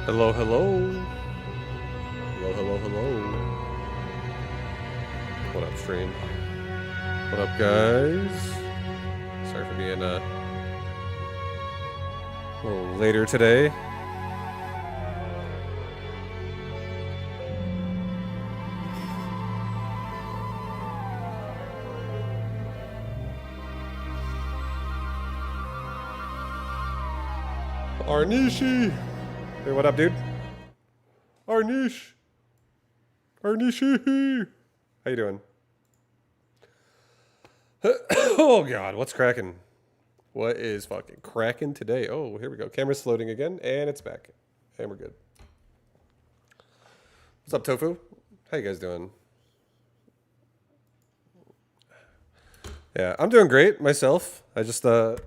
Hello, hello. Hello, hello, hello. What up, stream? What up, guys? Sorry for being a little later today. Arnishi! Hey, what up, dude? Arnish! Arnishi! How you doing? Oh, God, what's cracking? What is fucking cracking today? Oh, here we go. Camera's floating again, and it's back. And we're good. What's up, Tofu? How you guys doing? Yeah, I'm doing great myself. I just had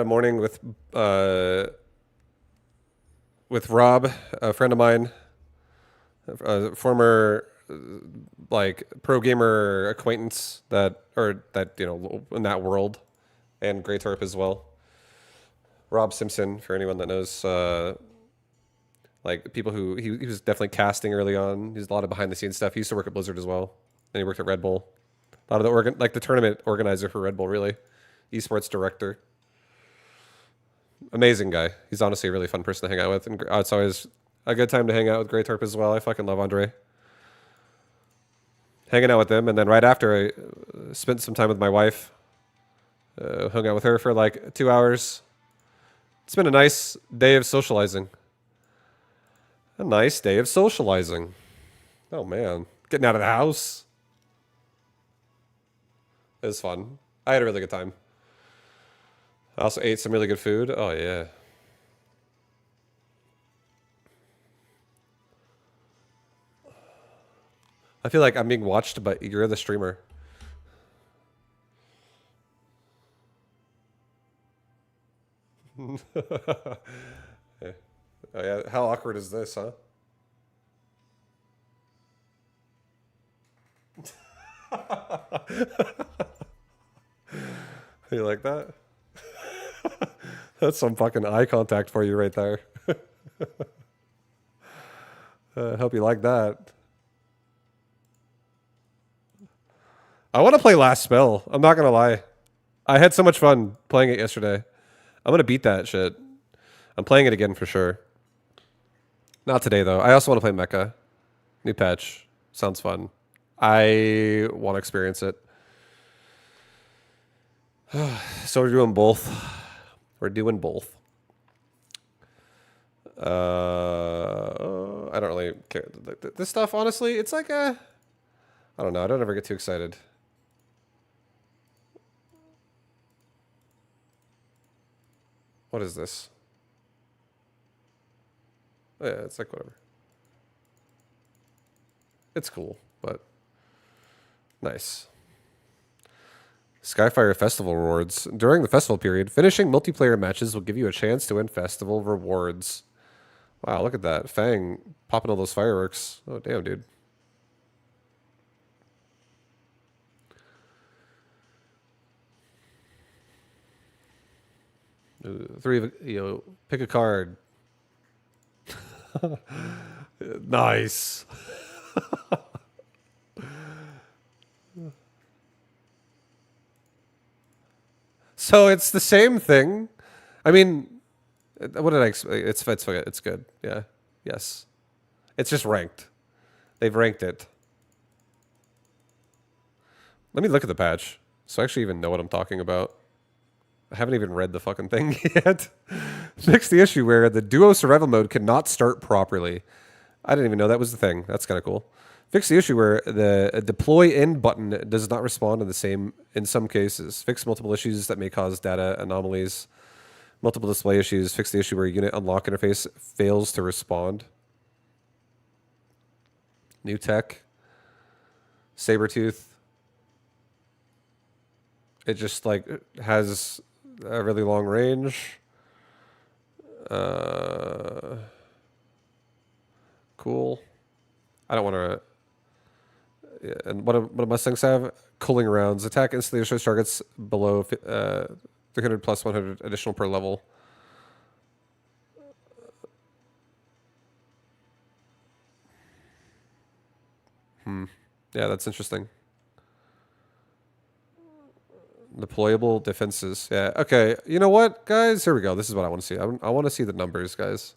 a morning with Rob, a friend of mine, a former like pro gamer acquaintance that in that world, and Grey Torp as well. Rob Simpson, for anyone that knows, like people who he was definitely casting early on. He's a lot of behind the scenes stuff. He used to work at Blizzard as well, and he worked at Red Bull. A lot of the tournament organizer for Red Bull, really, esports director. Amazing guy. He's honestly a really fun person to hang out with, and it's always a good time to hang out with Grey Torp as well. I fucking love Andre. Hanging out with them, and then right after I spent some time with my wife, hung out with her for like 2 hours. It's been a nice day of socializing. A nice day of socializing. Oh man, getting out of the house. It was fun. I had a really good time. I also ate some really good food. Oh yeah. I feel like I'm being watched, but you're the streamer. Yeah. Oh yeah. How awkward is this, huh? You like that? That's some fucking eye contact for you right there. I hope you like that. I want to play Last Spell. I'm not gonna lie. I had so much fun playing it yesterday. I'm gonna beat that shit. I'm playing it again for sure. Not today though. I also want to play Mecha. New patch. Sounds fun. I want to experience it. So we're doing both. We're doing both. I don't really care. This stuff, honestly, it's like a... I don't know. I don't ever get too excited. What is this? Oh, yeah, it's like whatever. It's cool, but nice. Skyfire Festival rewards. During the festival period, finishing multiplayer matches will give you a chance to win festival rewards. Wow, look at that. Fang popping all those fireworks. Oh, damn, dude. Pick a card. Nice. So it's the same thing. I mean, what did I explain? It's good. Yeah. Yes. It's just ranked. They've ranked it. Let me look at the patch. So I actually even know what I'm talking about. I haven't even read the fucking thing yet. Fix the issue where the duo survival mode cannot start properly. I didn't even know that was the thing. That's kind of cool. Fix the issue where the deploy in button does not respond in some cases. Fix multiple issues that may cause data anomalies. Multiple display issues. Fix the issue where unit unlock interface fails to respond. New tech. Sabertooth. It just like has a really long range. Cool. I don't want to. Yeah, and what do Mustangs have? Cooling rounds. Attack instantly destroys targets below 300 plus 100 additional per level. Yeah, that's interesting. Deployable defenses. Yeah. Okay. You know what, guys? Here we go. This is what I want to see. I want to see the numbers, guys.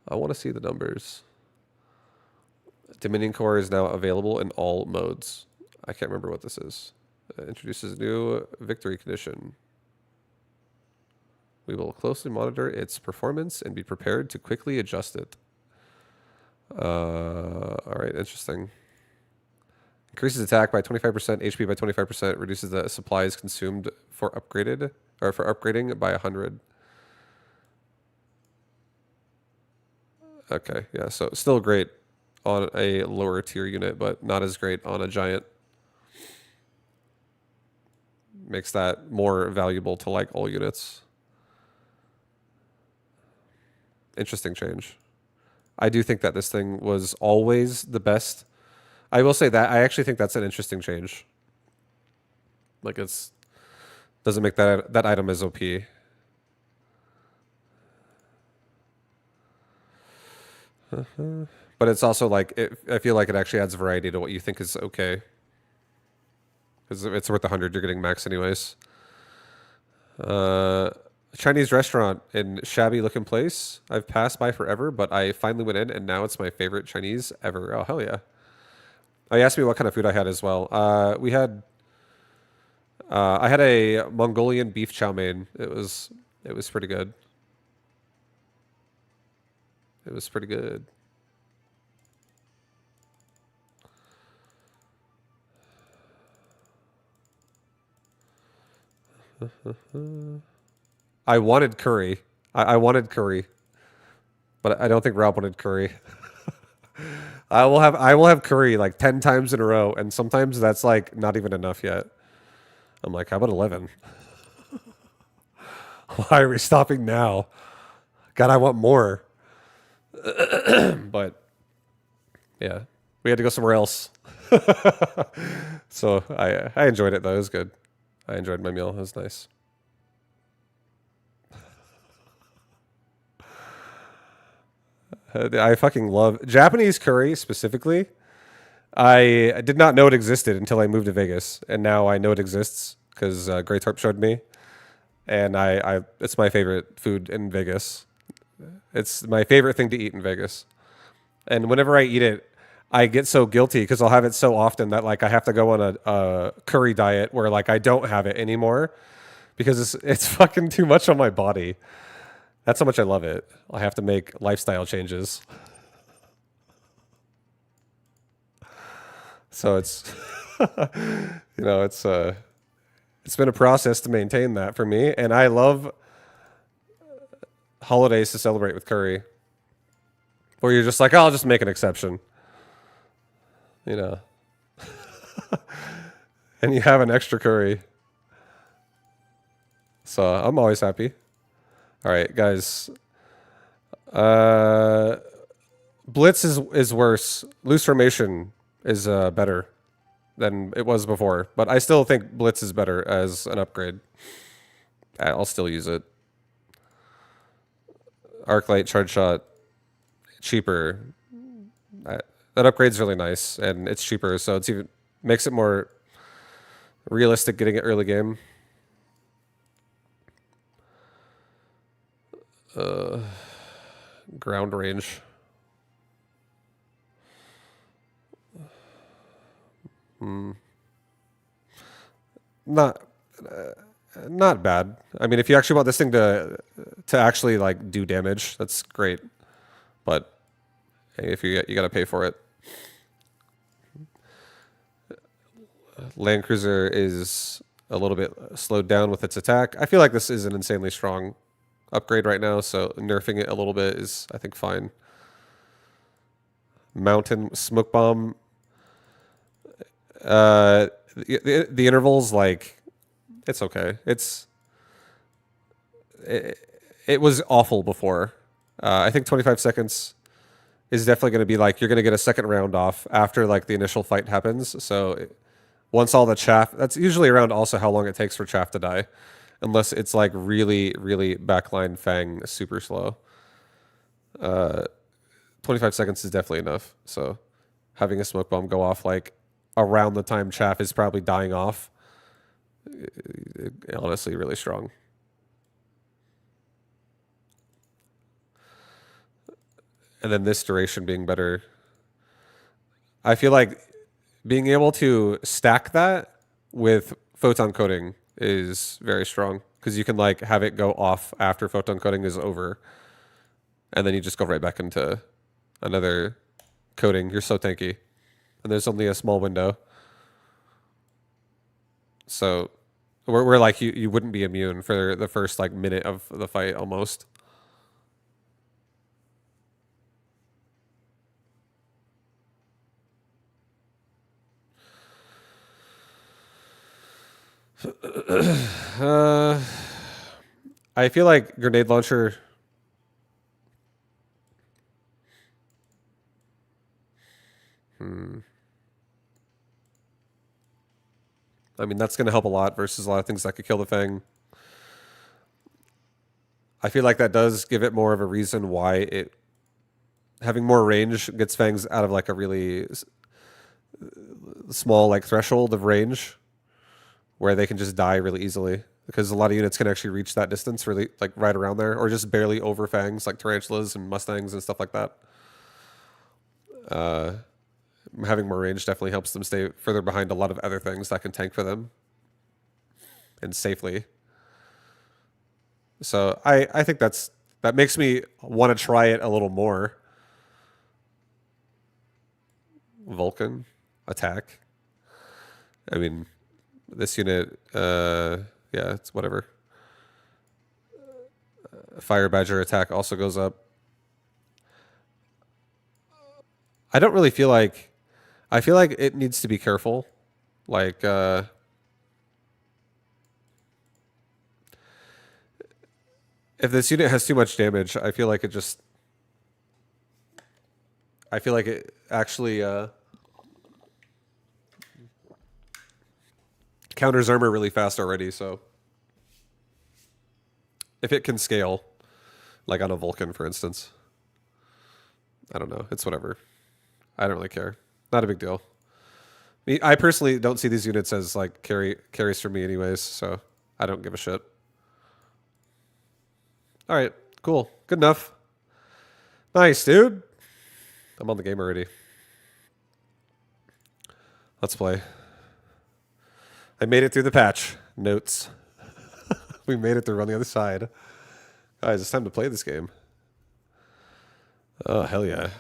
I want to see the numbers. Dominion Core is now available in all modes. I can't remember what this is. Introduces a new victory condition. We will closely monitor its performance and be prepared to quickly adjust it. All right, interesting. Increases attack by 25%, HP by 25%, reduces the supplies consumed for upgrading by 100. Okay, yeah, so still great on a lower tier unit, but not as great on a giant. Makes that more valuable to like all units. Interesting change. I do think that this thing was always the best. I will say that I actually think that's an interesting change. Like it's doesn't make that item as OP. But it's also like I feel like it actually adds variety to what you think is okay. Because if it's worth 100, you're getting max anyways. Chinese restaurant in shabby looking place. I've passed by forever, but I finally went in, and now it's my favorite Chinese ever. Oh hell yeah! Oh, he asked me what kind of food I had as well. We had. I had a Mongolian beef chow mein. It was pretty good. It was pretty good. I wanted curry. I wanted curry, but I don't think Rob wanted curry. I will have curry like 10 times in a row, and sometimes that's like not even enough yet. I'm like, how about 11? Why are we stopping now? God, I want more. But yeah, we had to go somewhere else. So I enjoyed it though. It was good. I enjoyed my meal. It was nice. I fucking love Japanese curry specifically. I did not know it existed until I moved to Vegas, and now I know it exists because Grey Tarp showed me, and it's my favorite food in Vegas. It's my favorite thing to eat in Vegas, and whenever I eat it, I get so guilty because I'll have it so often that like I have to go on a curry diet where like I don't have it anymore because it's fucking too much on my body. That's how much I love it. I have to make lifestyle changes. So it's, it's been a process to maintain that for me. And I love holidays to celebrate with curry. Where you're just like, oh, I'll just make an exception. You know. And you have an extra curry. So I'm always happy. All right, guys. Blitz is worse. Loose formation is better than it was before, but I still think Blitz is better as an upgrade. I'll still use it. Arclight, Charge Shot, cheaper. That upgrade's really nice, and it's cheaper, so it's even makes it more realistic getting it early game. Ground range. Not not bad. I mean, if you actually want this thing to actually like do damage, that's great. But hey, if you got to pay for it. Land Cruiser is a little bit slowed down with its attack. I feel like this is an insanely strong upgrade right now, so nerfing it a little bit is, I think, fine. Mountain Smoke Bomb. The intervals, like, it's okay. It was awful before. I think 25 seconds is definitely going to be like, you're going to get a second round off after like the initial fight happens. So once all the chaff, that's usually around also how long it takes for chaff to die. Unless it's like really, really backline Fang super slow. 25 seconds is definitely enough. So having a smoke bomb go off like around the time chaff is probably dying off. Honestly, really strong. And then this duration being better. I feel like being able to stack that with photon coating is very strong because you can like have it go off after photon coating is over, and then you just go right back into another coating. You're so tanky, and there's only a small window, so we're like you wouldn't be immune for the first like minute of the fight almost. uh, I feel like grenade launcher. I mean, that's going to help a lot versus a lot of things that could kill the Fang. I feel like that does give it more of a reason why it having more range gets Fangs out of like a really small like threshold of range where they can just die really easily because a lot of units can actually reach that distance really like right around there or just barely over Fangs like tarantulas and mustangs and stuff like that. Having more range definitely helps them stay further behind a lot of other things that can tank for them and safely. So I think that makes me want to try it a little more. Vulcan attack. I mean, this unit, yeah, it's whatever. Fire Badger attack also goes up. I don't really feel like, I feel like it needs to be careful. Like, if this unit has too much damage, I feel like it actually counters armor really fast already. So if it can scale, like on a Vulcan, for instance, I don't know. It's whatever. I don't really care. Not a big deal. I personally don't see these units as like carries for me anyways, so I don't give a shit. All right, cool. Good enough. Nice, dude. I'm on the game already. Let's play. I made it through the patch. Notes. We made it through on the other side. Guys, it's time to play this game. Oh, hell yeah.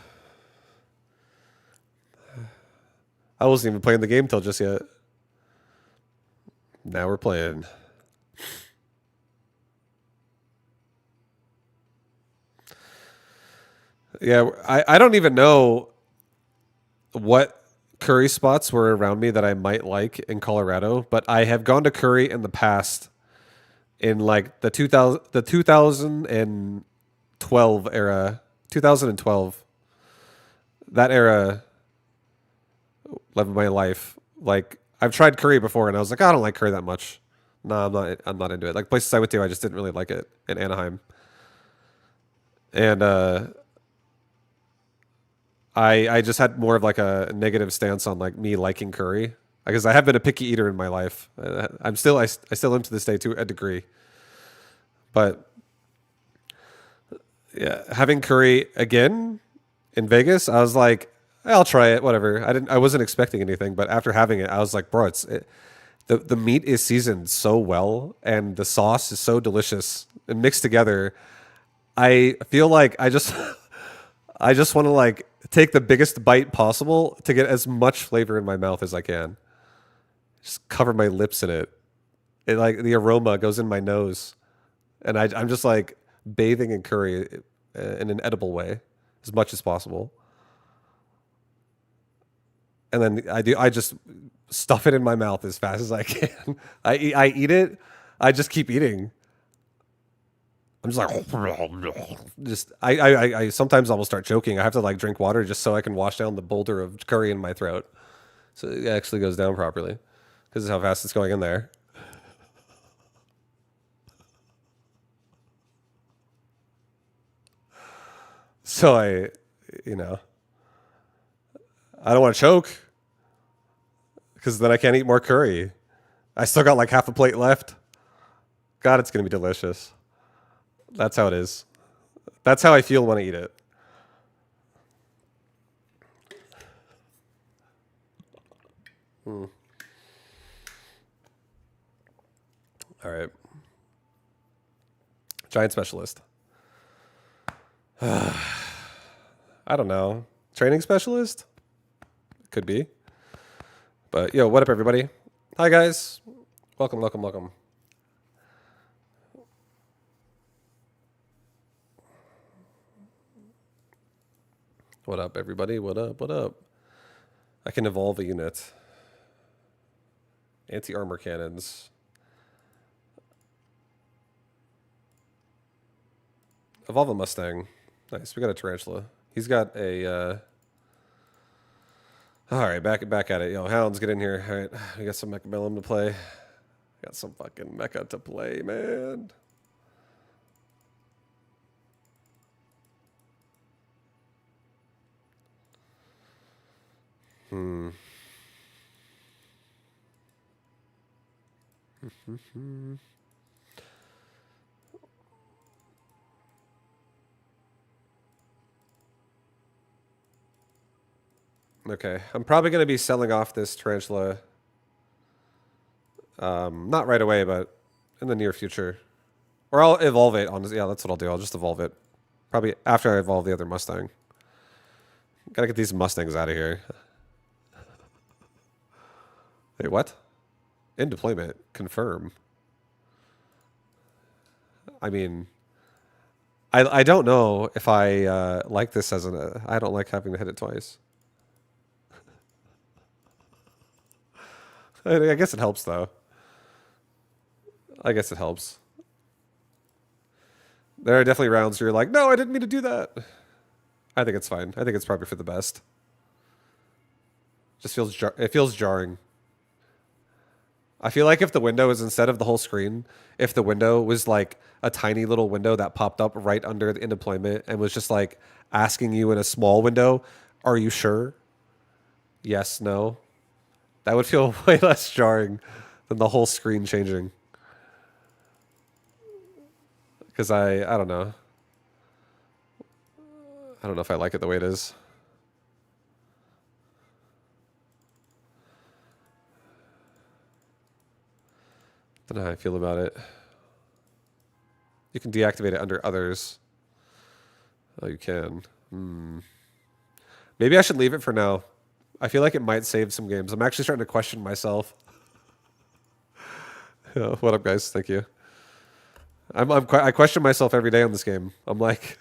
I wasn't even playing the game till just yet. Now we're playing. Yeah, I don't even know what curry spots were around me that I might like in Colorado, but I have gone to curry in the past in like the 2012 era, 2012, that era of my life. Like I've tried curry before and I was like, I don't like curry that much. No, I'm not into it. Like places I went to, I just didn't really like it in Anaheim. And I just had more of like a negative stance on like me liking curry because I have been a picky eater in my life. I still am to this day to a degree, but yeah, having curry again in Vegas, I was like, I'll try it, whatever. I wasn't expecting anything, but after having it, I was like, bro, the meat is seasoned so well and the sauce is so delicious and mixed together. I feel like I just want to like take the biggest bite possible to get as much flavor in my mouth as I can. Just cover my lips in it. It like the aroma goes in my nose, and I'm just like bathing in curry in an edible way as much as possible. And then I just stuff it in my mouth as fast as I can. I eat it. I just keep eating. I'm just like, just I sometimes almost start choking. I have to like drink water just so I can wash down the boulder of curry in my throat, so it actually goes down properly because of how fast it's going in there. So you know, I don't want to choke because then I can't eat more curry. I still got like half a plate left. God, it's going to be delicious. That's how it is. That's how I feel when I eat it. All right. Giant specialist. I don't know. Training specialist? Could be. But yo, what up, everybody? Hi, guys. Welcome, welcome, welcome. What up, everybody? What up? What up? I can evolve a unit. Anti-armor cannons. Evolve a Mustang. Nice. We got a tarantula. He's got a. All right, back at it. Yo, hounds, get in here. All right, we got some Mecha to play. Got some fucking Mecha to play, man. Okay, I'm probably going to be selling off this tarantula. Not right away, but in the near future. Or I'll evolve it. Yeah, that's what I'll do. I'll just evolve it. Probably after I evolve the other Mustang. Gotta get these Mustangs out of here. Wait, what? In deployment. Confirm. I mean, I don't know if I like this as an... I don't like having to hit it twice. I guess it helps, though. I guess it helps. There are definitely rounds where you're like, no, I didn't mean to do that. I think it's fine. I think it's probably for the best. Just feels it feels jarring. I feel like if the window is instead of the whole screen, if the window was like a tiny little window that popped up right under the in deployment and was just like asking you in a small window, are you sure? Yes, no. That would feel way less jarring than the whole screen changing. Because I don't know. I don't know if I like it the way it is. Don't know how I feel about it. You can deactivate it under others. Oh, you can. Maybe I should leave it for now. I feel like it might save some games. I'm actually starting to question myself. What up, guys? Thank you. I question myself every day on this game. I'm like,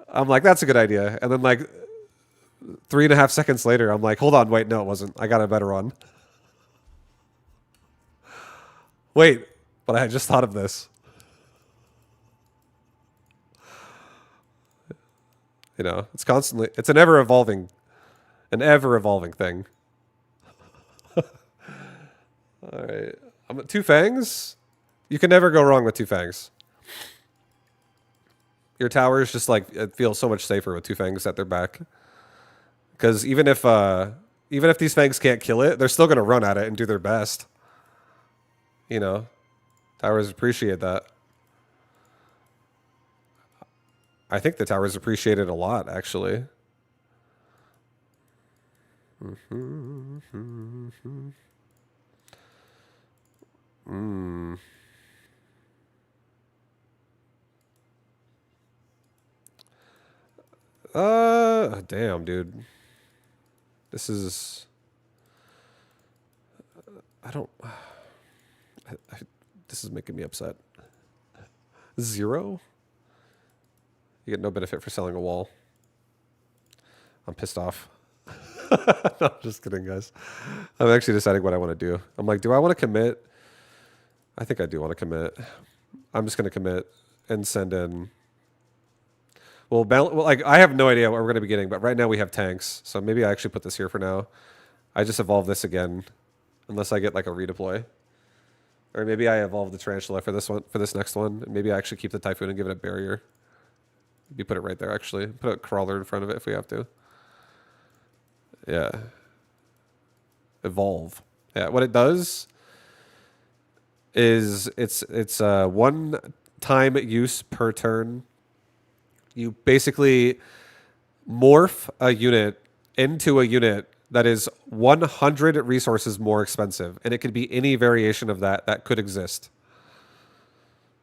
that's a good idea. And then like 3.5 seconds later, I'm like, hold on, wait, no, it wasn't. I got a better one. Wait, but I just thought of this. You know, it's an ever-evolving thing. All right. I'm at 2 fangs. You can never go wrong with 2 fangs. Your towers just like, it feels so much safer with 2 fangs at their back. Because even if these fangs can't kill it, they're still going to run at it and do their best. You know, towers appreciate that. I think the towers appreciate it a lot, actually. Damn, dude. This is... this is making me upset. 0? You get no benefit for selling a wall. I'm pissed off. No, I'm just kidding, guys. I'm actually deciding what I want to do. I'm like, do I want to commit? I think I do want to commit. I'm just going to commit and send in... Well, like I have no idea what we're going to be getting, but right now we have tanks. So maybe I actually put this here for now. I just evolve this again, unless I get like a redeploy. Or maybe I evolve the tarantula for this one, for this next one. And maybe I actually keep the typhoon and give it a barrier. Maybe put it right there, actually. Put a crawler in front of it if we have to. Yeah. Evolve. Yeah. What it does is it's one time use per turn. You basically morph a unit into a unit that is 100 resources more expensive, and it could be any variation of that that could exist.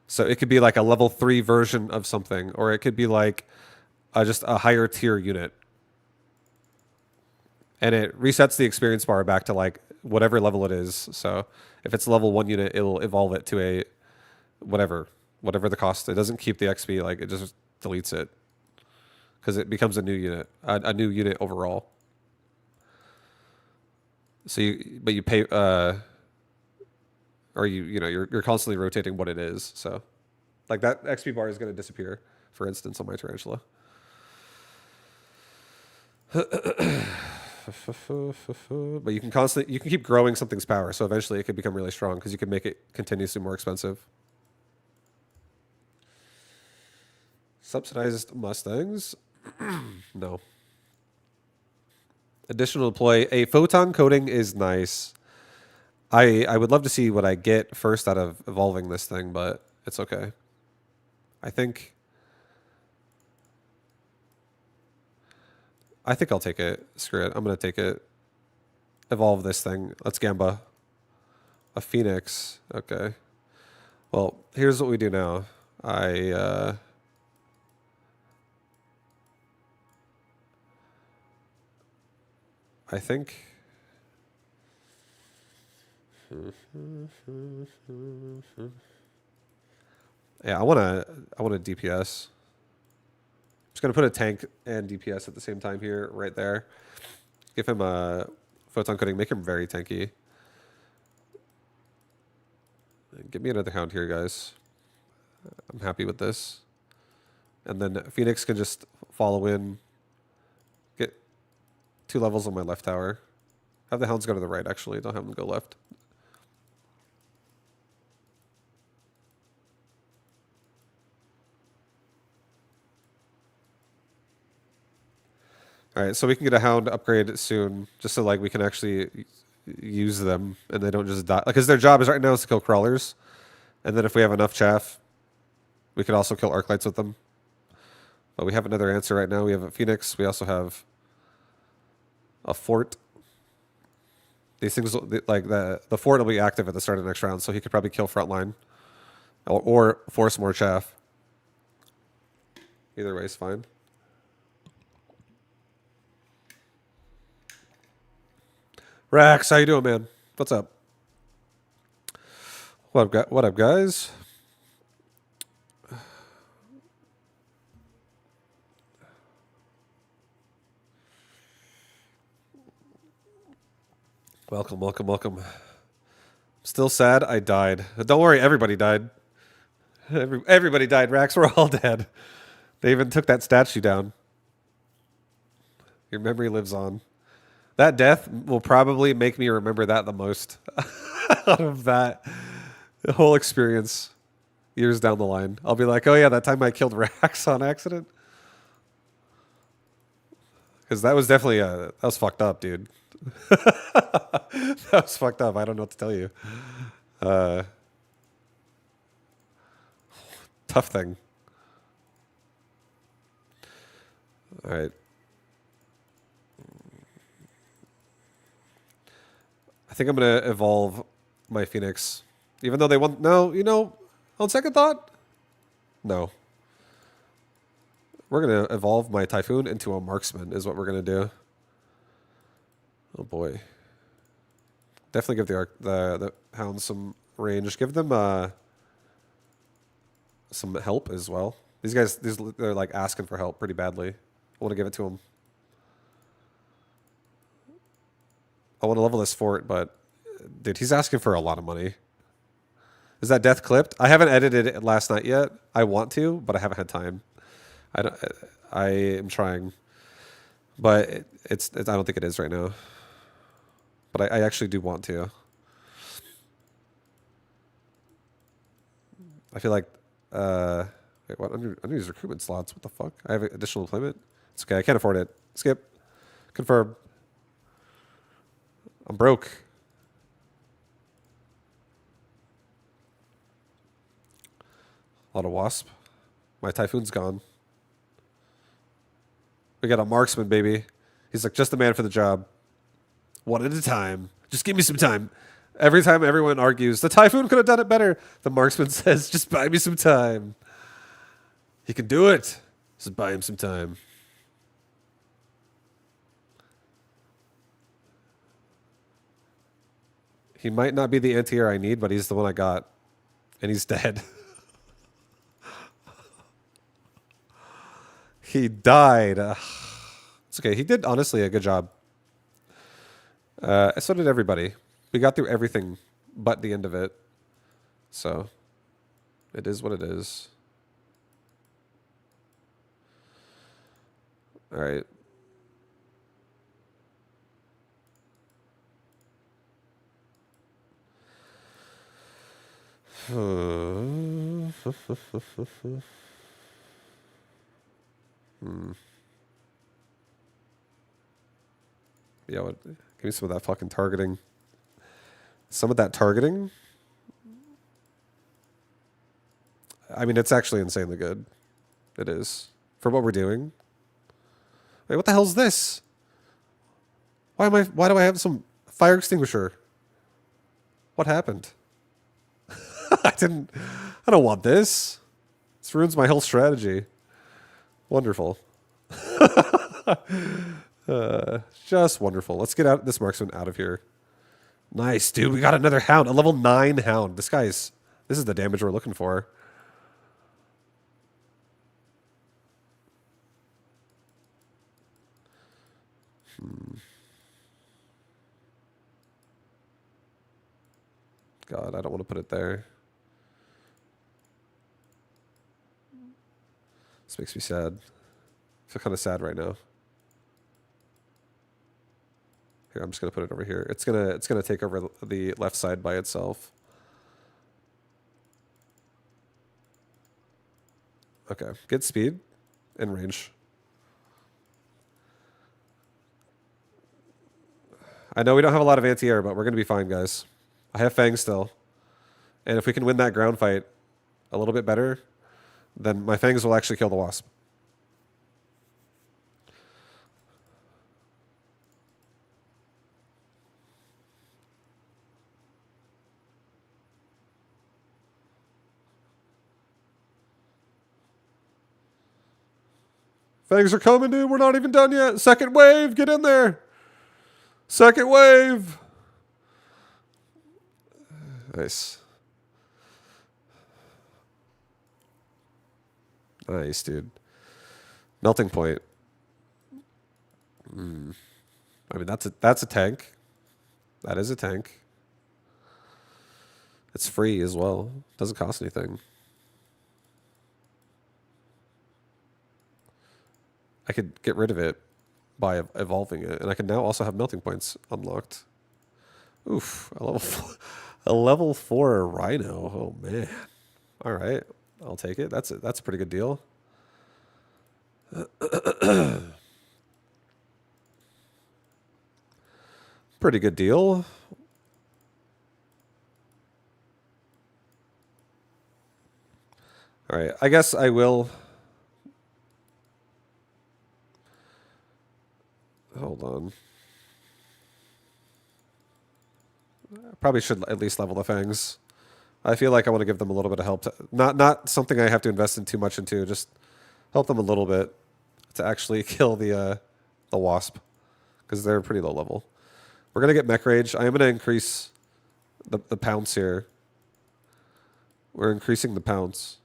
So it could be like a level 3 version of something, or it could be like just a higher tier unit. And it resets the experience bar back to like whatever level it is. So if it's level 1 unit, it'll evolve it to a whatever the cost. It doesn't keep the XP, like it just deletes it because it becomes a new unit, a new unit overall. So but you pay, or you're constantly rotating what it is. So like that XP bar is going to disappear, for instance, on my tarantula. But you can keep growing something's power, so eventually it could become really strong because you can make it continuously more expensive. Subsidized Mustangs? No. Additional deploy. A photon coating is nice. I would love to see what I get first out of evolving this thing, but it's okay. I think I'll take it. Screw it. I'm gonna take it. Evolve this thing. Let's Gamba. A Phoenix. Okay. Well, here's what we do now. I think. Yeah, I want a DPS. Just gonna put a tank and DPS at the same time here, right there. Give him a photon coating, make him very tanky. Give me another hound here, guys. I'm happy with this. And then Phoenix can just follow in. Get 2 levels on my left tower. Have the hounds go to the right, actually. Don't have them go left. All right, so we can get a hound upgrade soon, just so like we can actually use them and they don't just die. Because their job is right now is to kill crawlers, and then if we have enough chaff, we could also kill arclights with them. But we have another answer right now. We have a Phoenix. We also have a fort. These things, like the fort will be active at the start of the next round, so he could probably kill frontline or force more chaff. Either way is fine. Rax, how you doing, man? What's up? What up, guys? Welcome, welcome, welcome. Still sad I died. Don't worry, everybody died. Everybody died, Rax. We're all dead. They even took that statue down. Your memory lives on. That death will probably make me remember that the most out of that whole experience years down the line. I'll be like, oh yeah, that time I killed Rax on accident. Because that was definitely, that was fucked up, dude. That was fucked up. I don't know what to tell you. Tough thing. All right. I think I'm going to evolve my Phoenix. Even though they want... No, on second thought, no. We're going to evolve my Typhoon into a Marksman is what we're going to do. Oh, boy. Definitely give the Hounds some range. Give them some help as well. These guys, they're like asking for help pretty badly. I want to give it to them. I want to level this fort, but dude, he's asking for a lot of money. Is that death clipped? I haven't edited it last night yet. I want to, but I haven't had time. I am trying, but it's I don't think it is right now. But I actually do want to. I feel like wait, what under these recruitment slots? What the fuck? I have additional employment. It's okay. I can't afford it. Skip. Confirm. I'm broke. A lot of wasp. My typhoon's gone. We got a marksman, baby. He's like, just the man for the job. One at a time. Just give me some time. Every time everyone argues, the typhoon could have done it better, the marksman says, just buy me some time. He can do it. Just buy him some time. He might not be the anti-air I need, but he's the one I got. And he's dead. He died. It's okay. He did, honestly, a good job. So did everybody. We got through everything but the end of it. So, it is what it is. All right. Yeah, give me some of that fucking targeting. Some of that targeting. I mean, it's actually insanely good. It is. For what we're doing. Wait, what the hell's this? Why do I have some fire extinguisher? What happened? I don't want this. This ruins my whole strategy. Wonderful. Just wonderful. Let's get this marksman out of here. Nice, dude. We got another hound. A level 9 hound. This is the damage we're looking for. God, I don't want to put it there. This makes me sad. I feel kind of sad right now. Here, I'm just gonna put it over here. It's gonna take over the left side by itself. Okay, get speed and range. I know we don't have a lot of anti-air, but we're gonna be fine, guys. I have Fang still, and if we can win that ground fight a little bit better, then my Fangs will actually kill the wasp. Fangs are coming, dude. We're not even done yet. Second wave. Get in there. Second wave. Nice. Nice, dude. Melting point. I mean, that's a tank. That is a tank. It's free as well. Doesn't cost anything. I could get rid of it by evolving it, and I can now also have melting points unlocked. Oof, a level 4 rhino. Oh man. All right, I'll take it. That's a pretty good deal. Pretty good deal. All right, I guess I will. Hold on. I probably should at least level the fangs. I feel like I want to give them a little bit of help. Not something I have to invest in too much into. Just help them a little bit to actually kill the wasp, because they're pretty low level. We're gonna get mech rage. I am gonna increase the pounce here. We're increasing the pounce,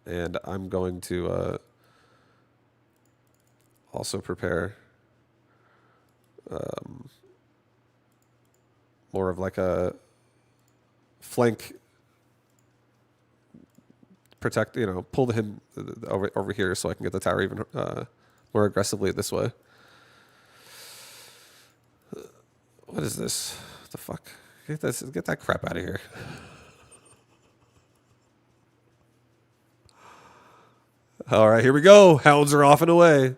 and I'm going to also prepare more of like a flank protect, pull him over here so I can get the tower even more aggressively this way. What is this? What the fuck? Get that crap out of here. All right, here we go. Hounds are off and away.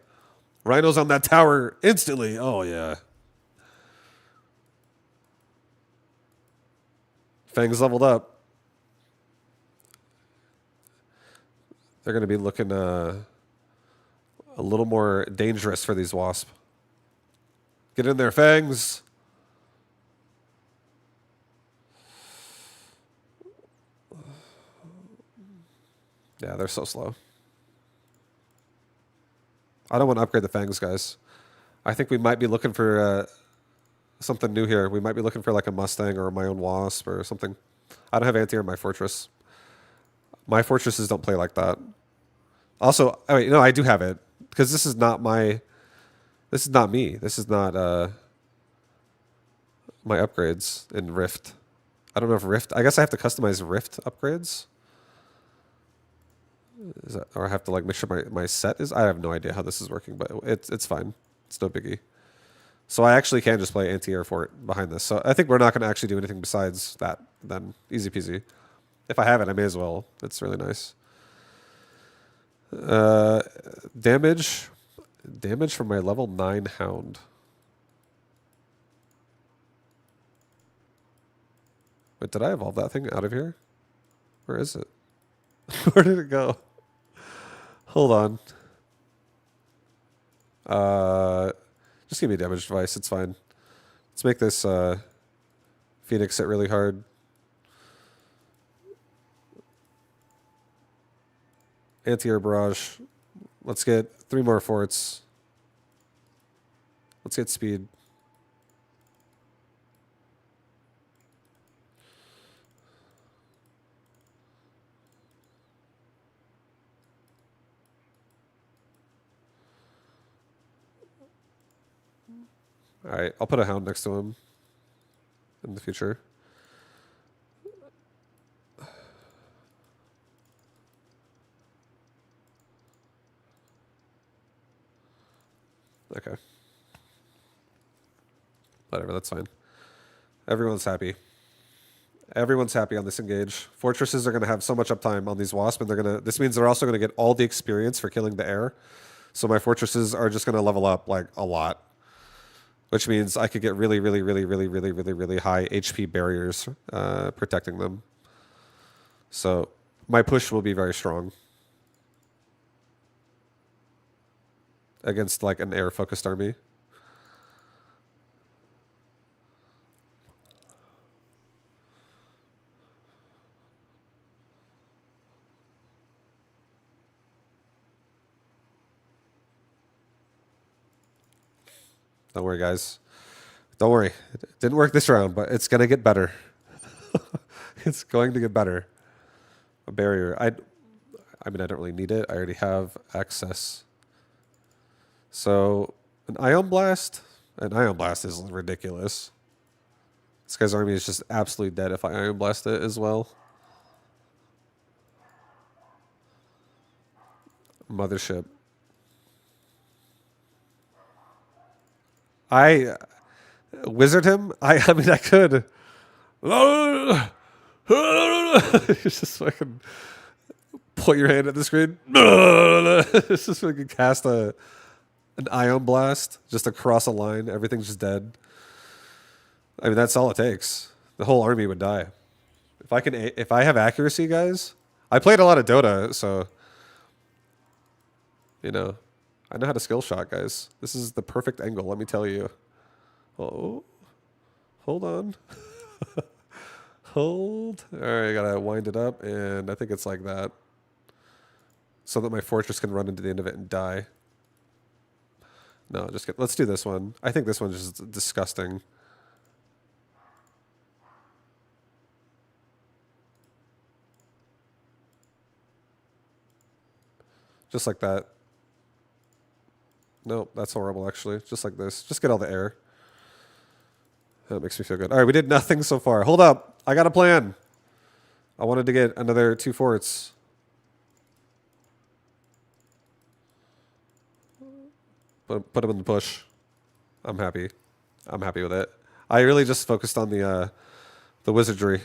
Rhino's on that tower instantly. Oh, yeah. Fangs leveled up. They're going to be looking a little more dangerous for these wasp. Get in there, Fangs. Yeah, they're so slow. I don't want to upgrade the Fangs, guys. I think we might be looking for something new here. We might be looking for like a Mustang or my own Wasp or something. I don't have anti-air in my fortress. My fortresses don't play like that. Also, oh wait, no, I do have it because this is not my. This is not me. This is not my upgrades in Rift. I don't know if Rift. I guess I have to customize Rift upgrades. Is that, or I have to like make sure my set is. I have no idea how this is working, but it's fine. It's no biggie. So I actually can just play anti-air fort behind this. So I think we're not going to actually do anything besides that. Then easy peasy. If I have it, I may as well. It's really nice. Damage from my level 9 hound. Wait, did I evolve that thing out of here? Where is it? Where did it go? Hold on. Just give me a damage device. It's fine. Let's make this Phoenix hit really hard. Anti-air barrage. Let's get 3 more forts. Let's get speed. All right, I'll put a hound next to him in the future. Okay. Whatever, that's fine. Everyone's happy. Everyone's happy on this engage. Fortresses are going to have so much uptime on these wasp, and they're going to. This means they're also going to get all the experience for killing the air. So my fortresses are just going to level up like a lot, which means I could get really high HP barriers protecting them. So my push will be very strong against like an air-focused army. Don't worry, guys. Don't worry. It didn't work this round, but it's going to get better. It's going to get better. A barrier. I mean, I don't really need it. I already have access. So, an Ion Blast? An Ion Blast is ridiculous. This guy's army is just absolutely dead if I Ion Blast it as well. Mothership. I wizard him? I mean, I could. Just fucking put your hand at the screen. Just fucking cast an Ion Blast just across a line. Everything's just dead. I mean, that's all it takes. The whole army would die. If I have accuracy, guys. I played a lot of Dota, so you know. I know how to skill shot, guys. This is the perfect angle, let me tell you. Oh, hold on. Hold. All right, I gotta wind it up, and I think it's like that. So that my fortress can run into the end of it and die. No, let's do this one. I think this one's just disgusting. Just like that. Nope, that's horrible, actually. Just like this. Just get all the air. That makes me feel good. All right, we did nothing so far. Hold up. I got a plan. I wanted to get another 2 forts. Put them in the push. I'm happy. I'm happy with it. I really just focused on the wizardry.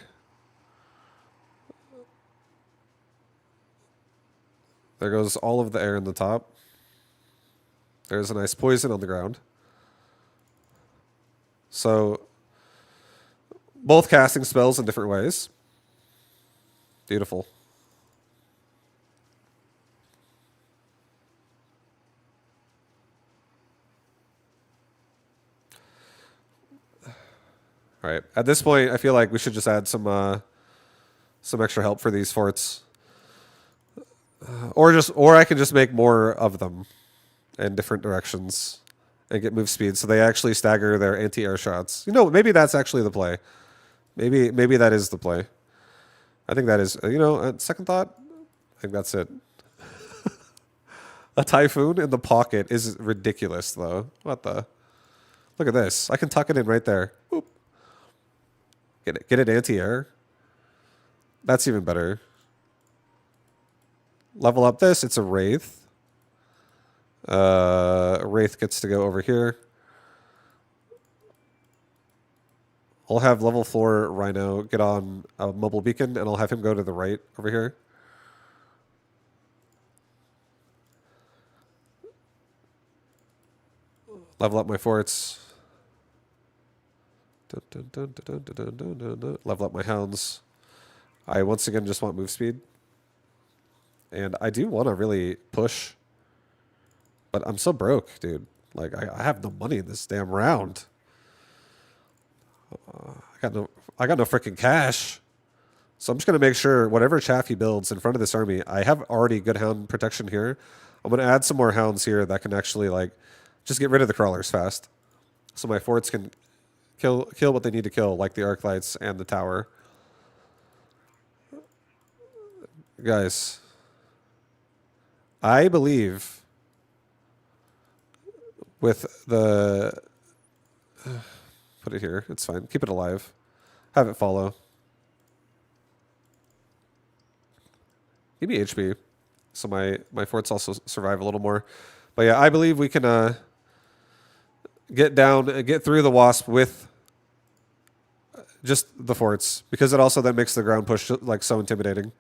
There goes all of the air in the top. There's a nice poison on the ground. So Both casting spells in different ways. Beautiful. All right. At this point, I feel like we should just add some extra help for these forts, or I can just make more of them in different directions and get move speed so they actually stagger their anti-air shots. You know, maybe that's actually the play. Maybe that is the play. I think that is. You know, second thought, I think that's it. A typhoon in the pocket is ridiculous, though. What the? Look at this. I can tuck it in right there. Boop. Get it anti-air. That's even better. Level up this. It's a Wraith. Wraith gets to go over here. I'll have level 4 Rhino get on a mobile beacon, and I'll have him go to the right over here. Level up my forts. Level up my hounds. I once again just want move speed. And I do want to really push. But I'm so broke, dude. Like, I have no money in this damn round. I got no freaking cash. So I'm just going to make sure whatever chaff he builds in front of this army, I have already good hound protection here. I'm going to add some more hounds here that can actually, like, just get rid of the crawlers fast. So my forts can kill what they need to kill, like the arc lights and the tower. Guys, I believe with the... put it here. It's fine. Keep it alive. Have it follow. Give me HP. So my forts also survive a little more. But yeah, I believe we can get through the wasp with just the forts, because it also then makes the ground push like so intimidating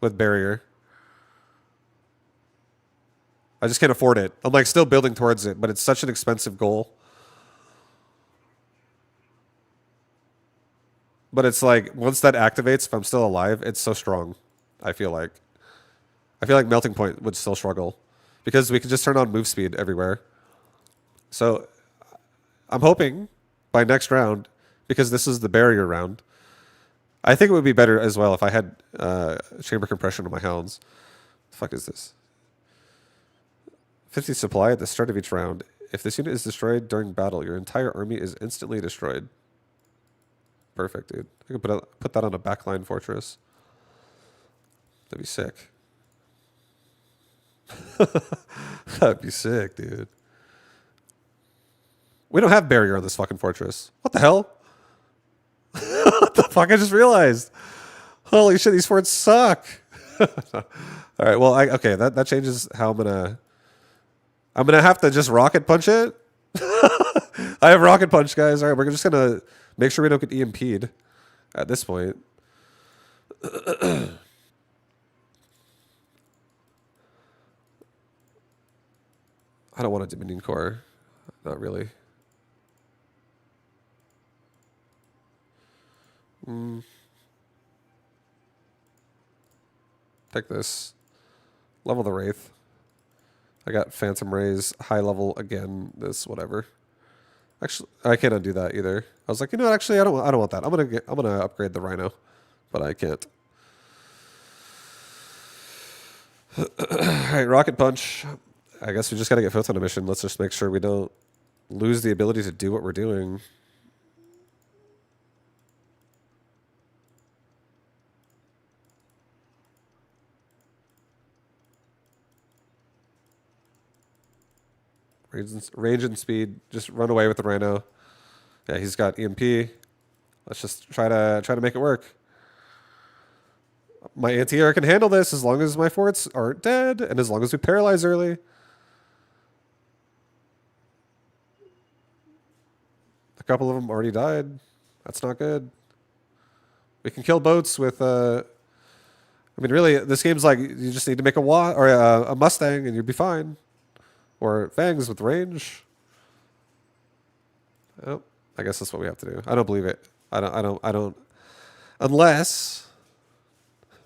with barrier. I just can't afford it. I'm like still building towards it, but it's such an expensive goal. But it's like once that activates, if I'm still alive, it's so strong. I feel like Melting Point would still struggle because we can just turn on move speed everywhere. So I'm hoping by next round, because this is the barrier round, I think it would be better as well if I had chamber compression on my hounds. The fuck is this? 50 supply at the start of each round. If this unit is destroyed during battle, your entire army is instantly destroyed. Perfect, dude. I could put that on a backline fortress. That'd be sick. That'd be sick, dude. We don't have barrier on this fucking fortress. What the hell? What the fuck? I just realized. Holy shit, these forts suck. All right, well, okay, that changes how I'm gonna have to just rocket punch it. I have rocket punch, guys. All right, we're just gonna make sure we don't get EMP'd at this point. I don't want a Dominion core. Not really. Take this. Level the Wraith. I got Phantom Rays, high level again, this, whatever. Actually, I can't undo that either. I was like, you know what, actually, I don't want that. I'm gonna upgrade the Rhino, but I can't. All right, Rocket Punch. I guess we just gotta get Filth on a mission. Let's just make sure we don't lose the ability to do what we're doing. Range and speed. Just run away with the Rhino. Yeah, he's got EMP. Let's just try to make it work. My anti-air can handle this as long as my forts aren't dead and as long as we paralyze early. A couple of them already died. That's not good. We can kill boats with I mean, really, this game's like you just need to make a Mustang and you'd be fine. Or Fangs with range. Oh, I guess that's what we have to do. I don't believe it. I don't. Unless,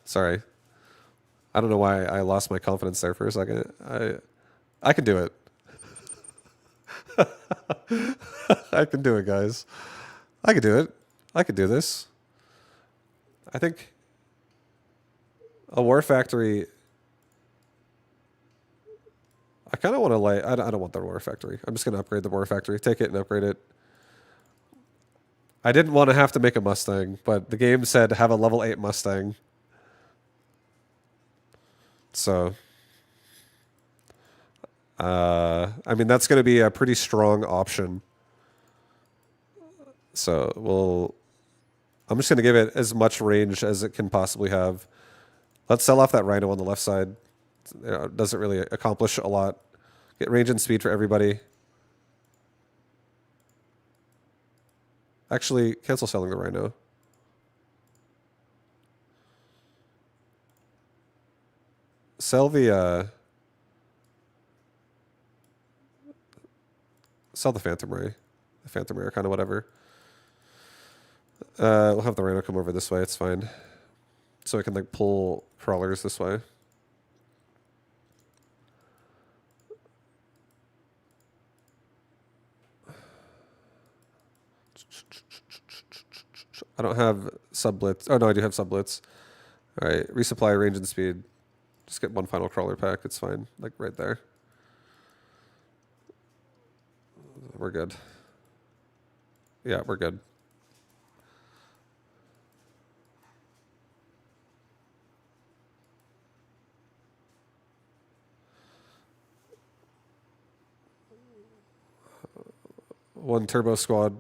sorry, I don't know why I lost my confidence there for a second. I can do it. I can do it, guys. I can do it. I can do this. I think a War Factory. I kind of want to lay. I don't want the War Factory. I'm just going to upgrade the War Factory. Take it and upgrade it. I didn't want to have to make a Mustang, but the game said have a level 8 Mustang. So, I mean, that's going to be a pretty strong option. So I'm just going to give it as much range as it can possibly have. Let's sell off that Rhino on the left side. It doesn't really accomplish a lot. Get range and speed for everybody. Actually, cancel selling the Rhino. Sell the Phantom Ray. The Phantom Ray, kind of whatever. We'll have the Rhino come over this way. It's fine. So we can like pull crawlers this way. I don't have sub-blitz. Oh, no, I do have sub-blitz. All right, resupply, range, and speed. Just get one final crawler pack. It's fine. Like right there. We're good. Yeah, we're good. One turbo squad.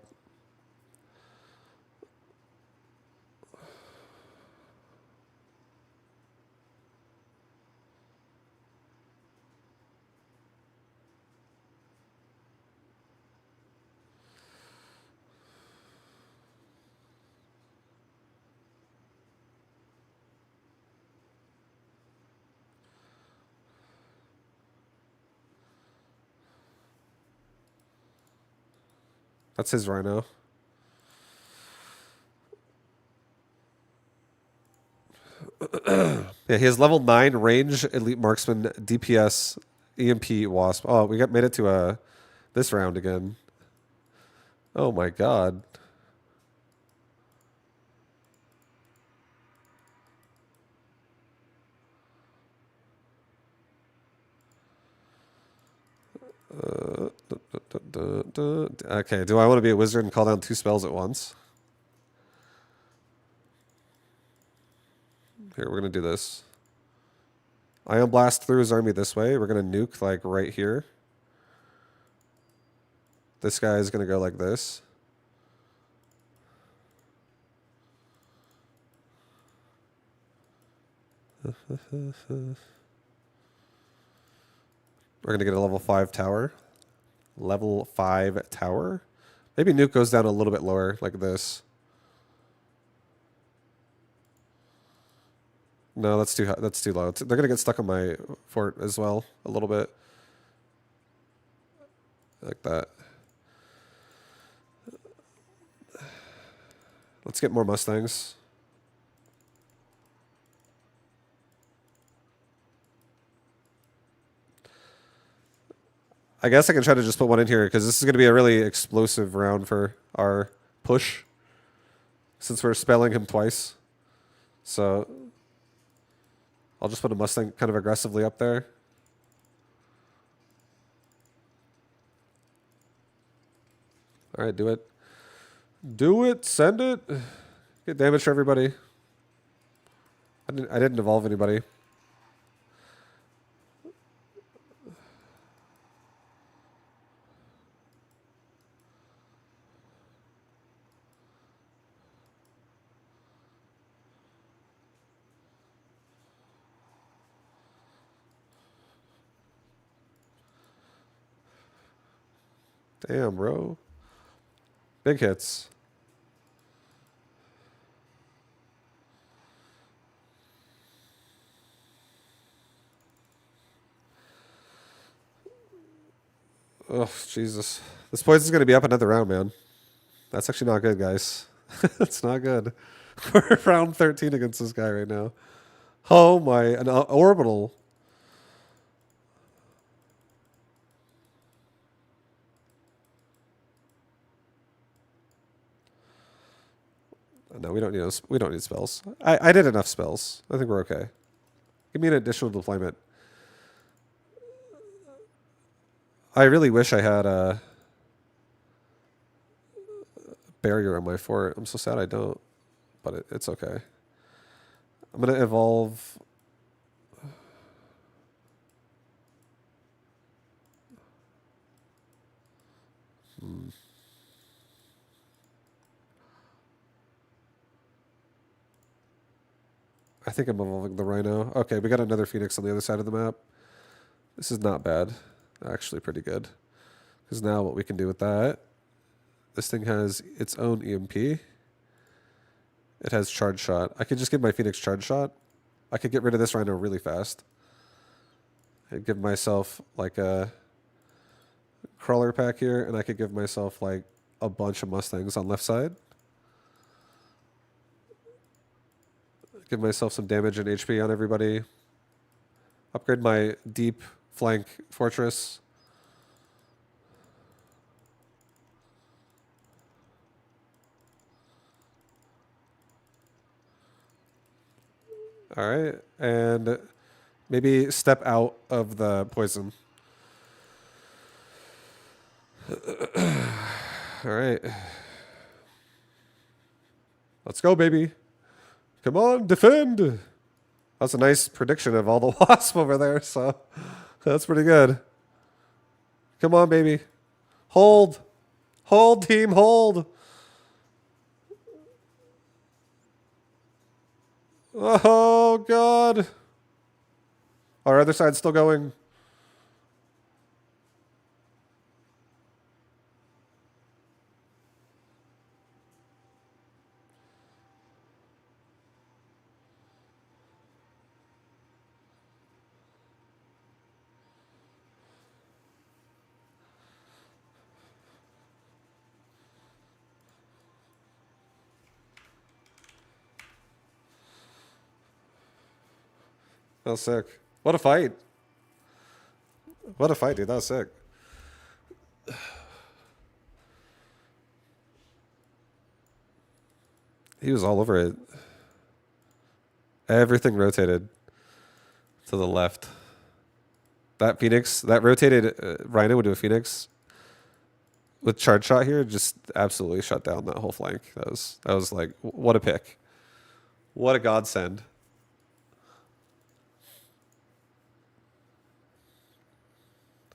That's his Rhino. Yeah, he has level 9 range, elite marksman, DPS, EMP, wasp. Oh, we made it to this round again. Oh my god. Okay, do I want to be a wizard and call down 2 spells at once? Here, we're going to do this. Ion Blast through his army this way. We're going to nuke, like, right here. This guy is going to go like this. We're going to get a level 5 tower. Level 5 tower. Maybe nuke goes down a little bit lower, like this. No, that's too high. That's too low. They're gonna get stuck on my fort as well, a little bit, like that. Let's get more Mustangs. I guess I can try to just put one in here because this is going to be a really explosive round for our push, since we're spelling him twice. So I'll just put a Mustang kind of aggressively up there. All right, do it. Do it. Send it. Get damage for everybody. I didn't evolve anybody. Damn, bro. Big hits. Oh, Jesus. This poison's going to be up another round, man. That's actually not good, guys. That's not good. We're round 13 against this guy right now. Oh my, an orbital. No, we don't need spells. I did enough spells. I think we're okay. Give me an additional deployment. I really wish I had a barrier on my fort. I'm so sad I don't, but it's okay. I'm gonna evolve. I think I'm evolving the Rhino. Okay, we got another Phoenix on the other side of the map. This is not bad. Actually pretty good. Because now what we can do with that, this thing has its own EMP. It has charge shot. I could just give my Phoenix charge shot. I could get rid of this Rhino really fast. I'd give myself like a crawler pack here, and I could give myself like a bunch of Mustangs on left side. Give myself some damage and HP on everybody. Upgrade my deep flank fortress. All right, and maybe step out of the poison. All right. Let's go, baby. Come on, defend. That's a nice prediction of all the wasp over there, so that's pretty good. Come on, baby. Hold. Hold, team, hold. Oh, God. Our other side's still going. That was sick. What a fight. What a fight, dude. That was sick. He was all over it. Everything rotated to the left. That Phoenix, that rotated Rhino into a Phoenix with charge shot here just absolutely shut down that whole flank. That was like, what a pick. What a godsend.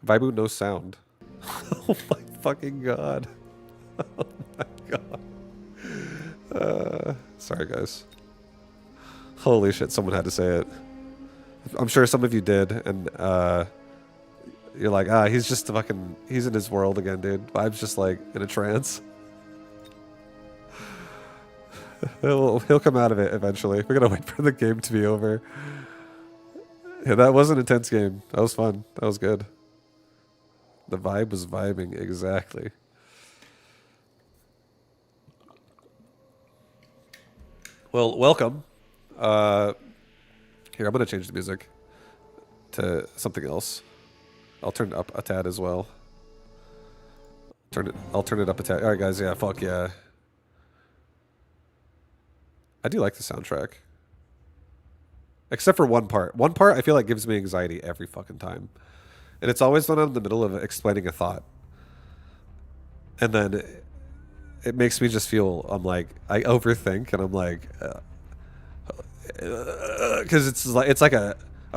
Vibu, no sound. Oh my fucking god. Oh my god. Sorry, guys. Holy shit, someone had to say it. I'm sure some of you did, and you're like, he's just fucking, he's in his world again, dude. Vibe's just like in a trance. He'll come out of it eventually. We're gonna wait for the game to be over. Yeah, that was an intense game. That was fun. That was good. The vibe was vibing, exactly. Well, welcome. Here, I'm going to change the music to something else. I'll turn it up a tad as well. I'll turn it up a tad. All right, guys. Yeah, fuck yeah. I do like the soundtrack. Except for one part. One part I feel like gives me anxiety every fucking time. And it's always when I'm in the middle of explaining a thought. And then it makes me just feel, I'm like, I overthink, and I'm like, because it's like a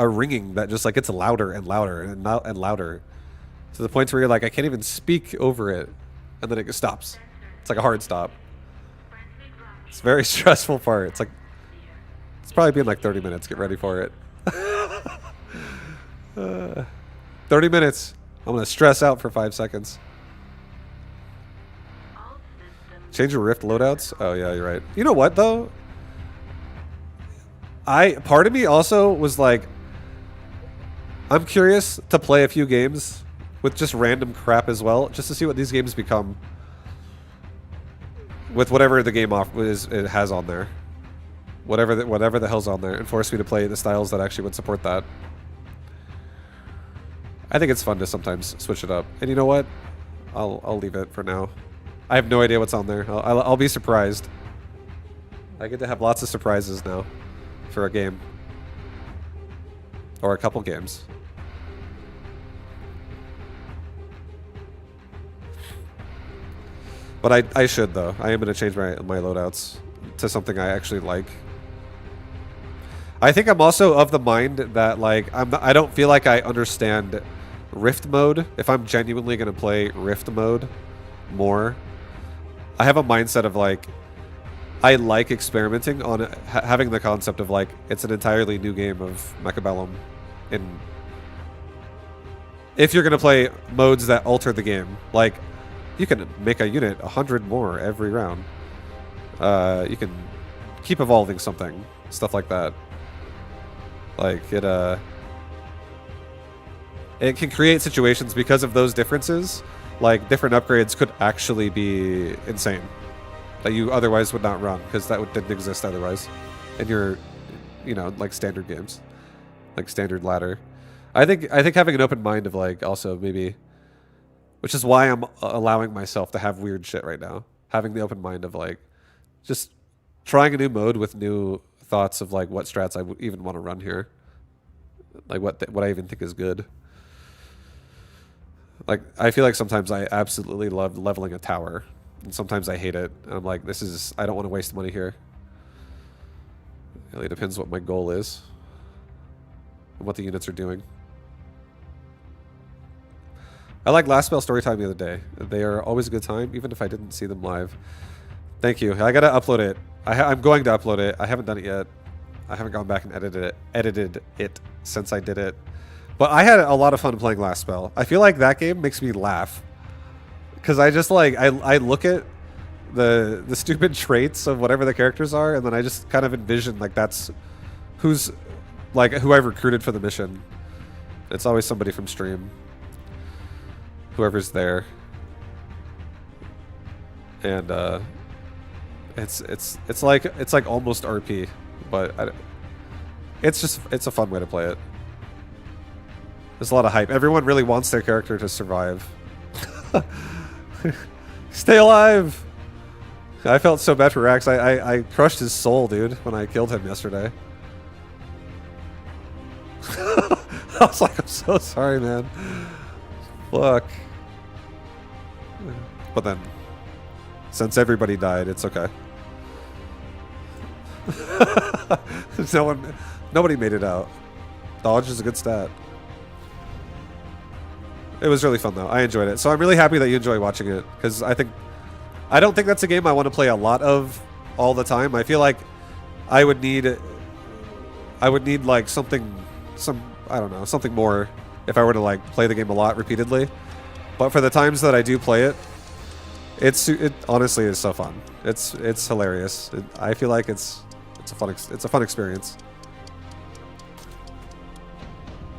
ringing that just like gets louder and louder and louder to the point where you're like, I can't even speak over it. And then it stops. It's like a hard stop. It's a very stressful part. It's like, it's probably been like 30 minutes. Get ready for it. 30 minutes. I'm going to stress out for 5 seconds. Change your Rift loadouts? Oh, yeah, you're right. You know what, though? Part of me also was like, I'm curious to play a few games with just random crap as well, just to see what these games become. with whatever the game it has on there. Whatever the hell's on there, and force me to play the styles that actually would support that. I think it's fun to sometimes switch it up. And you know what? I'll leave it for now. I have no idea what's on there. I'll be surprised. I get to have lots of surprises now for a game. Or a couple games. But I should, though. I am going to change my loadouts to something I actually like. I think I'm also of the mind that, like, I don't feel like I understand Rift mode. If I'm genuinely going to play Rift mode more, I have a mindset of, like, I like experimenting on having the concept of, like, it's an entirely new game of Mechabellum. And if you're going to play modes that alter the game, like, you can make a unit 100 more every round. You can keep evolving something, stuff like that. Like, it can create situations because of those differences. Like, different upgrades could actually be insane that you otherwise would not run, because that didn't exist otherwise in your, you know, like, standard games, like standard ladder. I think having an open mind of, like, also maybe, which is why I'm allowing myself to have weird shit right now. Having the open mind of, like, just trying a new mode with new thoughts of, like, what strats I would even want to run here. Like, what I even think is good. Like, I feel like sometimes I absolutely love leveling a tower. And sometimes I hate it. And I'm like, I don't want to waste money here. It really depends what my goal is. And what the units are doing. I like Last Spell Storytime the other day. They are always a good time, even if I didn't see them live. Thank you. I gotta upload it. I'm going to upload it. I haven't done it yet. I haven't gone back and edited it since I did it. But I had a lot of fun playing Last Spell. I feel like that game makes me laugh. Because I just, like, I look at the stupid traits of whatever the characters are, and then I just kind of envision, like, that's who I've recruited for the mission. It's always somebody from stream. Whoever's there. And it's like almost RP, but it's a fun way to play it. There's a lot of hype. Everyone really wants their character to survive. Stay alive! I felt so bad for Rax. I crushed his soul, dude, when I killed him yesterday. I was like, I'm so sorry, man. Fuck. But then, since everybody died, it's okay. Nobody made it out. Dodge is a good stat. It was really fun, though. I enjoyed it. So I'm really happy that you enjoy watching it, because I don't think that's a game I want to play a lot of all the time. I feel like I would need like something more if I were to, like, play the game a lot repeatedly. But for the times that I do play it, it honestly is so fun. It's hilarious. I feel like it's a fun experience.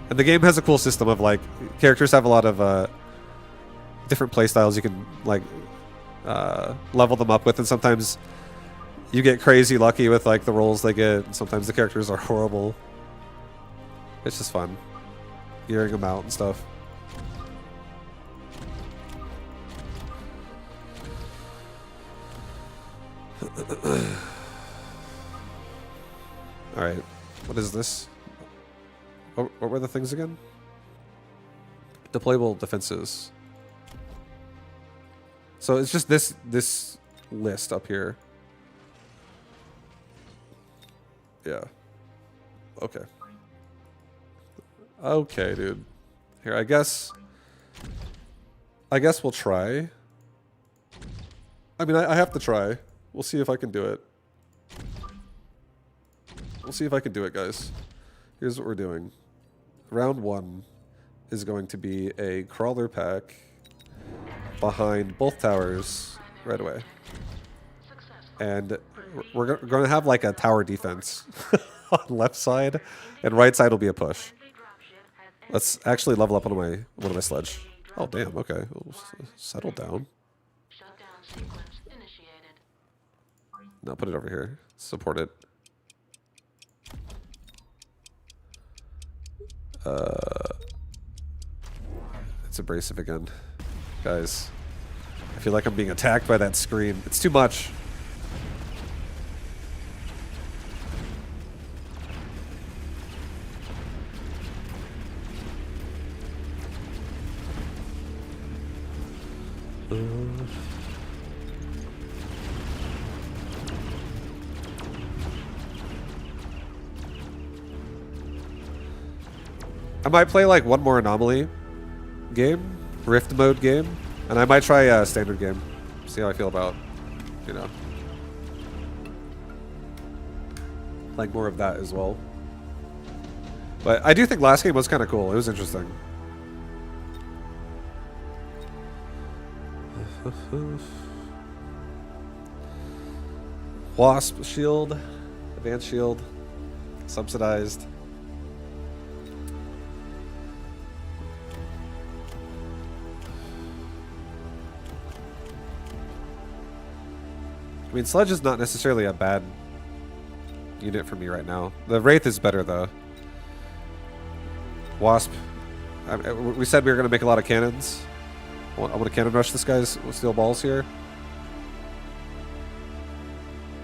And the game has a cool system of, like, characters have a lot of different playstyles you can, like, level them up with, and sometimes you get crazy lucky with, like, the rolls they get, and sometimes the characters are horrible. It's just fun. Gearing them out and stuff. Alright. What is this? What were the things again? Deployable defenses. So it's just this list up here. Yeah. Okay. Okay, dude. Here, I guess we'll try. I mean, I have to try. We'll see if I can do it. We'll see if I can do it, guys. Here's what we're doing. Round 1 is going to be a crawler pack behind both towers right away. And we're going to have, like, a tower defense on left side, and right side will be a push. Let's actually level up one of my sledge. Oh, damn, okay. Settle down. No, put it over here. Support it. It's abrasive again. Guys, I feel like I'm being attacked by that screen. It's too much. I might play like one more anomaly game, rift mode game, and I might try a standard game. See how I feel about, you know, like more of that as well. But I do think last game was kind of cool. It was interesting. Wasp shield, advanced shield, subsidized. I mean, Sledge is not necessarily a bad unit for me right now. The Wraith is better, though. Wasp. We said we were going to make a lot of cannons. I want to cannon rush this guy's steel balls here.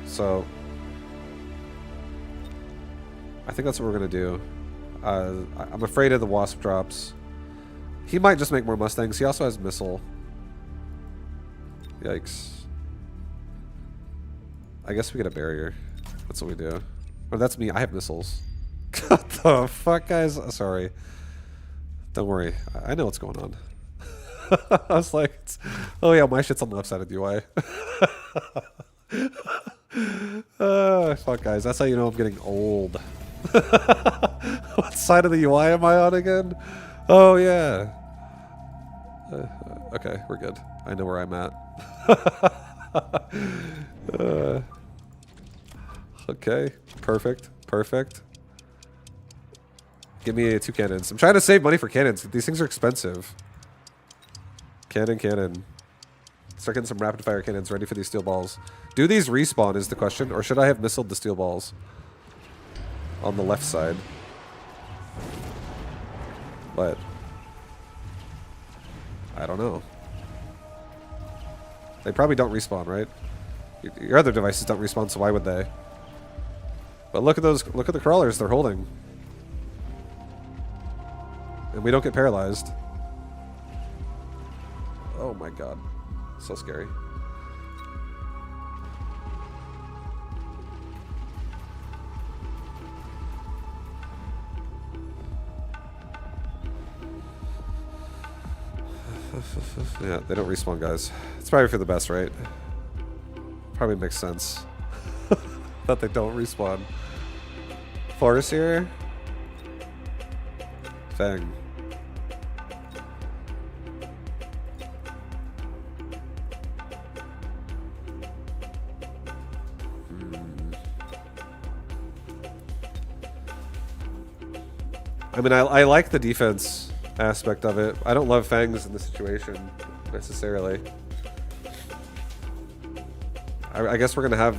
So, I think that's what we're going to do. I'm afraid of the Wasp drops. He might just make more Mustangs. He also has missile. Yikes. I guess we get a barrier. That's what we do. Or that's me. I have missiles. What the fuck, guys? Sorry. Don't worry. I know what's going on. I was like, oh yeah, my shit's on the left side of the UI. Fuck, guys. That's how you know I'm getting old. What side of the UI am I on again? Oh, yeah. Okay, we're good. I know where I'm at. Okay, perfect, perfect. Give me 2 cannons. I'm trying to save money for cannons. These things are expensive. Cannon, cannon. Start getting some rapid fire cannons ready for these steel balls. Do these respawn is the question, or should I have missiled the steel balls on the left side? But I don't know. They probably don't respawn, right? Your other devices don't respawn, so why would they? But look at those, look at the crawlers they're holding. And we don't get paralyzed. Oh my god. So scary. Yeah, they don't respawn, guys. It's probably for the best, right? Probably makes sense. That they don't respawn. Forest here. Fang. I mean, I like the defense aspect of it. I don't love Fangs in this situation, necessarily. I guess we're going to have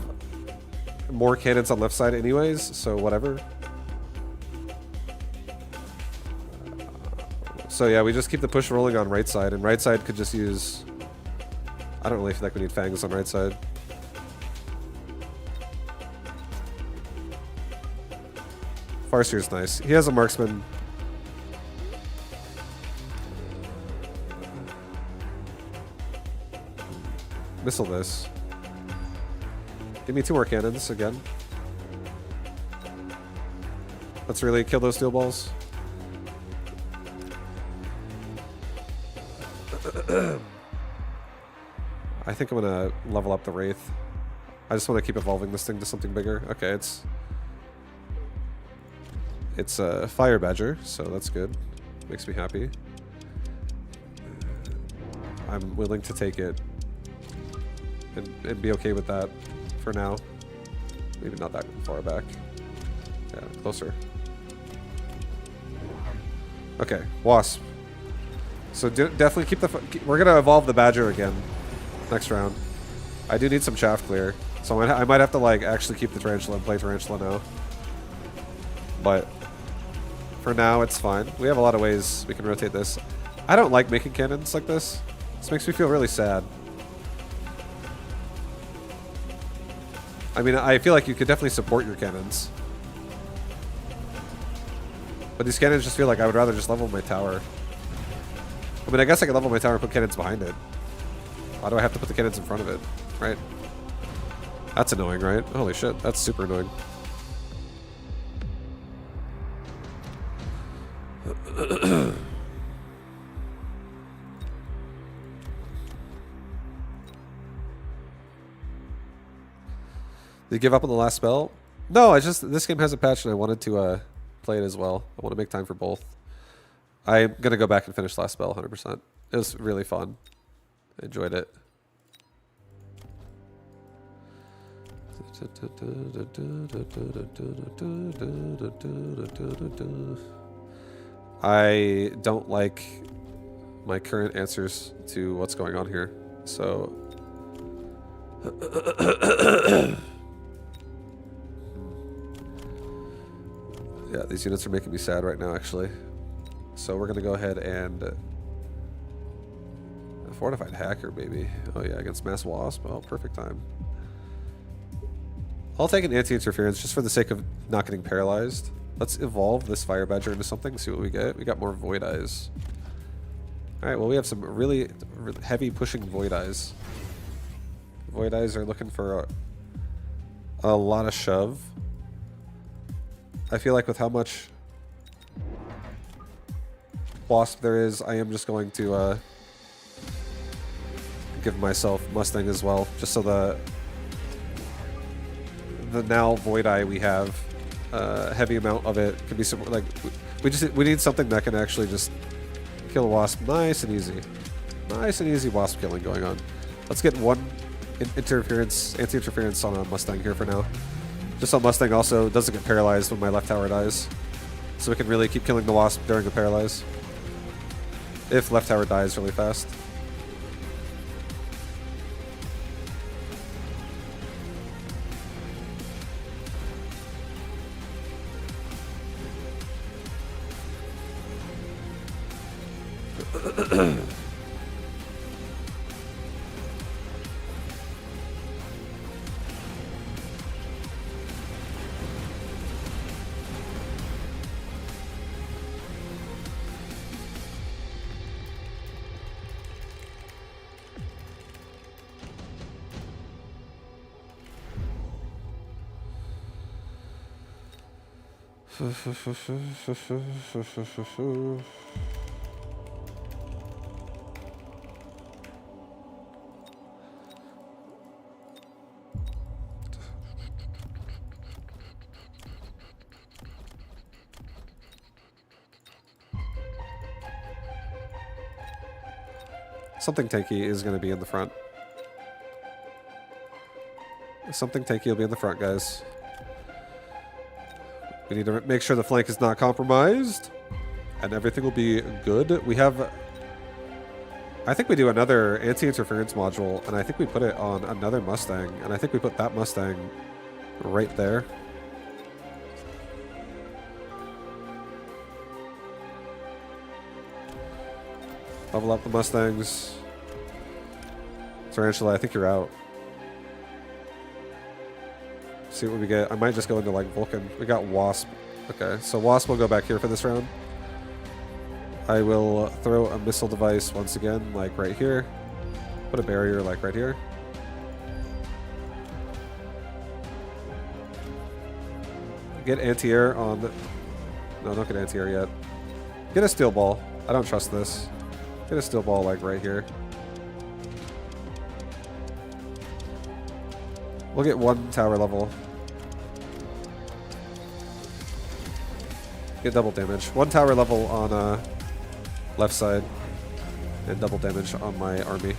more cannons on left side anyways, so whatever. So yeah, we just keep the push rolling on right side, and right side could just use... I don't really feel like we need Fangs on right side. Farseer's nice. He has a marksman. Missile this. Give me 2 more cannons again. Let's really kill those steel balls. I think I'm gonna level up the Wraith. I just want to keep evolving this thing to something bigger. Okay, it's a Fire Badger, so that's good. Makes me happy. I'm willing to take it and be okay with that for now. Maybe not that far back. Yeah, closer. Okay, Wasp. So definitely keep the... We're going to evolve the Badger again next round. I do need some chaff clear. So I might have to like actually keep the Tarantula and play Tarantula now. But for now, it's fine. We have a lot of ways we can rotate this. I don't like making cannons like this. This makes me feel really sad. I mean, I feel like you could definitely support your cannons. But these cannons just feel like I would rather just level my tower. I mean, I guess I could level my tower and put cannons behind it. Why do I have to put the cannons in front of it? Right? That's annoying, right? Holy shit, that's super annoying. Did you give up on the last spell? No, this game has a patch and I wanted to play it as well. I want to make time for both. I'm going to go back and finish last spell 100%. It was really fun. I enjoyed it. I don't like my current answers to what's going on here, so... Yeah, these units are making me sad right now, actually. So we're gonna go ahead and... Fortified Hacker, baby. Oh yeah, against Mass Wasp. Oh, perfect time. I'll take an anti-interference just for the sake of not getting paralyzed. Let's evolve this Fire Badger into something, see what we get. We got more Void Eyes. Alright, well we have some really heavy pushing Void Eyes. Void Eyes are looking for a lot of shove. I feel like with how much Wasp there is, I am just going to give myself Mustang as well, just so the now Void Eye we have, heavy amount of it can be some, like we need something that can actually just kill a Wasp nice and easy. Nice and easy Wasp killing going on. Let's get one anti-interference on a Mustang here for now. Just so Mustang also doesn't get paralyzed when my left tower dies. So we can really keep killing the Wasp during a paralyze. If left tower dies really fast. Something tanky is going to be in the front. Something tanky will be in the front, guys. We need to make sure the flank is not compromised, and everything will be good. We have... I think we do another anti-interference module, and I think we put it on another Mustang, and I think we put that Mustang right there. Level up the Mustangs. Tarantula, I think you're out. See what we get. I might just go into like Vulcan. We got Wasp. Okay, so Wasp will go back here for this round. I will throw a missile device once again, like right here. Put a barrier like right here. Get anti-air on the... No, don't get anti-air yet. Get a steel ball. I don't trust this. Get a steel ball like right here. We'll get one tower level. Get double damage. One tower level on left side. And double damage on my army.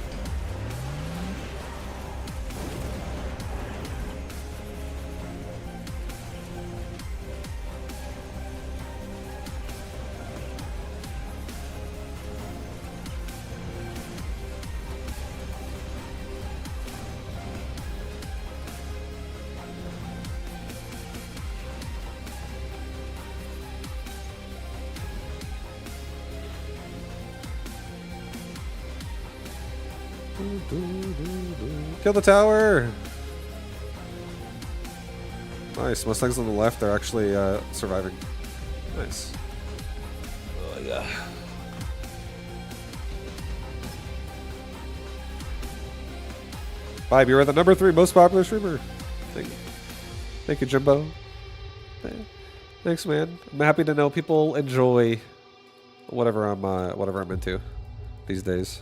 Kill the tower! Nice. Mustangs on the left are actually surviving. Nice. Oh, yeah. Vibe, you are the #3 most popular streamer. Thank you, Jimbo. Thanks, man. I'm happy to know people enjoy whatever I'm into these days.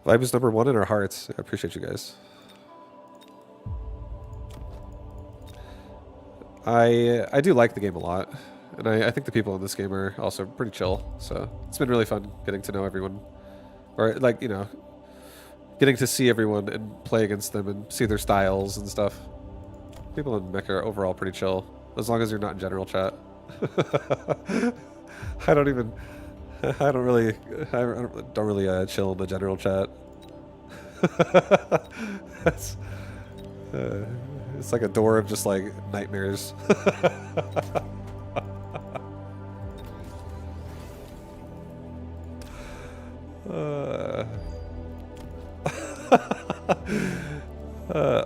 Vibe is #1 in our hearts. I appreciate you guys. I do like the game a lot, and I think the people in this game are also pretty chill. So it's been really fun getting to know everyone, or like, you know, getting to see everyone and play against them and see their styles and stuff. People in Mecha are overall pretty chill, as long as you're not in general chat. I don't really chill in the general chat. That's, it's like a door of just like nightmares.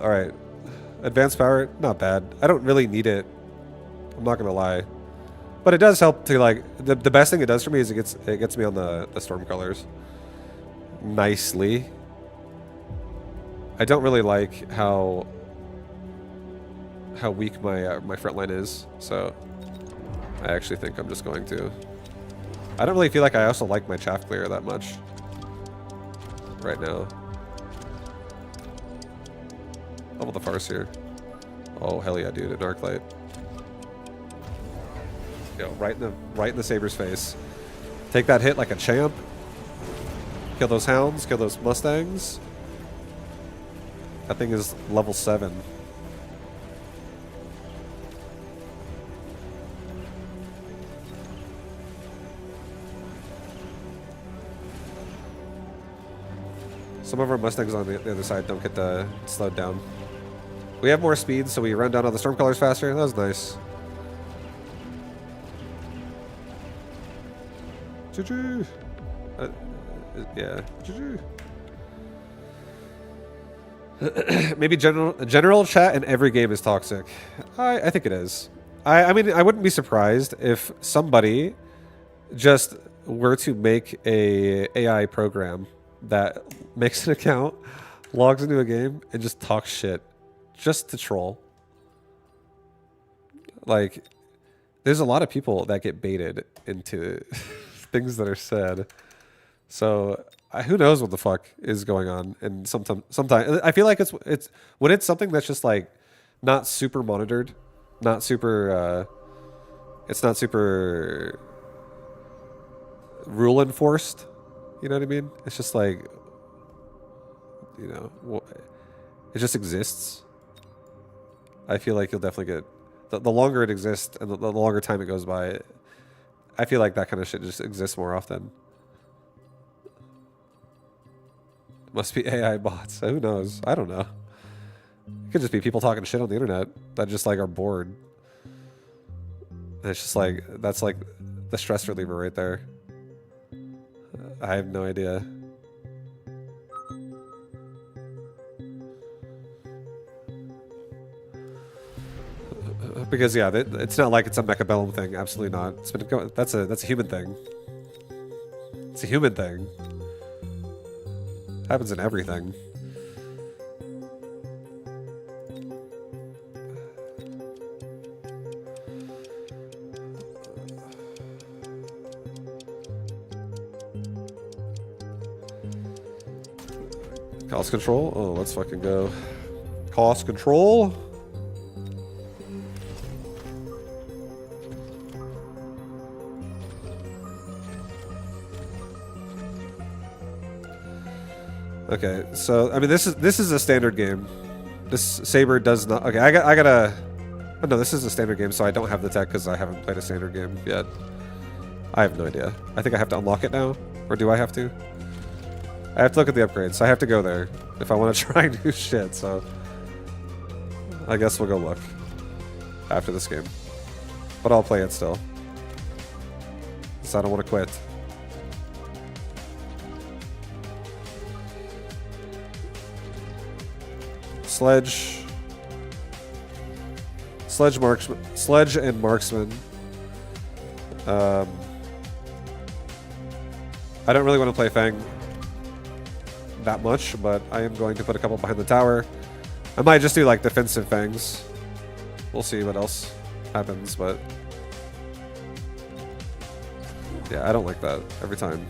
All right, advanced power, not bad. I don't really need it. I'm not gonna lie, but it does help to like the best thing it does for me is it gets me on the storm colors nicely. I don't really like how weak my front line is, so I actually think I'm just going to. I don't really feel like I also like my chaff clear that much right now. Level the farce here. Oh hell yeah, dude! An arc light. Yo, right in the Saber's face. Take that hit like a champ. Kill those hounds. Kill those mustangs. That thing is level 7. Some of our mustangs on the other side don't get slowed down. We have more speed, so we run down all the storm colors faster. That was nice. GG. Yeah, GG. Maybe general chat in every game is toxic. I think it is. I mean, I wouldn't be surprised if somebody just were to make a AI program that makes an account, logs into a game, and just talks shit just to troll. Like, there's a lot of people that get baited into things that are said. So who knows what the fuck is going on? And sometimes I feel like it's when it's something that's just like not super monitored, not super. It's not super rule enforced. You know what I mean? It's just like, you know, it just exists. I feel like you'll definitely get the longer it exists and the longer time it goes by. I feel like that kind of shit just exists more often. Must be AI bots. Who knows? I don't know. It could just be people talking shit on the internet that just like are bored. And it's just like, that's like the stress reliever right there. I have no idea. Because yeah, it's not like it's a Mechabellum thing. Absolutely not. It's been that's a human thing. It's a human thing. Happens in everything. Cost control? Oh, let's fucking go. Cost control? Okay, so I mean this is a standard game. This Saber does not. Okay, I gotta. Oh, no, this is a standard game, so I don't have the tech because I haven't played a standard game yet. I have no idea. I think I have to unlock it now, or do I have to? I have to look at the upgrades. I have to go there if I want to try new shit. So I guess we'll go look after this game, but I'll play it still. So I don't want to quit. Sledge and marksman. I don't really want to play Fang that much, but I am going to put a couple behind the tower. I might just do like defensive Fangs. We'll see what else happens, but yeah, I don't like that every time.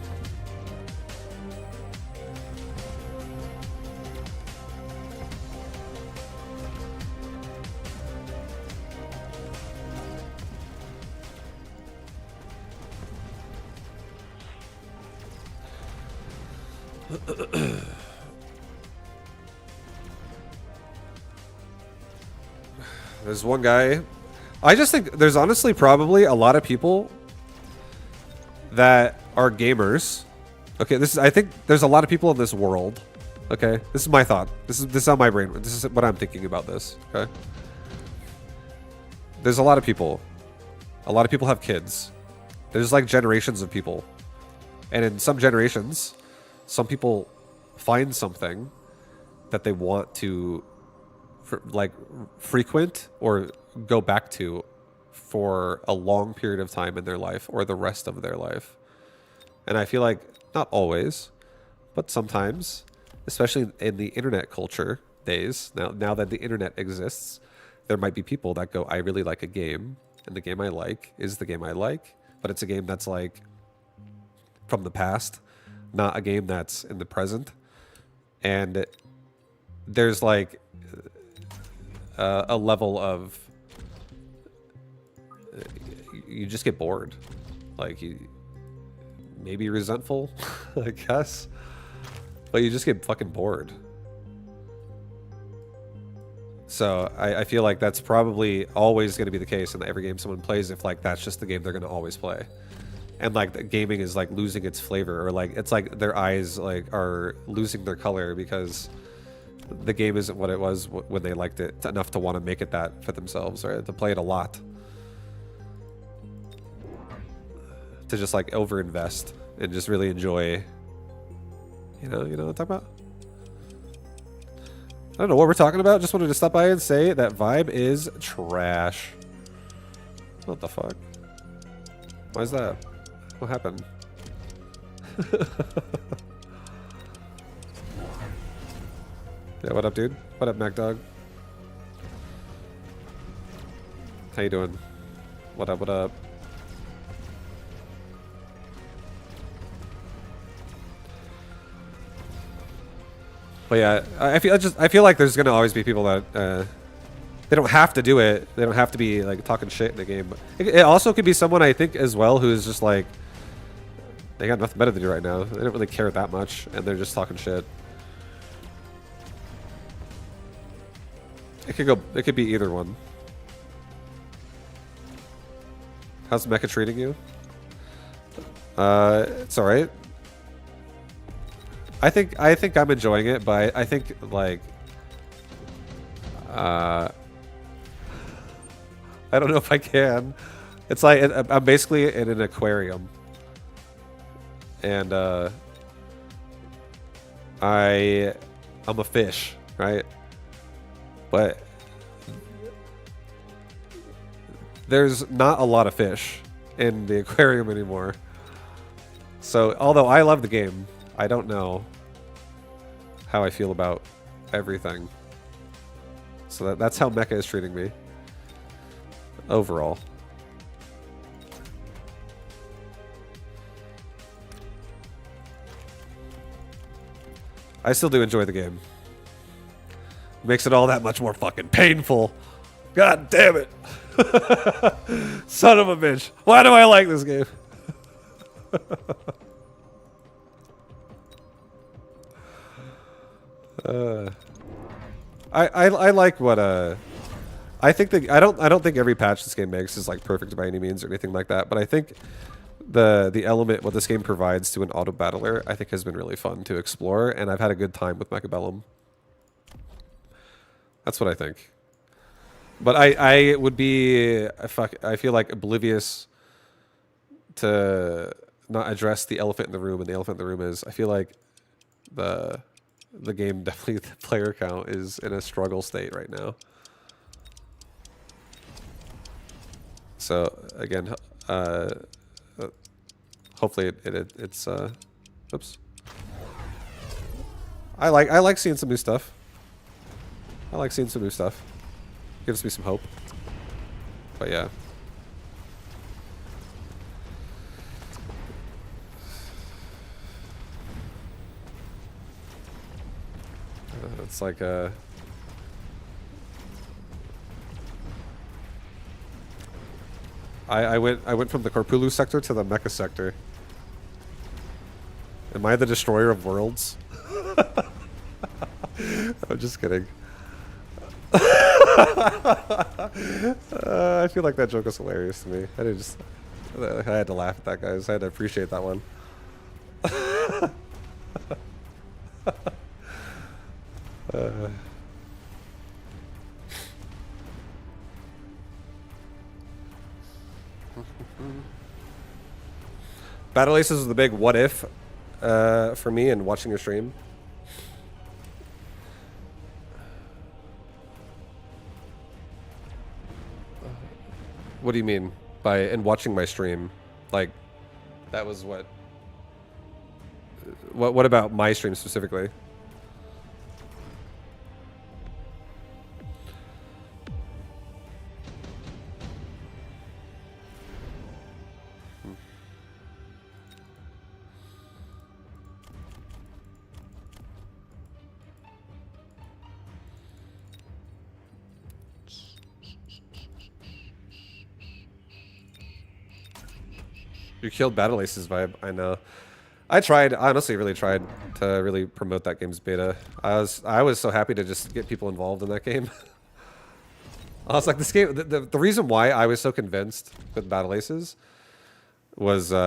There's one guy. I just think there's honestly probably a lot of people that are gamers. Okay, I think there's a lot of people in this world. Okay, this is my thought. This is how my brain. This is what I'm thinking about this. Okay, there's a lot of people. A lot of people have kids. There's like generations of people, and in some generations, some people find something that they want to like frequent or go back to for a long period of time in their life or the rest of their life. And I feel like not always, but sometimes, especially in the internet culture days, now that the internet exists, there might be people that go, I really like a game, and the game I like is the game I like, but it's a game that's like from the past, not a game that's in the present. And there's like a level of you just get bored, like you maybe resentful, I guess, but you just get fucking bored. So I feel like that's probably always going to be the case in every game someone plays, if like that's just the game they're going to always play, and like the gaming is like losing its flavor, or like it's like their eyes like are losing their color because the game isn't what it was when they liked it enough to want to make it that for themselves, right? To play it a lot, to just like overinvest and just really enjoy. You know what I'm talking about? I don't know what we're talking about. Just wanted to stop by and say that vibe is trash. What the fuck? Why is that? What happened? Yeah, what up, dude? What up, Mac Dog? How you doing? What up, what up? But yeah, I feel like there's gonna always be people that they don't have to do it. They don't have to be like talking shit in the game. But it also could be someone, I think, as well, who's just like they got nothing better to do right now. They don't really care that much, and they're just talking shit. It could be either one. How's Mecha treating you? It's all right. I think I'm enjoying it, but I think like I don't know if I can. It's like I'm basically in an aquarium, and I'm a fish, right? But there's not a lot of fish in the aquarium anymore. So although I love the game, I don't know how I feel about everything. So that's how Mecha is treating me overall. I still do enjoy the game. Makes it all that much more fucking painful. God damn it. Son of a bitch. Why do I like this game? I like what I think that I don't think every patch this game makes is like perfect by any means or anything like that, but I think the element what this game provides to an auto battler I think has been really fun to explore, and I've had a good time with Mechabellum. That's what I think. But I would be I feel like oblivious to not address the elephant in the room, and the elephant in the room is I feel like the the game definitely, the player count is in a struggle state right now. So again, hopefully it's oops. I like seeing some new stuff. I like seeing some new stuff. Gives me some hope. But yeah. It's like I went from the Korpulu sector to the Mecha sector. Am I the destroyer of worlds? I'm just kidding. I feel like that joke was hilarious to me. I had to laugh at that, guys. I had to appreciate that one. Battle Aces was the big what if for me and watching your stream. What do you mean by and watching my stream? Like, that was what about my stream specifically? You killed Battle Aces vibe, I know. I honestly really tried to really promote that game's beta. I was so happy to just get people involved in that game. I was like, this game, the reason why I was so convinced with Battle Aces was, you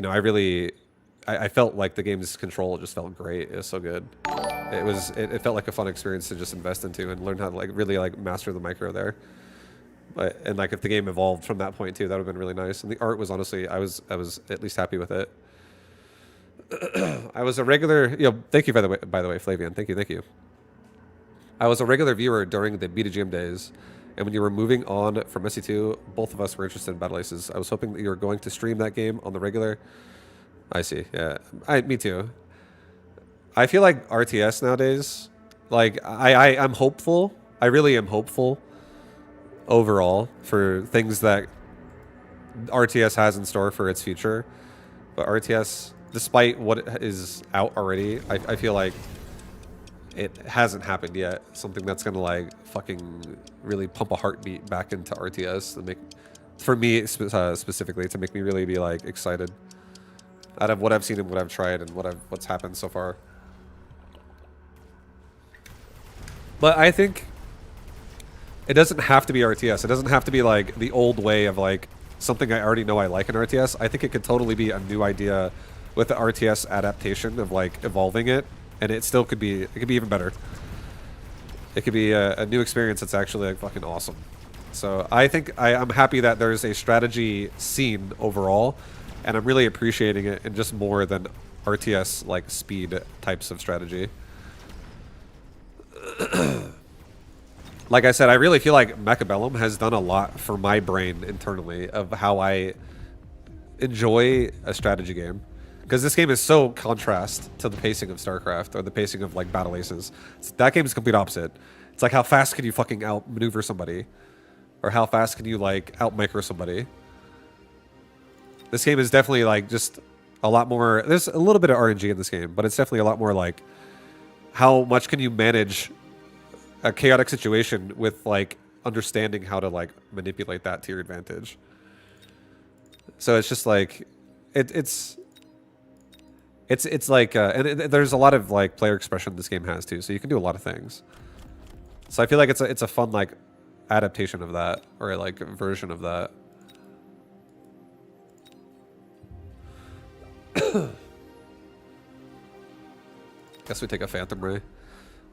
know, I felt like the game's control just felt great. It was so good. It felt like a fun experience to just invest into and learn how to like really like master the micro there. And like if the game evolved from that point too, that would have been really nice. And the art was honestly, I was at least happy with it. I was a regular, you know, thank you by the way, Flavian, thank you. I was a regular viewer during the BetaGM days, and when you were moving on from SC2, both of us were interested in Battle Aces. I was hoping that you were going to stream that game on the regular. I see, yeah, me too. I feel like RTS nowadays, like I'm hopeful. I really am hopeful. Overall, for things that RTS has in store for its future. But RTS, despite what is out already, I feel like it hasn't happened yet. Something that's gonna like fucking really pump a heartbeat back into RTS to make, for me specifically, to make me really be like excited out of what I've seen and what I've tried and what's happened so far. But I think it doesn't have to be RTS. It doesn't have to be like the old way of like something I already know I like in RTS. I think it could totally be a new idea with the RTS adaptation of like evolving it, and it still could be, it could be even better. It could be a new experience that's actually like fucking awesome. So I think I'm happy that there's a strategy scene overall, and I'm really appreciating it in just more than RTS like speed types of strategy. Like I said, I really feel like Mechabellum has done a lot for my brain internally of how I enjoy a strategy game. Because this game is so contrast to the pacing of StarCraft or the pacing of like Battle Aces. That game is complete opposite. It's like how fast can you fucking outmaneuver somebody? Or how fast can you like out-micro somebody? This game is definitely like just a lot more... There's a little bit of RNG in this game, but it's definitely a lot more like how much can you manage a chaotic situation with like understanding how to like manipulate that to your advantage. So it's just like it's like and there's a lot of like player expression this game has too, so you can do a lot of things. So I feel like it's a fun like adaptation of that, or like a version of that. Guess we take a Phantom Ray.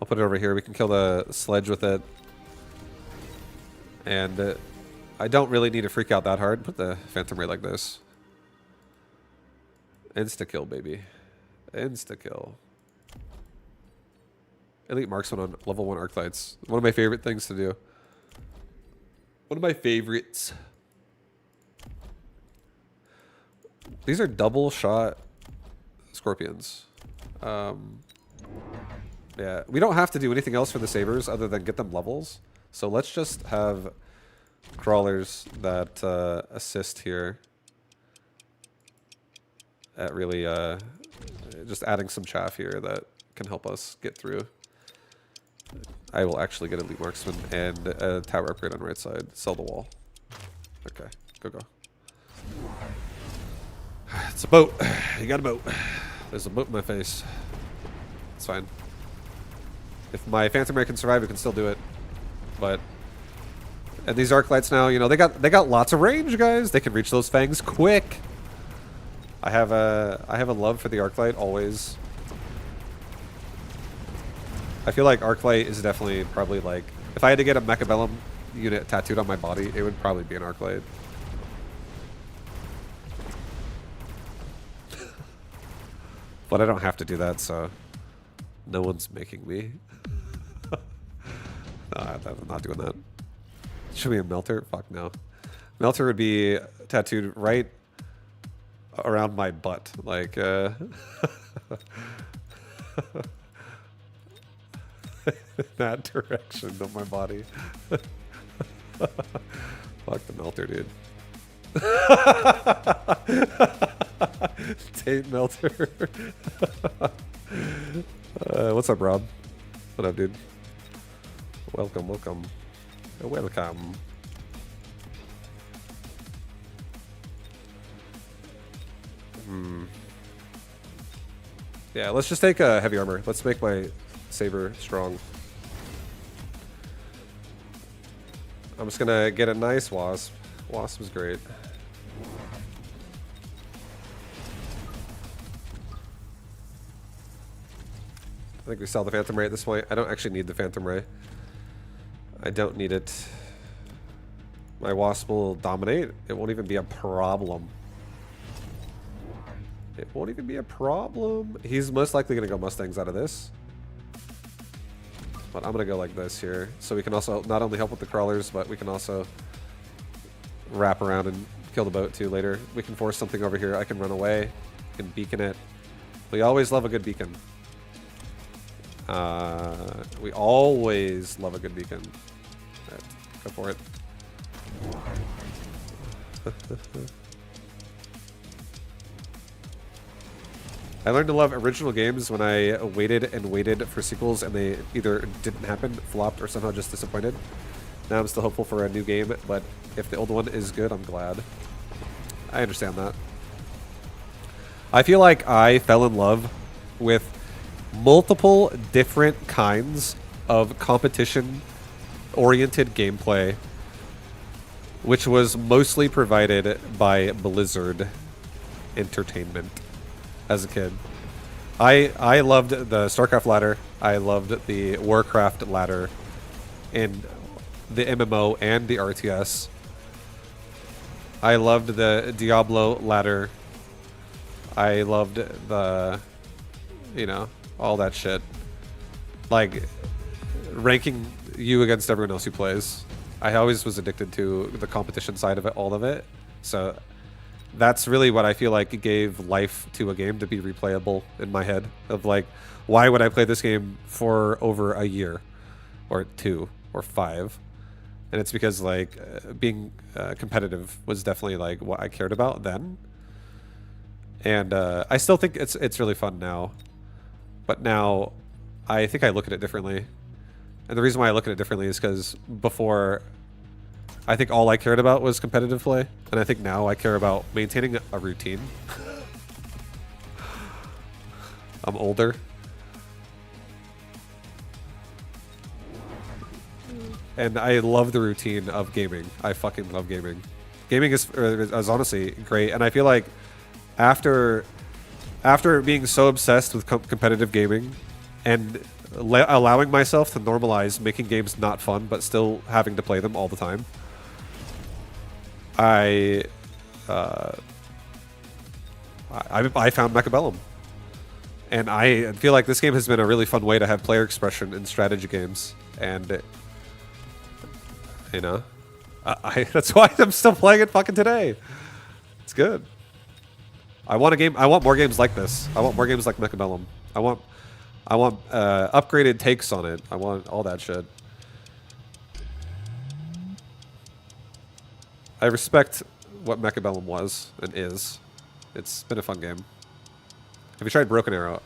I'll put it over here. We can kill the sledge with it. And I don't really need to freak out that hard. Put the Phantom Ray like this. Insta-kill, baby. Insta kill. Elite marksman on level 1 arclights. One of my favorite things to do. One of my favorites. These are double shot scorpions. Yeah, we don't have to do anything else for the sabers other than get them levels. So let's just have crawlers that assist here at really just adding some chaff here that can help us get through. I will actually get elite marksman and a tower upgrade on the right side. Sell the wall. Okay, go. It's a boat. You got a boat. There's a boat in my face. It's fine. If my Phantom Ray can survive, it can still do it. But and these arc lights now, you know, they got lots of range, guys. They can reach those fangs quick. I have a love for the arc light always. I feel like arc light is definitely probably like if I had to get a Mechabellum unit tattooed on my body, it would probably be an arc light. But I don't have to do that, so no one's making me. I'm not doing that. Should be a melter? Fuck no. Melter would be tattooed right around my butt, like that direction of my body. Fuck the melter, dude. Tate melter. What's up, Rob? What up, dude? Welcome. Welcome. Yeah, let's just take heavy armor. Let's make my saber strong. I'm just gonna get a nice wasp. Wasp is great. I think we sell the Phantom Ray at this point. I don't actually need the Phantom Ray. I don't need it. My wasp will dominate. It won't even be a problem. It won't even be a problem. He's most likely going to go Mustangs out of this. But I'm going to go like this here. So we can also not only help with the crawlers, but we can also wrap around and kill the boat too later. We can force something over here. I can run away. I can beacon it. We always love a good beacon. We always love a good beacon. Right, go for it. I learned to love original games when I waited and waited for sequels and they either didn't happen, flopped, or somehow just disappointed. Now I'm still hopeful for a new game, but if the old one is good, I'm glad. I understand that. I feel like I fell in love with multiple different kinds of competition-oriented gameplay, which was mostly provided by Blizzard Entertainment as a kid. I loved the StarCraft ladder. I loved the Warcraft ladder and the MMO and the RTS. I loved the Diablo ladder. I loved the, you know, all that shit. Like, ranking you against everyone else who plays. I always was addicted to the competition side of it, all of it. So that's really what I feel like gave life to a game to be replayable in my head. Of like, why would I play this game for over a year? Or 2 or 5? And it's because like being competitive was definitely like what I cared about then. And I still think it's really fun now. But now I think I look at it differently. And the reason why I look at it differently is because before, I think all I cared about was competitive play. And I think now I care about maintaining a routine. I'm older. And I love the routine of gaming. I fucking love gaming. Gaming is honestly great. And I feel like after being so obsessed with competitive gaming and allowing myself to normalize making games not fun but still having to play them all the time, I found Mechabellum. And I feel like this game has been a really fun way to have player expression in strategy games. And, you know, that's why I'm still playing it fucking today. It's good. I want a game. I want more games like this. I want more games like Mecha. I want upgraded takes on it. I want all that shit. I respect what Mecha was and is. It's been a fun game. Have you tried Broken Arrow?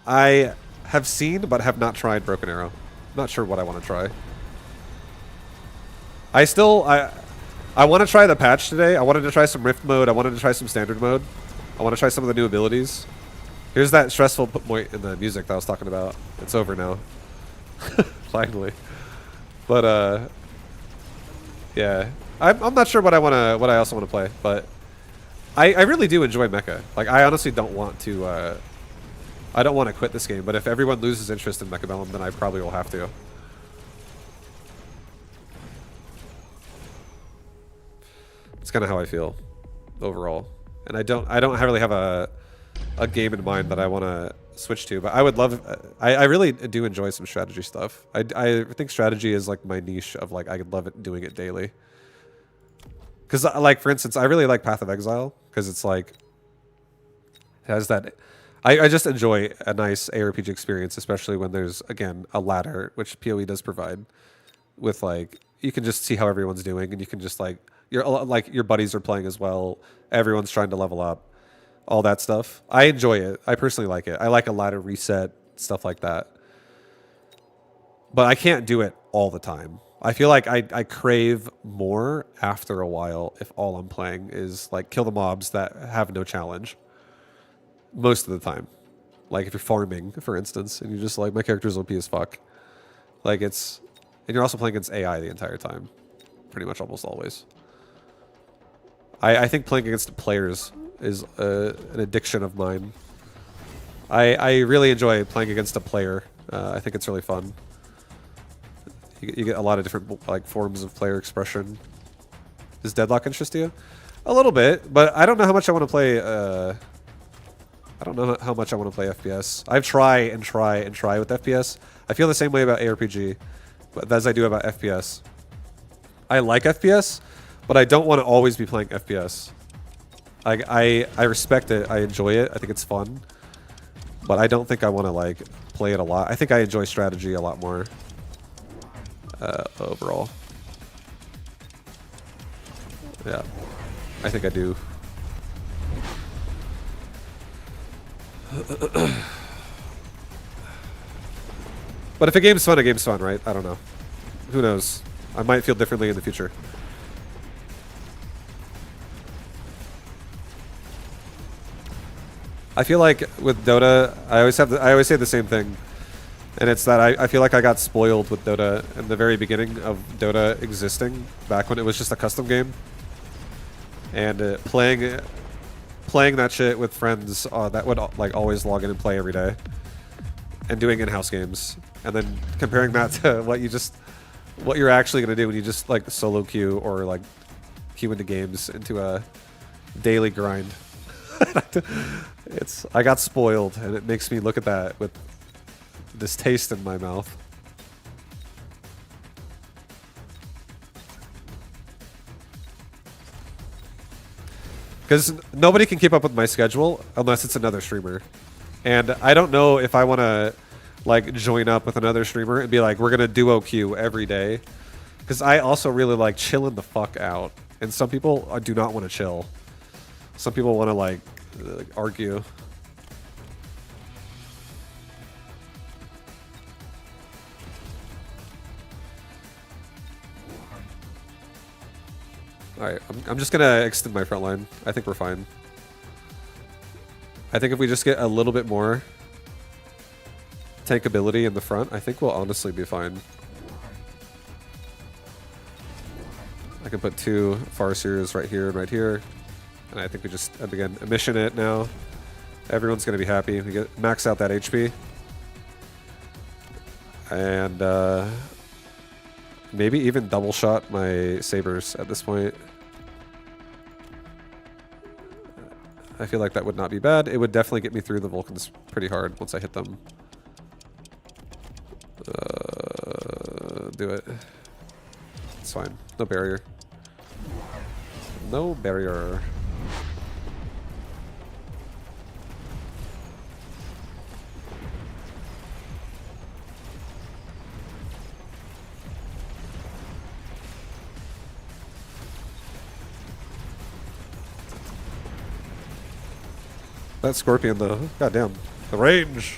I have seen, but have not tried Broken Arrow. Not sure what I want to try. I want to try the patch today. I wanted to try some Rift mode. I wanted to try some standard mode. I want to try some of the new abilities. Here's that stressful point in the music that I was talking about. It's over now. Finally. But yeah. I'm not sure what I also want to play, but I really do enjoy Mecha. Like, I honestly don't want to I don't want to quit this game, but if everyone loses interest in Mecha, then I probably will have to. It's kind of how I feel overall. And I don't really have a game in mind that I want to switch to, but I would love. I really do enjoy some strategy stuff. I think strategy is like my niche of like I could love it doing it daily. Because like for instance, I really like Path of Exile because it's like it has that. I just enjoy a nice ARPG experience, especially when there's again a ladder, which PoE does provide. With like you can just see how everyone's doing, and you can just like your buddies are playing as well. Everyone's trying to level up. All that stuff. I enjoy it. I personally like it. I like a ladder reset, stuff like that. But I can't do it all the time. I feel like I crave more after a while if all I'm playing is like kill the mobs that have no challenge. Most of the time. Like if you're farming, for instance, and you're just like, my character's OP as fuck. Like it's... And you're also playing against AI the entire time. Pretty much almost always. I think playing against players is an addiction of mine. I really enjoy playing against a player. I think it's really fun. You get a lot of different like forms of player expression. Does Deadlock interest you? A little bit, but I don't know how much I want to play. I don't know how much I want to play FPS. I try and try and try with FPS. I feel the same way about ARPG, but as I do about FPS. I like FPS, but I don't want to always be playing FPS. I respect it. I enjoy it. I think it's fun. But I don't think I want to like play it a lot. I think I enjoy strategy a lot more overall. Yeah, I think I do. But if a game's fun, right? I don't know. Who knows? I might feel differently in the future. I feel like with Dota, I always say the same thing, and it's that I feel like I got spoiled with Dota in the very beginning of Dota existing, back when it was just a custom game, and playing that shit with friends that would like always log in and play every day, and doing in-house games, and then comparing that to what you're actually gonna do when you just like solo queue or like queue into games into a daily grind. I got spoiled, and it makes me look at that with distaste in my mouth. Because nobody can keep up with my schedule unless it's another streamer. And I don't know if I want to like join up with another streamer and be like, we're going to duo queue every day. Because I also really like chilling the fuck out. And some people do not want to chill. Some people want to like argue. Alright, I'm just gonna extend my front line. I think we're fine. I think if we just get a little bit more tankability in the front, I think we'll honestly be fine. I can put 2 Farseers right here and right here. And I think we just, again, emission it now. Everyone's going to be happy. We get max out that HP. And maybe even double shot my sabers at this point. I feel like that would not be bad. It would definitely get me through the Vulcans pretty hard once I hit them. Do it. It's fine. No barrier. No barrier. That Scorpion though, goddamn, the range.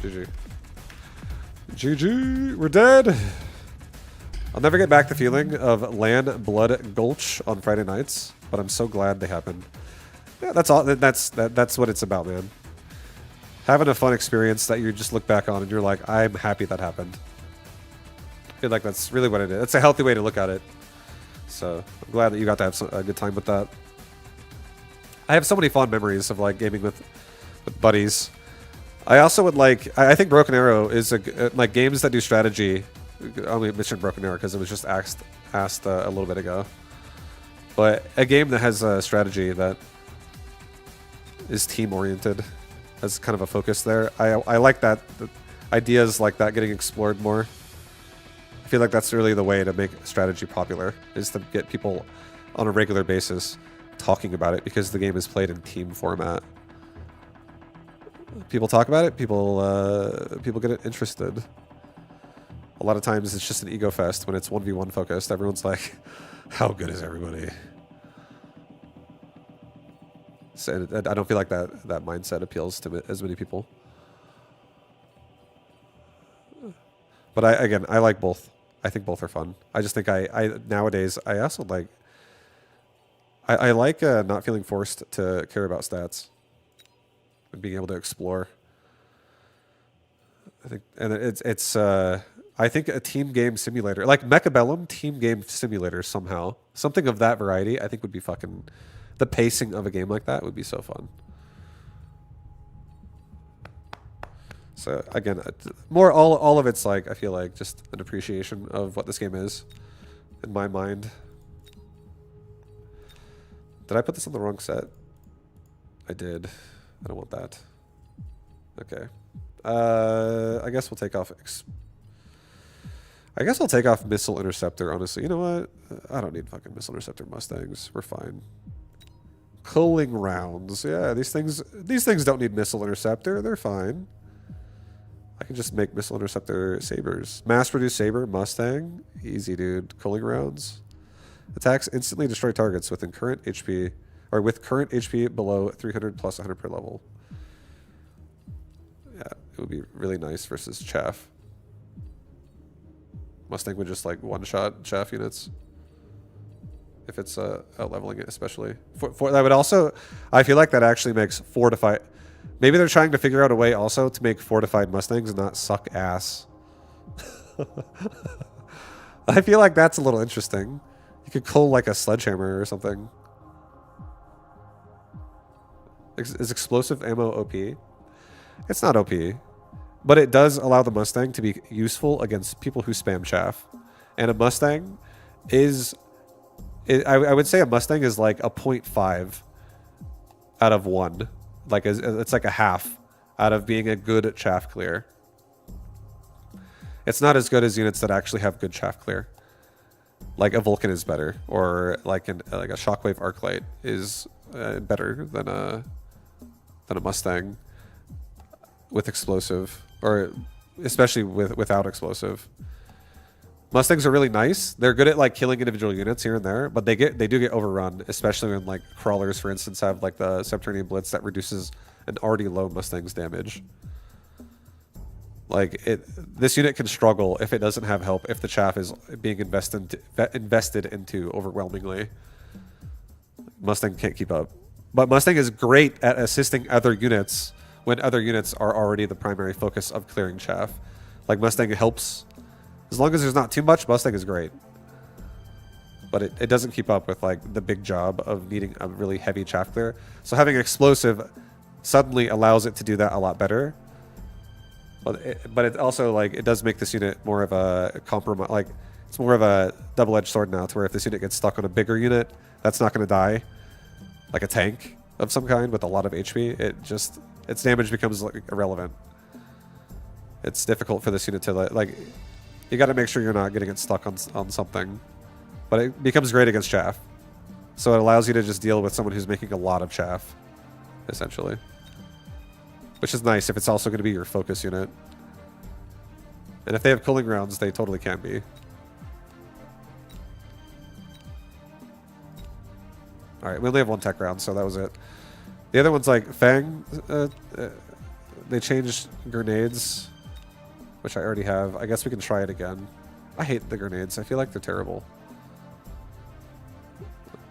GG. GG, we're dead. I'll never get back the feeling of Land Blood Gulch on Friday nights, but I'm so glad they happened. Yeah, that's all. That's what it's about, man. Having a fun experience that you just look back on and you're like, I'm happy that happened. I feel like that's really what it is. It's a healthy way to look at it. So I'm glad that you got to have a good time with that. I have so many fond memories of like gaming with buddies. I also would like. I think Broken Arrow is like games that do strategy. I only mentioned Broken Arrow because it was just asked a little bit ago. But a game that has a strategy that is team oriented. As kind of a focus there. I like that. The ideas like that getting explored more. I feel like that's really the way to make strategy popular, is to get people on a regular basis talking about it, because the game is played in team format. People talk about it, people get it interested. A lot of times it's just an ego fest when it's 1v1 focused. Everyone's like, how good is everybody? So I don't feel like that mindset appeals to as many people. But I like both. I think both are fun. I just think nowadays I also like I like not feeling forced to care about stats and being able to explore. I think, and it's I think a team game simulator like Mechabellum team game simulator somehow, something of that variety, I think would be fucking. The pacing of a game like that would be so fun. So again, more all of it's like, I feel like just an appreciation of what this game is in my mind. Did I put this on the wrong set? I did. I don't want that. Okay. I guess we'll take off. I guess I'll take off Missile Interceptor, honestly. You know what? I don't need fucking Missile Interceptor Mustangs. We're fine. Culling rounds. Yeah, these things don't need Missile Interceptor. They're fine. I can just make Missile Interceptor sabers. Mass-produced saber, Mustang. Easy, dude. Culling rounds. Attacks instantly destroy targets within current HP, or with current HP below 300 plus 100 per level. Yeah, it would be really nice versus chaff. Mustang would just like one-shot chaff units. If it's out-leveling it, especially. For that would also, I feel like that actually makes fortified. Maybe they're trying to figure out a way also to make fortified Mustangs not suck ass. I feel like that's a little interesting. You could cull like a sledgehammer or something. Is explosive ammo OP? It's not OP, but it does allow the Mustang to be useful against people who spam chaff. And a Mustang is... I would say a Mustang is like a 0.5 out of 1. Like it's like a half out of being a good chaff clear. It's not as good as units that actually have good chaff clear. Like a Vulcan is better, or like a Shockwave Arclight is better than a Mustang with explosive, or especially without explosive. Mustangs are really nice. They're good at like killing individual units here and there, but they do get overrun, especially when like crawlers, for instance, have like the Subterranean Blitz that reduces an already low Mustang's damage. Like this unit can struggle if it doesn't have help, if the chaff is being invested into overwhelmingly. Mustang can't keep up. But Mustang is great at assisting other units when other units are already the primary focus of clearing chaff. Like Mustang helps. As long as there's not too much, Mustang is great. But it doesn't keep up with like the big job of needing a really heavy chaff clear. So having explosive suddenly allows it to do that a lot better. Well, but it also like it does make this unit more of a compromise. Like it's more of a double-edged sword now, to where if this unit gets stuck on a bigger unit, that's not going to die, like a tank of some kind with a lot of HP. Its damage becomes like irrelevant. It's difficult for this unit to like. You got to make sure you're not getting it stuck on something, but it becomes great against chaff. So it allows you to just deal with someone who's making a lot of chaff, essentially. Which is nice if it's also going to be your focus unit. And if they have cooling rounds, they totally can be. Alright, we only have one tech round, so that was it. The other one's like Fang. They changed grenades, which I already have. I guess we can try it again. I hate the grenades. I feel like they're terrible.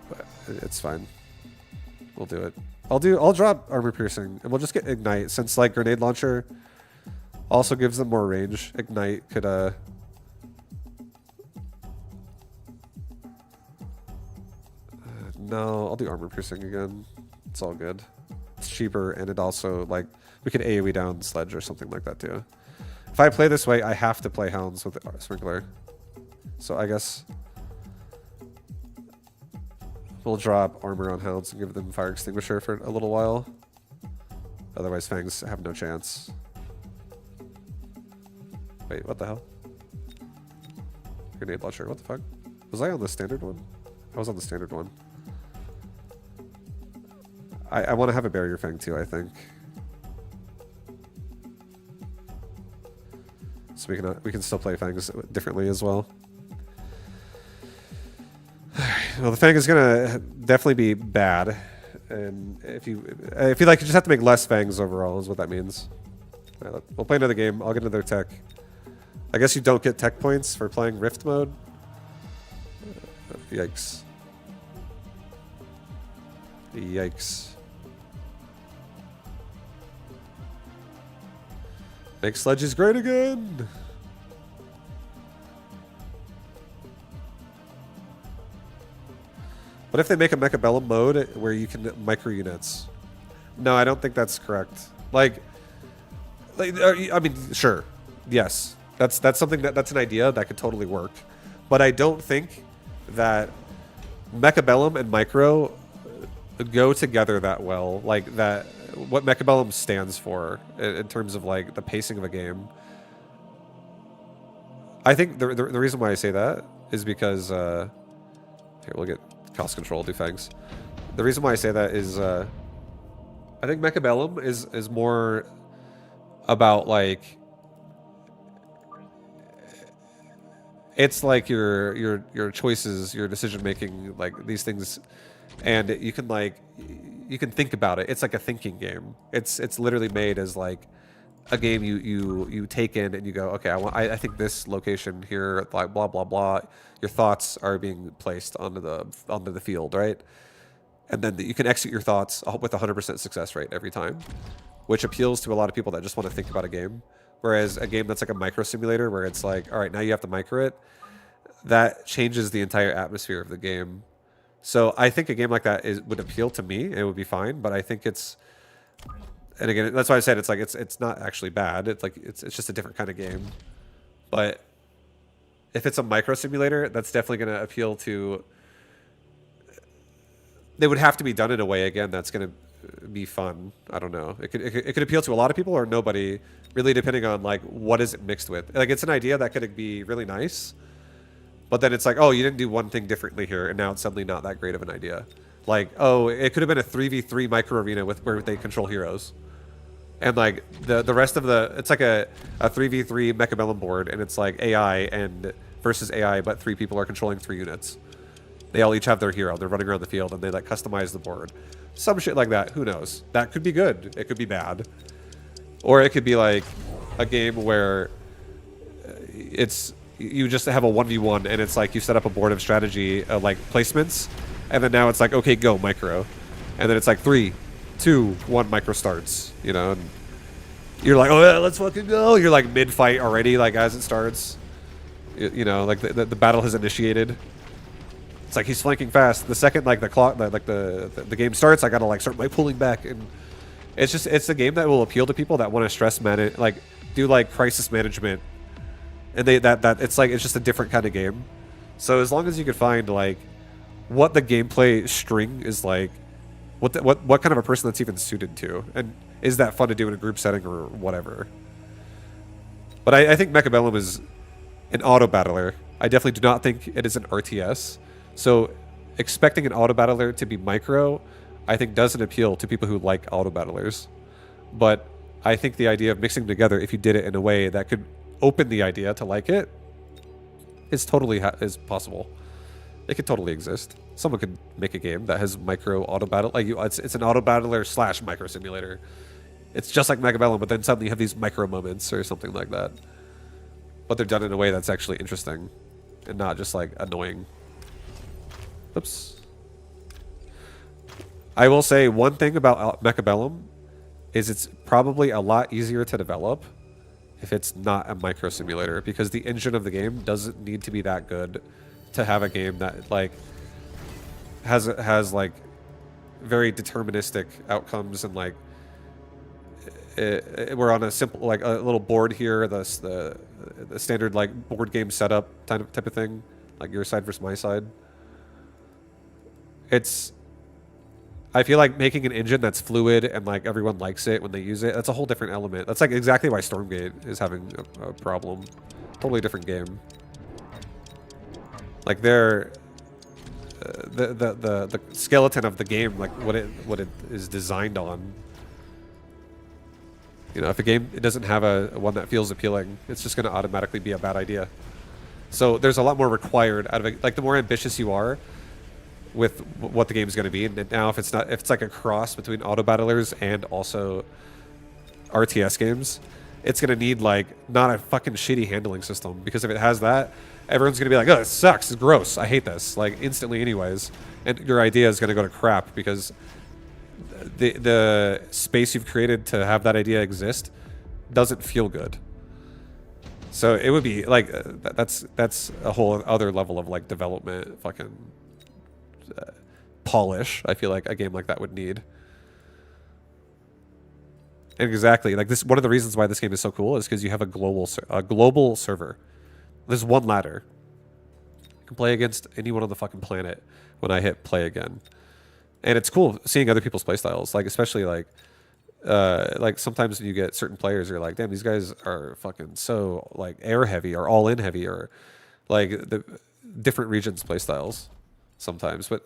But it's fine. We'll do it. I'll drop armor piercing and we'll just get ignite, since like grenade launcher also gives them more range. Ignite could no, I'll do armor piercing again. It's all good. It's cheaper, and it also like we could AoE down sledge or something like that too. If I play this way, I have to play hounds with sprinkler. So I guess we'll drop armor on hounds and give them fire extinguisher for a little while. Otherwise, fangs have no chance. Wait, what the hell? Grenade launcher, what the fuck? Was I on the standard one? I was on the standard one. I want to have a barrier fang too, I think. So we can still play fangs differently as well. Well, the fang is gonna definitely be bad, and I feel like you just have to make less fangs overall, is what that means. All right, we'll play another game. I'll get another tech. I guess you don't get tech points for playing Rift mode. Yikes! Yikes! Make sledges great again. What if they make a Mechabellum mode where you can micro units? No, I don't think that's correct. Like I mean, sure, yes, that's something that's an idea that could totally work, but I don't think that Mechabellum and micro go together that well. Like that, what Mechabellum stands for in terms of like the pacing of a game. I think the reason why I say that is because here we'll get cost control, do fangs. The reason why I say that is I think Mechabellum is more about like it's like your choices, your decision making, like these things, and you can think about it. It's like a thinking game. It's literally made as like a game you take in and you go, okay, I think this location here, like blah blah blah. Your thoughts are being placed onto the field, right? And then you can execute your thoughts with 100% success rate every time, which appeals to a lot of people that just want to think about a game. Whereas a game that's like a micro simulator, where it's like, all right, now you have to micro it, that changes the entire atmosphere of the game. So I think a game like that would appeal to me, and it would be fine. But I think it's, and again, that's why I said it's not actually bad. It's like it's just a different kind of game. But if it's a micro simulator, that's definitely going to appeal to. They would have to be done in a way, again, that's going to be fun. I don't know. It could appeal to a lot of people or nobody, really, depending on like what is it mixed with. Like it's an idea that could be really nice, but then it's like, oh, you didn't do one thing differently here, and now it's suddenly not that great of an idea. Like, oh, it could have been a 3v3 micro arena where they control heroes, and like the rest of it's like a 3v3 Mechabellum board, and it's like AI and versus AI, but 3 people are controlling 3 units. They all each have their hero. They're running around the field, and they like customize the board. Some shit like that. Who knows? That could be good. It could be bad. Or it could be like a game where it's you just have a 1v1, and it's like you set up a board of strategy, like placements, and then now it's like, okay, go micro, and then it's like 3, 2, 1 micro starts. You know, and you're like, oh yeah, let's fucking go. You're like mid fight already, like as it starts. You know, like the battle has initiated. It's like he's flanking fast. The second like the clock, like the game starts, I gotta like start like pulling back, and it's a game that will appeal to people that want to stress manage, like do like crisis management, and it's like it's just a different kind of game. So as long as you can find like what the gameplay string is like, what kind of a person that's even suited to, and is that fun to do in a group setting or whatever. But I think Mechabellum is an auto battler. I definitely do not think it is an RTS. So expecting an auto battler to be micro, I think doesn't appeal to people who like auto battlers. But I think the idea of mixing them together, if you did it in a way that could open the idea to like it, is totally is possible. It could totally exist. Someone could make a game that has micro auto battle. Like it's an auto battler / micro simulator. It's just like Mechabellum, but then suddenly you have these micro moments or something like that. But they're done in a way that's actually interesting and not just like annoying. Oops. I will say one thing about Mechabellum is it's probably a lot easier to develop if it's not a micro simulator, because the engine of the game doesn't need to be that good to have a game that like has like very deterministic outcomes, and like we're on a simple like a little board here, the standard like board game setup type of thing, like your side versus my side. I feel like making an engine that's fluid and like everyone likes it when they use it, that's a whole different element. That's like exactly why Stormgate is having a problem. Totally different game. Like the skeleton of the game, like what it is designed on. You know, if a game doesn't have a one that feels appealing, it's just going to automatically be a bad idea. So there's a lot more required out of it. Like the more ambitious you are with what the game is going to be, and now if it's like a cross between auto battlers and also RTS games, it's going to need like not a fucking shitty handling system, because if it has that, everyone's going to be like, oh, it sucks, it's gross, I hate this, like instantly anyways, and your idea is going to go to crap because the space you've created to have that idea exist doesn't feel good. So it would be like that's a whole other level of like development fucking polish. I feel like a game like that would need. And exactly, like this, one of the reasons why this game is so cool is because you have a global server. There's one ladder. You can play against anyone on the fucking planet when I hit play again. And it's cool seeing other people's playstyles, like especially like sometimes when you get certain players, you're like, damn, these guys are fucking so like air heavy or all in heavy, or like the different regions playstyles sometimes. But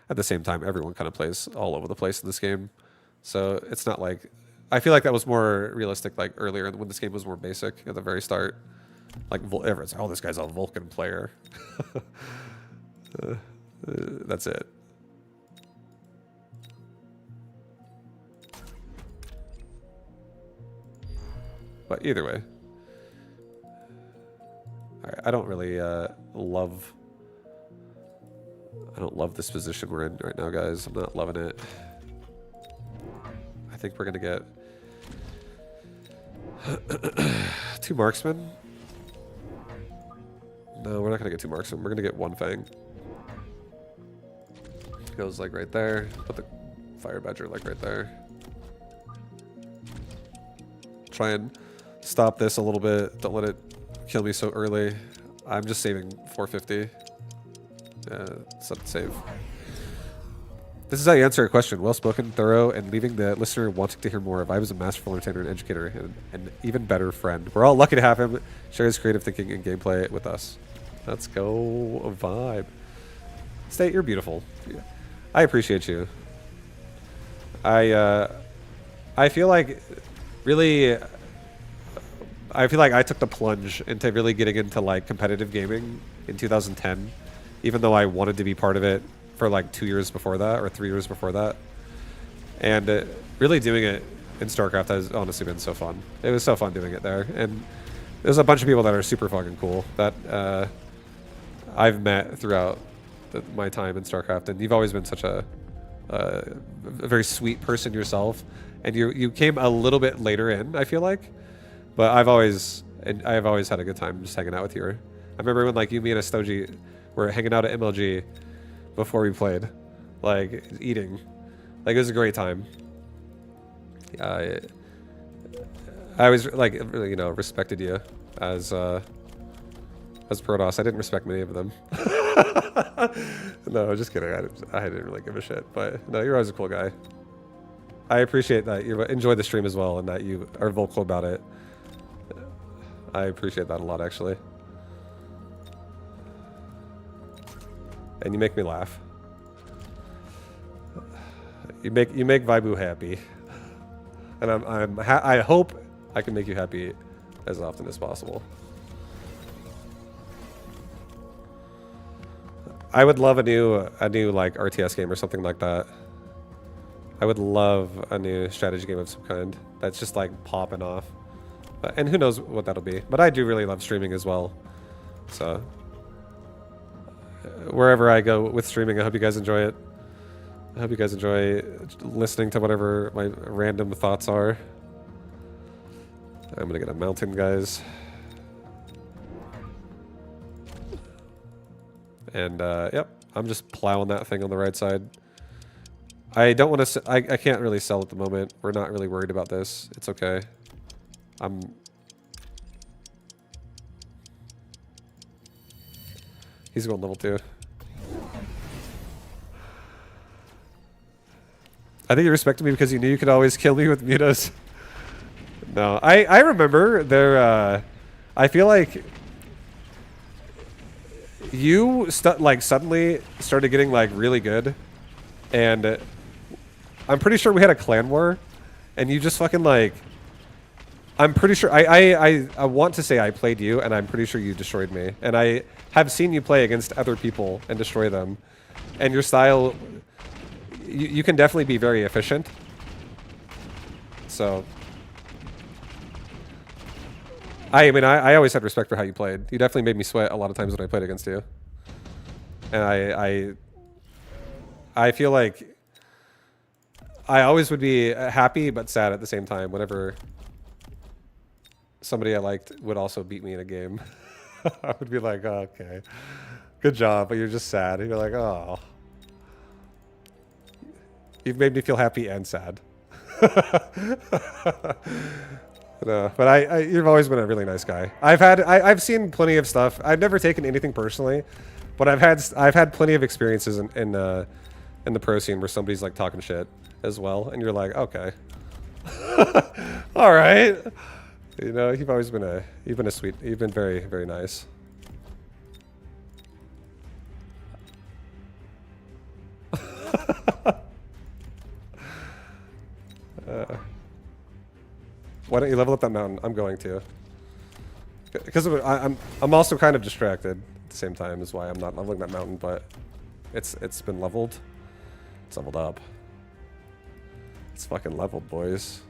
at the same time, everyone kind of plays all over the place in this game. So it's not like, I feel like that was more realistic like earlier when this game was more basic at the very start. Like everyone's, oh, this guy's a Vulcan player. That's it. But either way, I don't really love. I don't love this position we're in right now, guys. I'm not loving it. I think we're gonna get 2 marksmen. No, we're not gonna get 2 marksmen. We're gonna get 1 fang. Goes like right there. Put the fire badger like right there. Try and stop this a little bit. Don't let it kill me so early. I'm just saving 450. Set it save. This is how you answer a question. Well spoken, thorough, and leaving the listener wanting to hear more. Vibe is a masterful entertainer and educator, and an even better friend. We're all lucky to have him share his creative thinking and gameplay with us. Let's go, Vibe. State, you're beautiful. I appreciate you. I feel like really. I feel like I took the plunge into really getting into like competitive gaming in 2010, even though I wanted to be part of it for like 2 years before that or 3 years before that. And really doing it in StarCraft has honestly been so fun. It was so fun doing it there. And there's a bunch of people that are super fucking cool that I've met throughout my time in StarCraft. And you've always been such a very sweet person yourself. And you came a little bit later in, I feel like. But I've always had a good time just hanging out with you. I remember when like you, me, and Astoji were hanging out at MLG before we played, like eating. Like it was a great time. I always like, you know, respected you as Protoss. I didn't respect many of them. No, just kidding. I didn't really give a shit. But no, you're always a cool guy. I appreciate that you enjoy the stream as well and that you are vocal about it. I appreciate that a lot, actually. And you make me laugh. You make Vibu happy, and I hope I can make you happy as often as possible. I would love a new like RTS game or something like that. I would love a new strategy game of some kind that's just like popping off. And who knows what that'll be. But I do really love streaming as well. So wherever I go with streaming, I hope you guys enjoy it. I hope you guys enjoy listening to whatever my random thoughts are. I'm gonna get a mountain, guys. And yep, I'm just plowing that thing on the right side. I don't want to. I can't really sell at the moment. We're not really worried about this. It's okay. He's going level 2. I think you respected me because you knew you could always kill me with mutas. No, I remember there. I feel like you suddenly started getting like really good, and I'm pretty sure we had a clan war, and you just fucking like. I'm pretty sure I want to say I played you, and I'm pretty sure you destroyed me, and I have seen you play against other people and destroy them, and your style. You can definitely be very efficient. So, I mean, I always had respect for how you played. You definitely made me sweat a lot of times when I played against you. And I feel like I always would be happy but sad at the same time whenever somebody I liked would also beat me in a game. I would be like, oh, okay, good job, but you're just sad. And you're like, oh. You've made me feel happy and sad. No, but you've always been a really nice guy. I've seen plenty of stuff. I've never taken anything personally, but I've had plenty of experiences in the pro scene where somebody's like talking shit as well, and you're like, okay, all right. You know, you've been very, very nice. Why don't you level up that mountain? I'm going to. Because I'm also kind of distracted at the same time is why I'm not leveling that mountain, but it's been leveled. It's leveled up. It's fucking leveled, boys.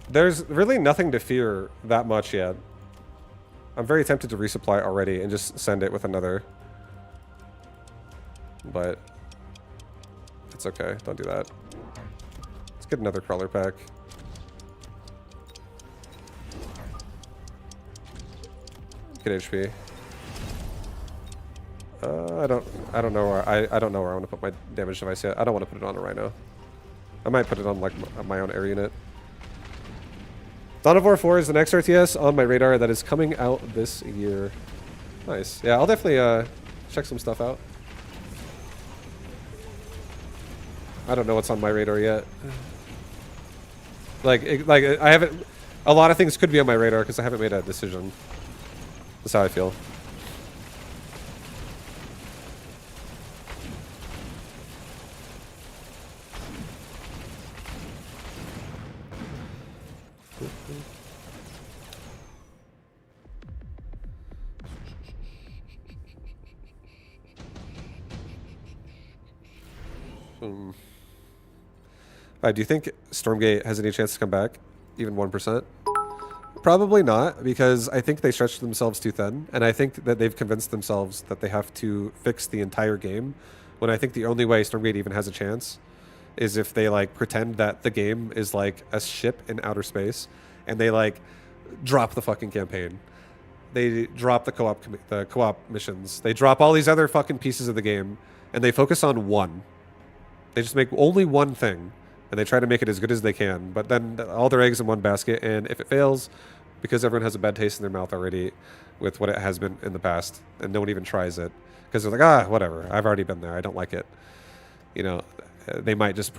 There's really nothing to fear that much yet. I'm very tempted to resupply already and just send it with another. But it's okay. Don't do that. Let's get another crawler pack. Get HP. I don't know where I don't know where I want to put my damage device yet. I don't want to put it on a Rhino. I might put it on like my own air unit. Dawn of War 4 is the next RTS on my radar that is coming out this year. Nice. Yeah, I'll definitely check some stuff out. I don't know what's on my radar yet. Like I haven't. A lot of things could be on my radar because I haven't made a decision. That's how I feel. Do you think Stormgate has any chance to come back? Even 1%? Probably not, because I think they stretched themselves too thin, and I think that they've convinced themselves that they have to fix the entire game, when I think the only way Stormgate even has a chance is if they like pretend that the game is like a ship in outer space, and they like drop the fucking campaign. they drop the co-op missions. They drop all these other fucking pieces of the game, and they focus on one. They just make only one thing, and they try to make it as good as they can. But then all their eggs in one basket, and if it fails, because everyone has a bad taste in their mouth already with what it has been in the past, and no one even tries it, because they're like, whatever, I've already been there, I don't like it. You know, they might just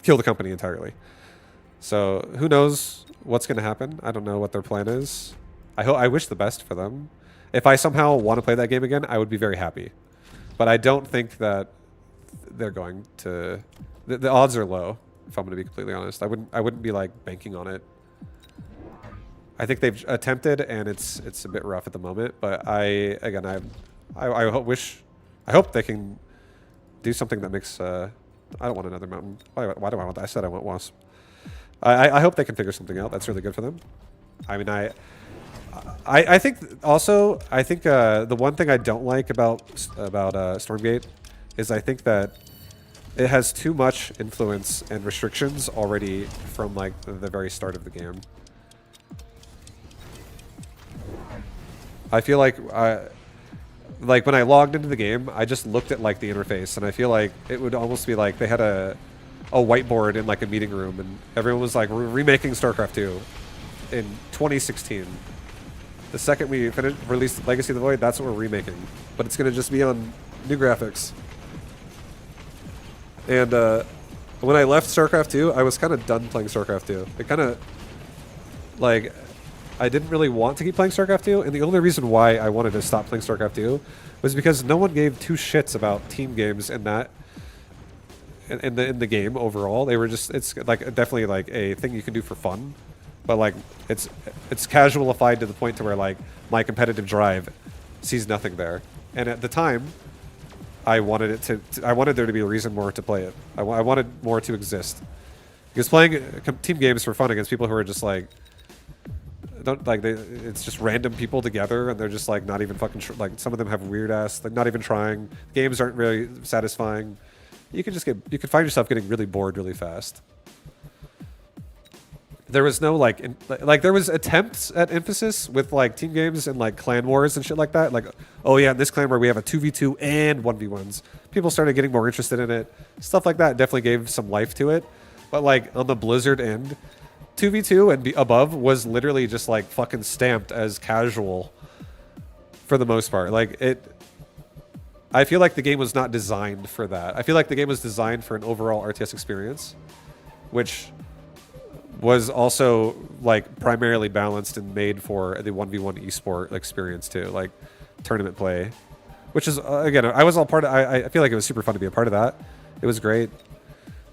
kill the company entirely. So who knows what's going to happen? I don't know what their plan is. I wish the best for them. If I somehow want to play that game again, I would be very happy. But I don't think that they're going to. The odds are low, if I'm going to be completely honest. I wouldn't be like banking on it. I think they've attempted, and it's a bit rough at the moment. But I hope they can do something that makes. I don't want another mountain. Why do I want that? I said I want wasp. I hope they can figure something out that's really good for them. I mean, I think also, the one thing I don't like about Stormgate is I think that it has too much influence and restrictions already from like the very start of the game. I feel like when I logged into the game, I just looked at like the interface, and I feel like it would almost be like they had a whiteboard in like a meeting room, and everyone was like remaking StarCraft 2 in 2016. The second we released Legacy of the Void, that's what we're remaking, but it's gonna just be on new graphics. And when I left StarCraft 2, I was kind of done playing StarCraft 2. It kind of like I didn't really want to keep playing StarCraft 2, and the only reason why I wanted to stop playing StarCraft 2 was because no one gave two shits about team games in that. In the game overall, they were it's like definitely like a thing you can do for fun, but like it's casualified to the point to where like my competitive drive sees nothing there. And at the time, I wanted there to be a reason more to play it. I wanted more to exist, because playing team games for fun against people who are just like it's just random people together, and they're just like not even fucking like some of them have weird ass like not even trying. Games aren't really satisfying. You could find yourself getting really bored really fast. There was no like there was attempts at emphasis with like team games and like clan wars and shit like that. Like, oh yeah, in this clan where we have a 2v2 and 1v1s, people started getting more interested in it. Stuff like that definitely gave some life to it. But like on the Blizzard end, 2v2 and above was literally just like fucking stamped as casual for the most part. Like I feel like the game was not designed for that. I feel like the game was designed for an overall RTS experience, which was also like primarily balanced and made for the 1v1 esport experience too, like tournament play, which is again, I was all part of. I feel like it was super fun to be a part of that. It was great,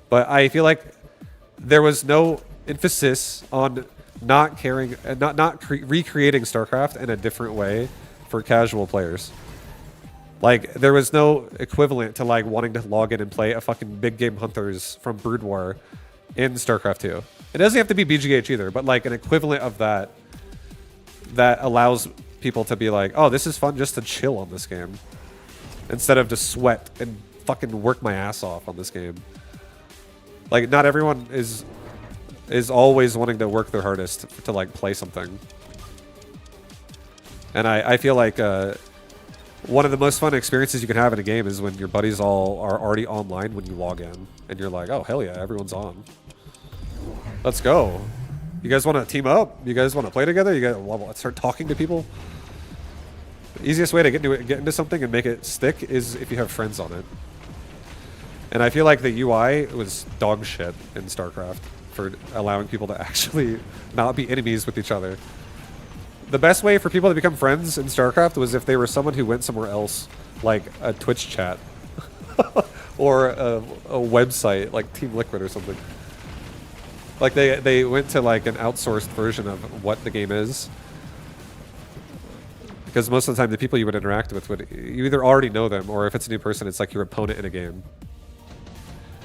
but I feel like there was no emphasis on not caring and not recreating StarCraft in a different way for casual players. Like, there was no equivalent to, like, wanting to log in and play a fucking Big Game Hunters from Brood War in StarCraft 2. It doesn't have to be BGH either, but, like, an equivalent of that allows people to be like, oh, this is fun just to chill on this game, instead of to sweat and fucking work my ass off on this game. Like, not everyone is always wanting to work their hardest to, like, play something. And I feel like... one of the most fun experiences you can have in a game is when your buddies all are already online when you log in, and you're like, oh, hell yeah, everyone's on. Let's go. You guys want to team up? You guys want to play together? You guys want to start talking to people? The easiest way to get into something and make it stick is if you have friends on it. And I feel like the UI was dog shit in StarCraft for allowing people to actually not be enemies with each other. The best way for people to become friends in StarCraft was if they were someone who went somewhere else, like a Twitch chat or a website like Team Liquid or something. Like they went to like an outsourced version of what the game is. Because most of the time the people you would interact with you either already know them, or if it's a new person, it's like your opponent in a game.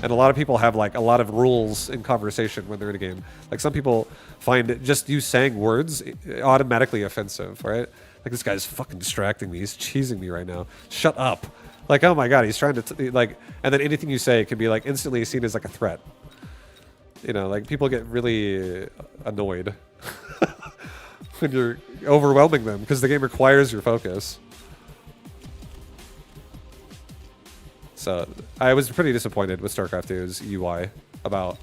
And a lot of people have like a lot of rules in conversation when they're in a game. Like some people find just you saying words automatically offensive, right? Like, this guy's fucking distracting me. He's cheesing me right now. Shut up. Like, oh my God, he's trying to, like, and then anything you say can be like instantly seen as like a threat. You know, like people get really annoyed and you're overwhelming them because the game requires your focus. So I was pretty disappointed with StarCraft 2's UI about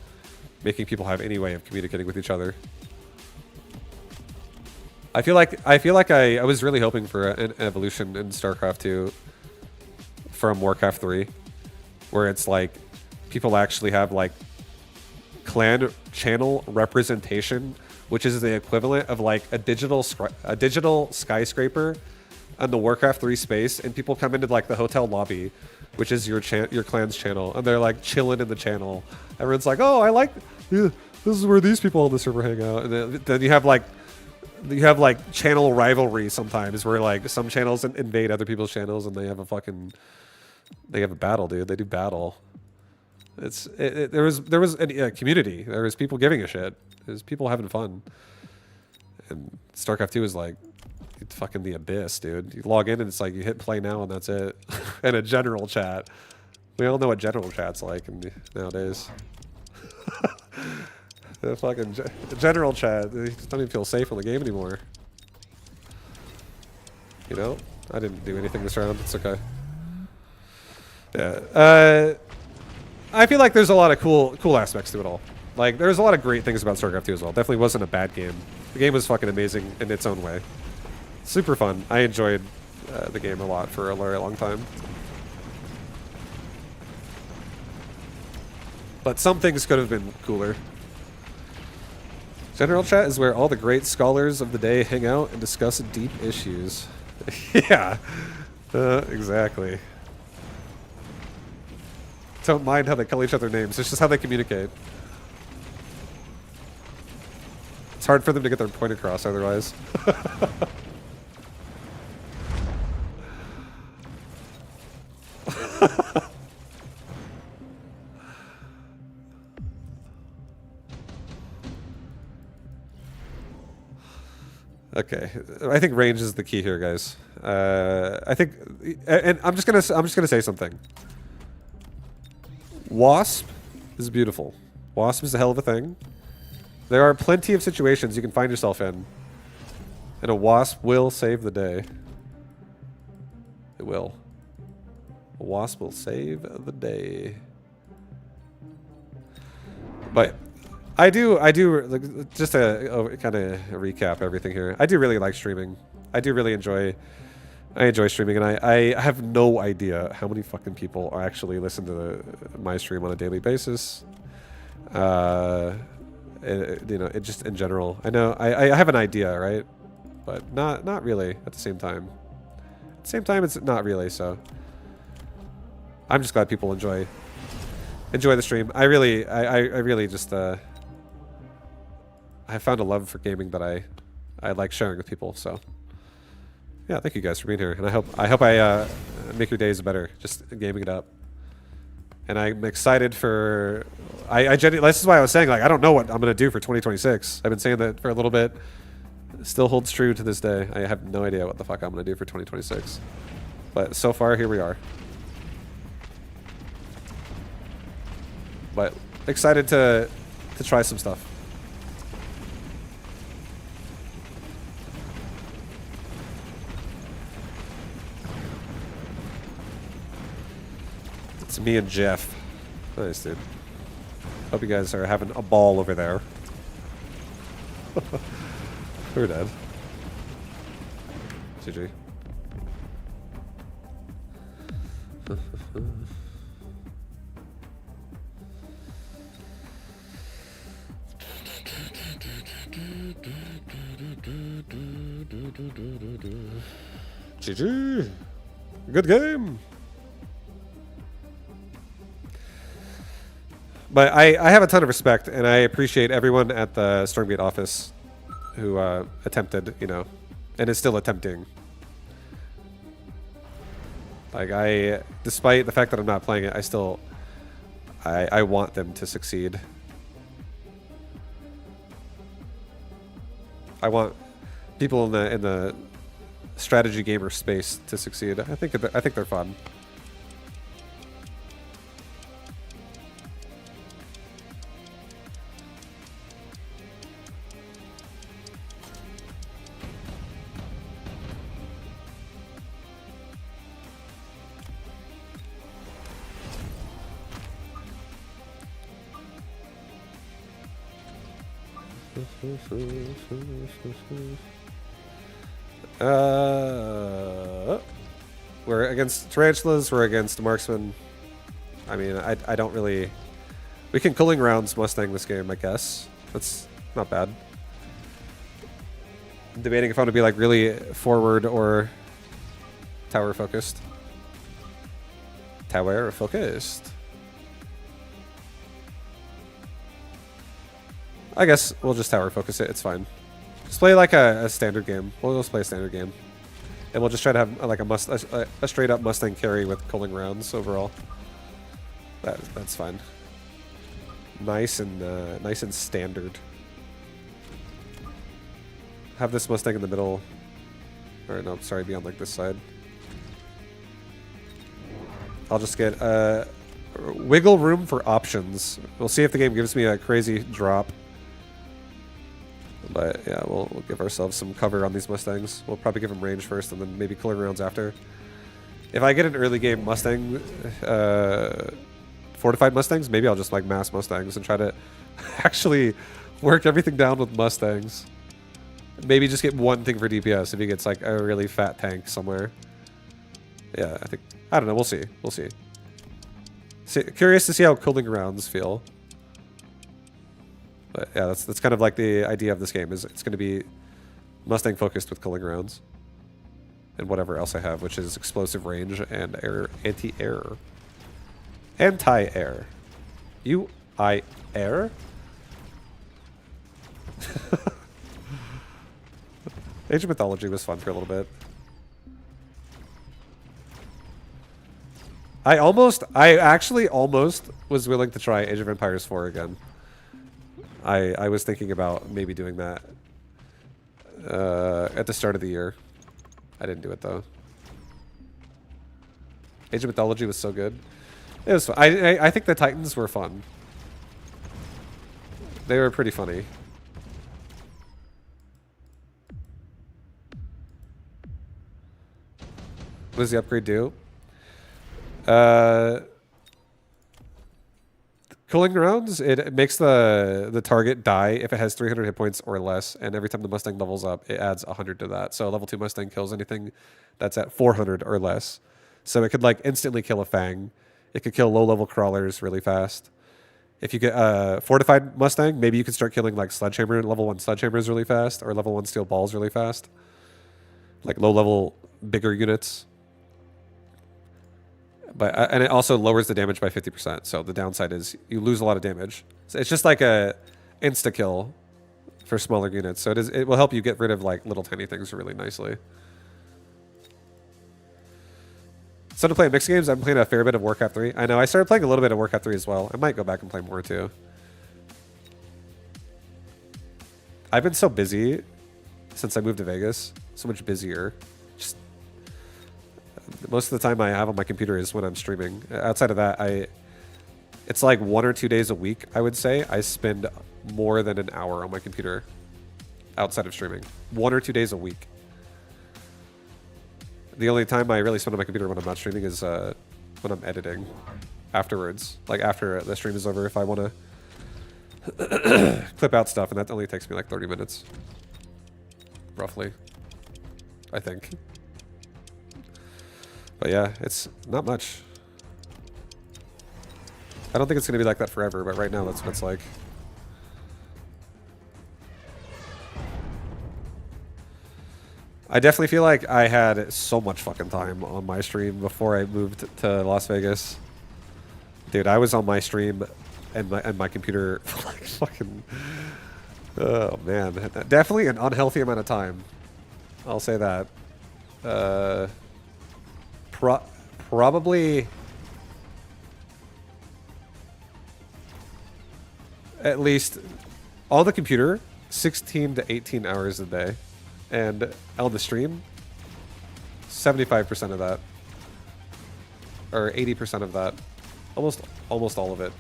making people have any way of communicating with each other. I feel like I was really hoping for an evolution in StarCraft 2 from Warcraft 3, where it's like people actually have like clan channel representation, which is the equivalent of like a digital skyscraper on the Warcraft 3 space, and people come into like the hotel lobby, which is your clan's channel, and they're like chilling in the channel. Everyone's like, "Oh, I like this is where these people on the server hang out." And then you have like channel rivalry sometimes, where like some channels invade other people's channels, and they have a battle, dude. They do battle. There was a community. There was people giving a shit. There's people having fun. And StarCraft 2 is like fucking the abyss, dude. You log in and it's like you hit play now and that's it. And a general chat. We all know what general chat's like nowadays. The fucking general chat. They don't even feel safe on the game anymore. You know? I didn't do anything this round. It's okay. Yeah. I feel like there's a lot of cool aspects to it all. Like, there's a lot of great things about StarCraft 2 as well. Definitely wasn't a bad game. The game was fucking amazing in its own way. Super fun. I enjoyed the game a lot for a very long time. But some things could have been cooler. General chat is where all the great scholars of the day hang out and discuss deep issues. Yeah, exactly. Don't mind how they call each other names. It's just how they communicate. It's hard for them to get their point across otherwise. Okay, I think range is the key here, guys. I think, and I'm just gonna say something. Wasp is beautiful. Wasp is a hell of a thing. There are plenty of situations you can find yourself in, and a Wasp will save the day. It will. A Wasp will save the day. But I do, like, just to kind of recap everything here. I do really like streaming. I enjoy streaming, and I have no idea how many fucking people actually listen to my stream on a daily basis. You know, it just in general. I know I have an idea, right? But not really at the same time. At the same time, it's not really. So I'm just glad people enjoy the stream. I really just I have found a love for gaming that I like sharing with people. So. Yeah, thank you guys for being here, and I hope I make your days better, just gaming it up. And I'm excited for. I genuinely, this is why I was saying, like, I don't know what I'm gonna do for 2026. I've been saying that for a little bit. It still holds true to this day. I have no idea what the fuck I'm gonna do for 2026. But so far, here we are. But excited to try some stuff. It's me and Jeff. Nice, dude. Hope you guys are having a ball over there. We're dead. GG. GG. Good game. But I have a ton of respect, and I appreciate everyone at the Stormgate office who attempted, you know, and is still attempting. Like, despite the fact that I'm not playing it, I want them to succeed. I want people in the strategy gamer space to succeed. I think they're fun. We're against tarantulas. We're against marksmen. I mean, I don't really. We can cooling rounds Mustang this game, I guess. That's not bad. I'm debating if I want to be like really forward or tower focused. Tower focused. I guess we'll just tower focus it. It's fine. Just play like a standard game. We'll just play a standard game, and we'll just try to have like a straight up Mustang carry with cooling rounds overall. That's fine. Nice and standard. Have this Mustang in the middle. Or no, sorry, be on like this side. I'll just get wiggle room for options. We'll see if the game gives me a crazy drop. But yeah, we'll give ourselves some cover on these Mustangs. We'll probably give them range first and then maybe cooling rounds after. If I get an early game Mustang, fortified Mustangs, maybe I'll just like mass Mustangs and try to actually work everything down with Mustangs. Maybe just get one thing for DPS if he gets like a really fat tank somewhere. Yeah, I don't know. We'll see. We'll see. Curious to see how cooling rounds feel. But yeah, that's kind of like the idea of this game. Is it's going to be Mustang focused with cooling rounds, and whatever else I have, which is explosive range and anti-air. Anti-air. Air. Age of Mythology was fun for a little bit. I actually almost was willing to try Age of Empires 4 again. I was thinking about maybe doing that at the start of the year. I didn't do it though. Age of Mythology was so good. It was fun. I think the Titans were fun. They were pretty funny. What does the upgrade do? Cooling rounds, it makes the target die if it has 300 hit points or less, and every time the Mustang levels up, it adds 100 to that. So a level 2 Mustang kills anything that's at 400 or less. So it could like instantly kill a Fang. It could kill low-level crawlers really fast. If you get a fortified Mustang, maybe you can start killing like sledgehammer, level 1 sledgehammers really fast, or level 1 steel balls really fast. Like low-level, bigger units. But and it also lowers the damage by 50%. So the downside is you lose a lot of damage. So it's just like a insta kill for smaller units. So it will help you get rid of like little tiny things really nicely. So to play mixed games, I'm playing a fair bit of Warcraft 3. I know I started playing a little bit of Warcraft 3 as well. I might go back and play more too. I've been so busy since I moved to Vegas. So much busier. Just most of the time I have on my computer is when I'm streaming. Outside of that, it's like 1 or 2 days a week, I would say. I spend more than an hour on my computer outside of streaming. 1 or 2 days a week. The only time I really spend on my computer when I'm not streaming is when I'm editing afterwards. Like after the stream is over, if I want to clip out stuff, and that only takes me like 30 minutes. Roughly. I think. But yeah, it's not much. I don't think it's going to be like that forever, but right now that's what it's like. I definitely feel like I had so much fucking time on my stream before I moved to Las Vegas. Dude, I was on my stream and my computer like fucking... Oh, man. Definitely an unhealthy amount of time. I'll say that. Probably... At least on the computer, 16 to 18 hours a day. And on the stream, 75% of that. Or 80% of that. Almost all of it.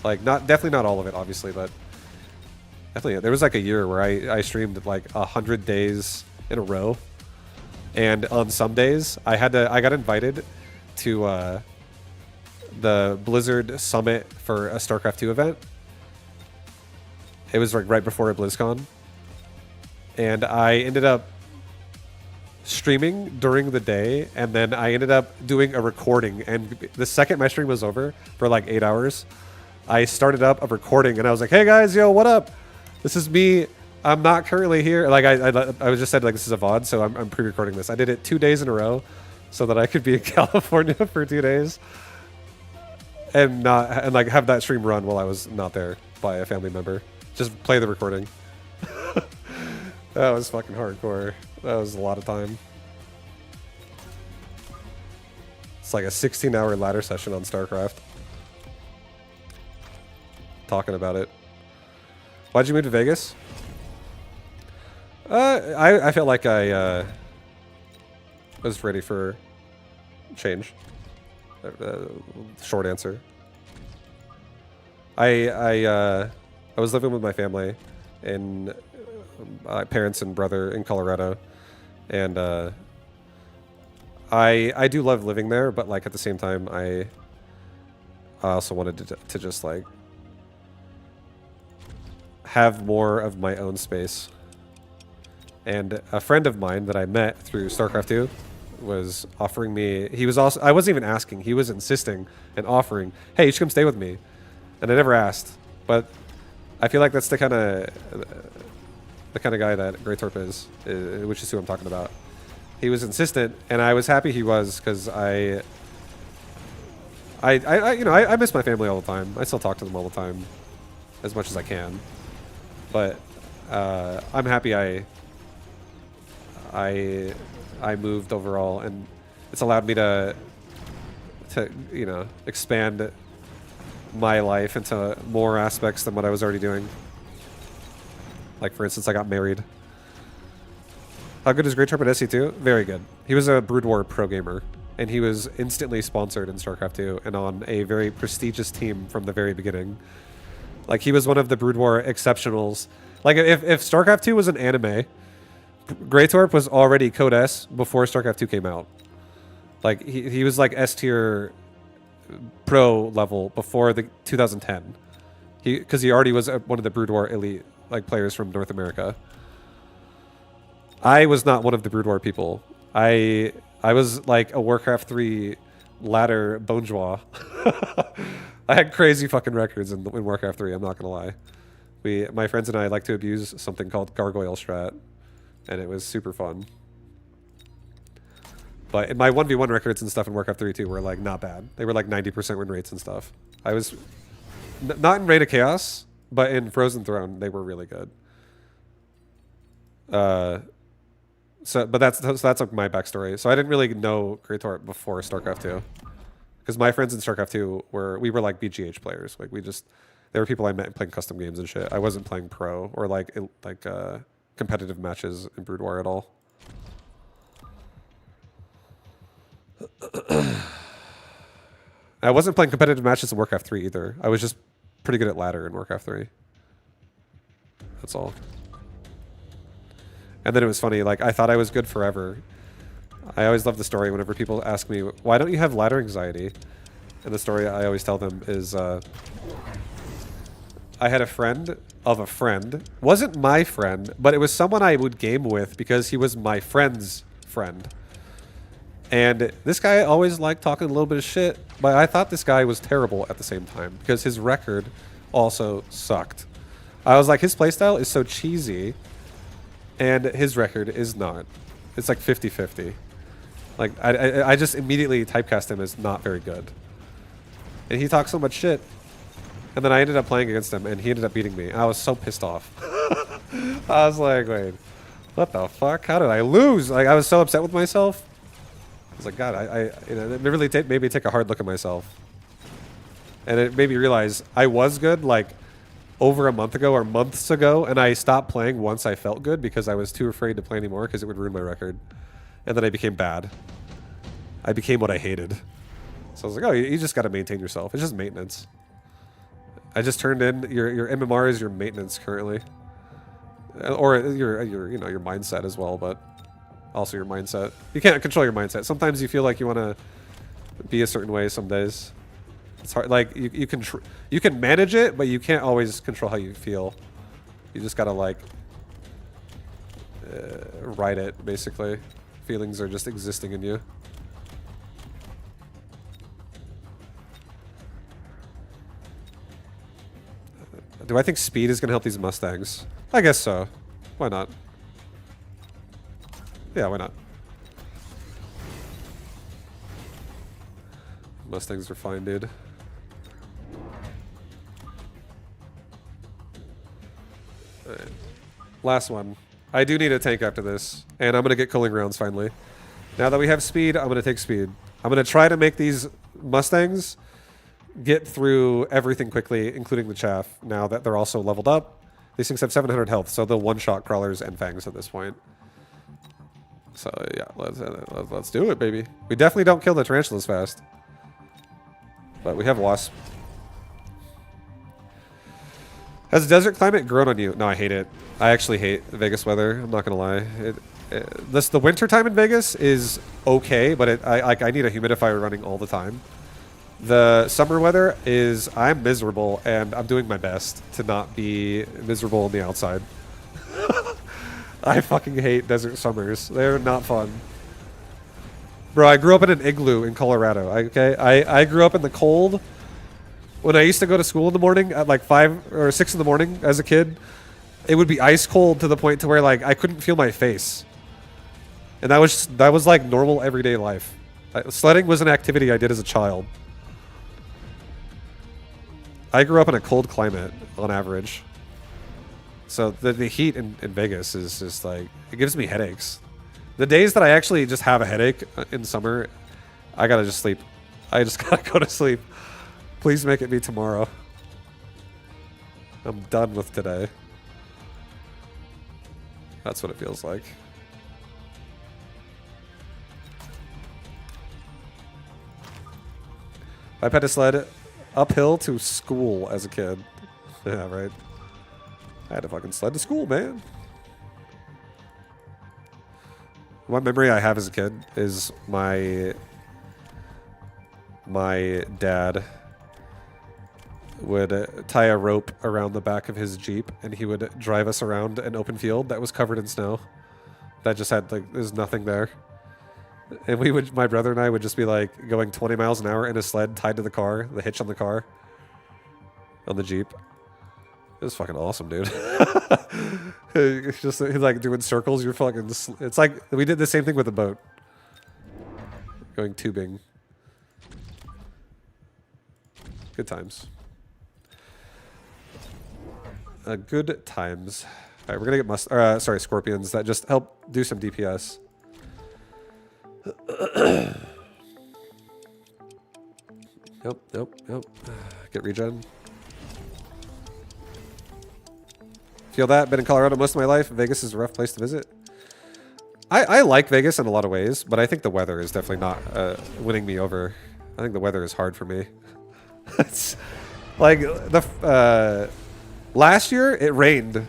Like, definitely not all of it, obviously, but definitely. There was like a year where I streamed like 100 days in a row. And on some days, I got invited to the Blizzard Summit for a StarCraft 2 event. It was like right before BlizzCon. And I ended up streaming during the day, and then I ended up doing a recording. And the second my stream was over for like 8 hours, I started up a recording, and I was like, "Hey guys, yo, what up? This is me. I'm not currently here." Like I was just said like this is a VOD, so I'm pre-recording this. I did it 2 days in a row, so that I could be in California for 2 days, and like have that stream run while I was not there by a family member. Just play the recording. That was fucking hardcore. That was a lot of time. It's like a 16-hour ladder session on StarCraft. Talking about it. Why'd you move to Vegas? I felt like I was ready for change. Short answer. I was living with my family and my parents and brother in Colorado, and I do love living there, but like at the same time I also wanted to just like have more of my own space. And a friend of mine that I met through StarCraft 2 was offering me, I wasn't even asking, he was insisting and offering, "Hey, you should come stay with me." And I never asked, but I feel like that's the kind of guy that Greytorp is, which is who I'm talking about. He was insistent, and I was happy he was, because I miss my family all the time. I still talk to them all the time, as much as I can. But I'm happy I moved overall, and it's allowed me to expand my life into more aspects than what I was already doing. Like, for instance, I got married. How good is Greytorp at SC2? Very good. He was a Brood War pro gamer, and he was instantly sponsored in StarCraft 2 and on a very prestigious team from the very beginning. Like, he was one of the Brood War exceptionals. Like, if StarCraft 2 was an anime, Greytorp was already Code S before StarCraft 2 came out. Like, he was like S tier pro level before the 2010. Because he already was one of the Brood War elite like players from North America. I was not one of the Brood War people. I was like a Warcraft 3 ladder bonjour. I had crazy fucking records in Warcraft 3, I'm not gonna lie. My friends and I like to abuse something called Gargoyle Strat, and it was super fun. But my 1v1 records and stuff in Warcraft 3 too were like not bad. They were like 90% win rates and stuff. I was not in Reign of Chaos, but in Frozen Throne they were really good. But that's like my backstory. So I didn't really know Greytorp before StarCraft 2, because my friends in StarCraft 2 we were like BGH players. Like they were people I met playing custom games and shit. I wasn't playing pro or like competitive matches in Brood War at all. I wasn't playing competitive matches in Warcraft 3 either. I was just pretty good at ladder in Warcraft 3. That's all. And then it was funny, like, I thought I was good forever. I always love the story whenever people ask me, "Why don't you have ladder anxiety?" And the story I always tell them is, I had a friend of a friend. Wasn't my friend, but it was someone I would game with because he was my friend's friend. And this guy always liked talking a little bit of shit, but I thought this guy was terrible at the same time because his record also sucked. I was like, his playstyle is so cheesy, and his record is not. It's like 50-50. Like, I just immediately typecast him as not very good. And he talked so much shit. And then I ended up playing against him, and he ended up beating me. I was so pissed off. I was like, wait, what the fuck? How did I lose? Like, I was so upset with myself. I was like, God, it really made me take a hard look at myself. And it made me realize I was good, like, over a month ago or months ago, and I stopped playing once I felt good because I was too afraid to play anymore because it would ruin my record. And then I became bad. I became what I hated. So I was like, oh, you just got to maintain yourself. It's just maintenance. I just turned in your MMR is your maintenance currently, or your mindset as well, but also your mindset. You can't control your mindset. Sometimes you feel like you want to be a certain way. Some days it's hard. Like you can manage it, but you can't always control how you feel. You just gotta like ride it, basically. Feelings are just existing in you. Do I think speed is gonna help these Mustangs? I guess so. Why not? Yeah, why not? Mustangs are fine, dude. Alright. Last one. I do need a tank after this, and I'm gonna get cooling rounds finally. Now that we have speed, I'm gonna take speed. I'm gonna try to make these Mustangs get through everything quickly, including the chaff, now that they're also leveled up. These things have 700 health, so they'll one-shot crawlers and fangs at this point. So yeah, let's do it, baby. We definitely don't kill the tarantulas fast. But we have wasp. Has the desert climate grown on you? No, I hate it. I actually hate Vegas weather. I'm not gonna lie. The winter time in Vegas is okay, but I need a humidifier running all the time. The summer weather is, I'm miserable, and I'm doing my best to not be miserable on the outside. I fucking hate desert summers. They're not fun. Bro, I grew up in an igloo in Colorado, okay? I grew up in the cold. When I used to go to school in the morning at like 5 or 6 in the morning as a kid, it would be ice cold to the point to where like I couldn't feel my face. And that was like normal everyday life. Sledding was an activity I did as a child. I grew up in a cold climate on average. So the heat in Vegas is just like, it gives me headaches. The days that I actually just have a headache in summer, I gotta just sleep. I just gotta go to sleep. Please make it be tomorrow. I'm done with today. That's what it feels like. I had to sled uphill to school as a kid. Yeah, right. I had to fucking sled to school, man. One memory I have as a kid is my dad would tie a rope around the back of his Jeep and he would drive us around an open field that was covered in snow. That just had like, there's nothing there. And my brother and I would just be like going 20 miles an hour in a sled tied to the car, the hitch on the car, on the Jeep. It was fucking awesome, dude. It's just like doing circles. You're fucking. It's like we did the same thing with the boat. Going tubing. Good times. Good times. All right, we're gonna get scorpions that just help do some DPS. Nope. Get regen. Feel that? Been in Colorado most of my life. Vegas is a rough place to visit. I like Vegas in a lot of ways, but I think the weather is definitely not winning me over. I think the weather is hard for me. It's like last year it rained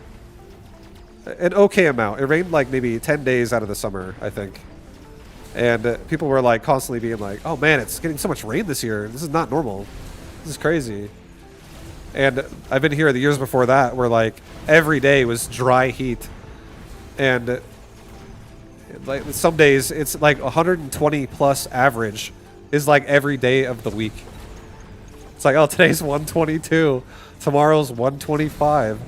an okay amount. It rained like maybe 10 days out of the summer, I think. And people were like constantly being like, "Oh man, it's getting so much rain this year. This is not normal. This is crazy." And I've been here the years before that where like every day was dry heat. And like some days it's like 120 plus average is like every day of the week. It's like, oh, today's 122. Tomorrow's 125.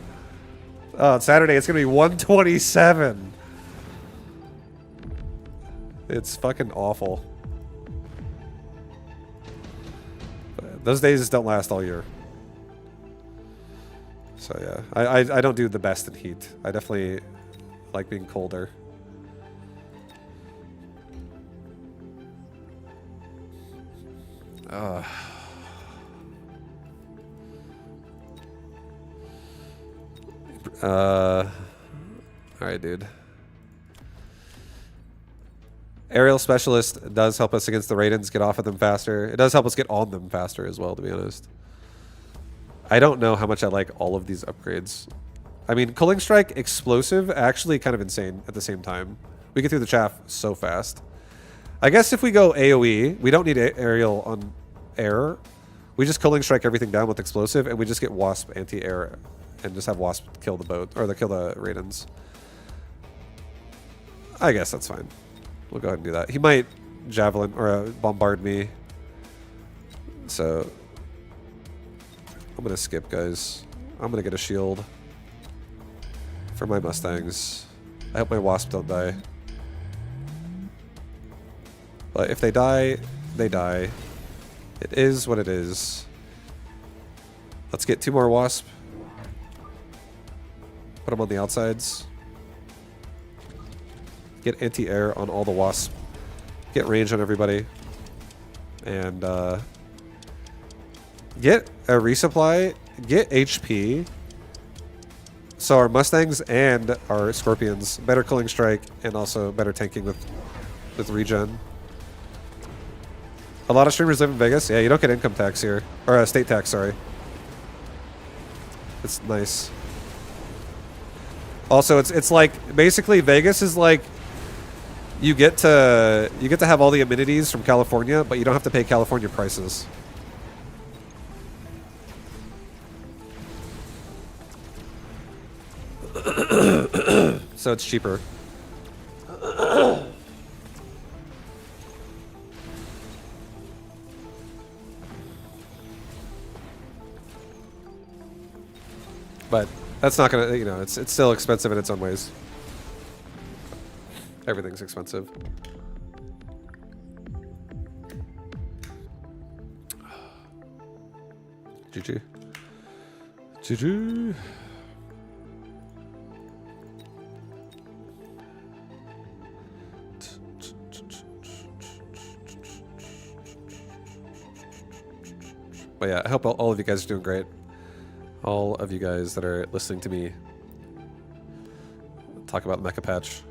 Saturday it's going to be 127. It's fucking awful. Those days don't last all year. So yeah, I don't do the best in heat. I definitely like being colder. Alright, dude. Aerial Specialist does help us against the Raidens get off of them faster. It does help us get on them faster as well, to be honest. I don't know how much I like all of these upgrades. I mean, Cooling Strike, Explosive, actually kind of insane at the same time. We get through the chaff so fast. I guess if we go AoE, we don't need Aerial on air. We just Cooling Strike everything down with Explosive, and we just get Wasp anti-air and just have Wasp kill the boat, or kill the Raidens. I guess that's fine. We'll go ahead and do that. He might Javelin or bombard me. So I'm going to skip, guys. I'm going to get a shield for my Mustangs. I hope my Wasp don't die. But if they die, they die. It is what it is. Let's get 2 more Wasp. Put them on the outsides. Get anti-air on all the Wasp. Get range on everybody. And get a resupply. Get HP. So our Mustangs and our Scorpions. Better killing strike and also better tanking with regen. A lot of streamers live in Vegas. Yeah, you don't get income tax here. Or state tax, sorry. It's nice. Also, it's like basically Vegas is like you get to have all the amenities from California, but you don't have to pay California prices. So it's cheaper. But that's not gonna, you know, it's still expensive in its own ways. Everything's expensive. GG. GG. But yeah, I hope all of you guys are doing great. All of you guys that are listening to me talk about the Mecha patch.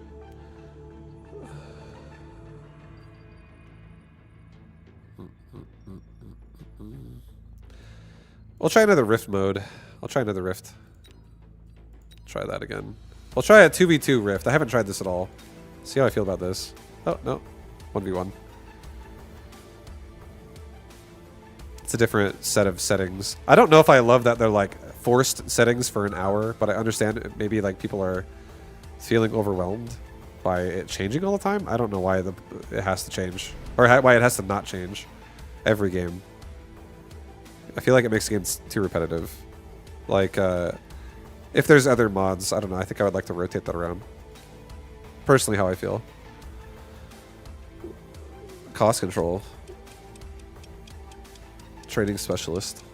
We'll try another Rift mode. I'll try another Rift. Try that again. We'll try a 2v2 Rift. I haven't tried this at all. See how I feel about this. Oh, no. 1v1. It's a different set of settings. I don't know if I love that they're like forced settings for an hour, but I understand maybe like people are feeling overwhelmed by it changing all the time. I don't know why it has to change, or why it has to not change every game. I feel like it makes games too repetitive. Like, if there's other mods, I don't know, I think I would like to rotate that around. Personally, how I feel. Cost control. Trading specialist.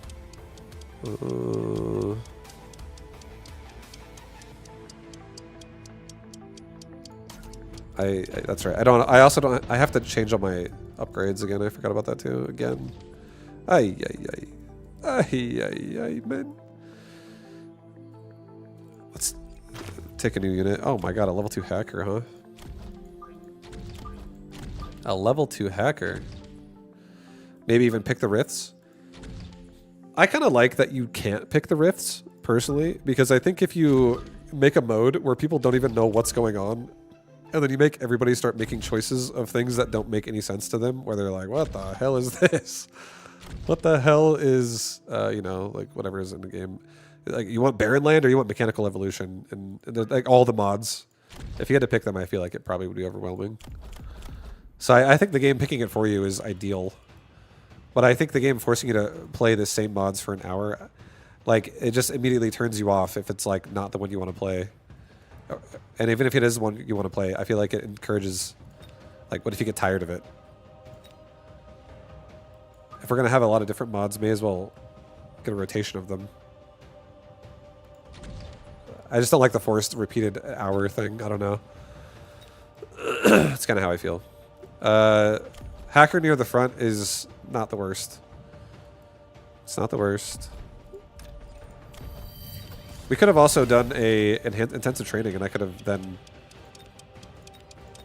That's right. I also don't. I have to change all my upgrades again. I forgot about that too. Again. Ay, man. Let's take a new unit. Oh my god, a level 2 hacker, huh? A level 2 hacker. Maybe even pick the rifts. I kind of like that you can't pick the rifts, personally, because I think if you make a mode where people don't even know what's going on, and then you make everybody start making choices of things that don't make any sense to them, where they're like, what the hell is this? What the hell is, you know, like whatever is in the game. Like, you want Barren Land or you want Mechanical Evolution? And like all the mods. If you had to pick them, I feel like it probably would be overwhelming. So I think the game picking it for you is ideal. But I think the game forcing you to play the same mods for an hour, like, it just immediately turns you off if it's like not the one you want to play. And even if it is one you want to play, I feel like it encourages, like, what if you get tired of it? If we're going to have a lot of different mods, may as well get a rotation of them. I just don't like the forced repeated hour thing. I don't know. That's kind of how I feel. Hacker near the front is not the worst. It's not the worst. We could have also done a intensive training, and I could have then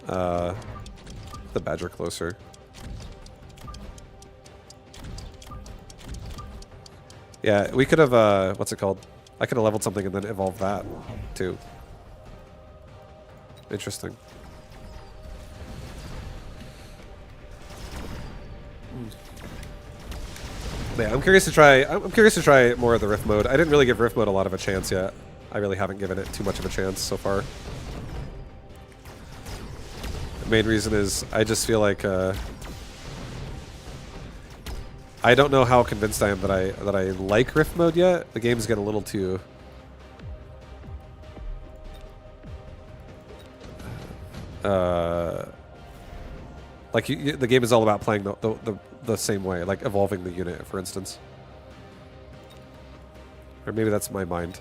the Badger closer. Yeah, we could have what's it called? I could have leveled something and then evolved that too. Interesting. Yeah, I'm curious to try. I'm curious to try more of the Rift mode. I didn't really give Rift mode a lot of a chance yet. I really haven't given it too much of a chance so far. The main reason is I just feel like I don't know how convinced I am that I like Rift mode yet. The games get a little too like the game is all about playing the same way, like evolving the unit, for instance. Or maybe that's my mind.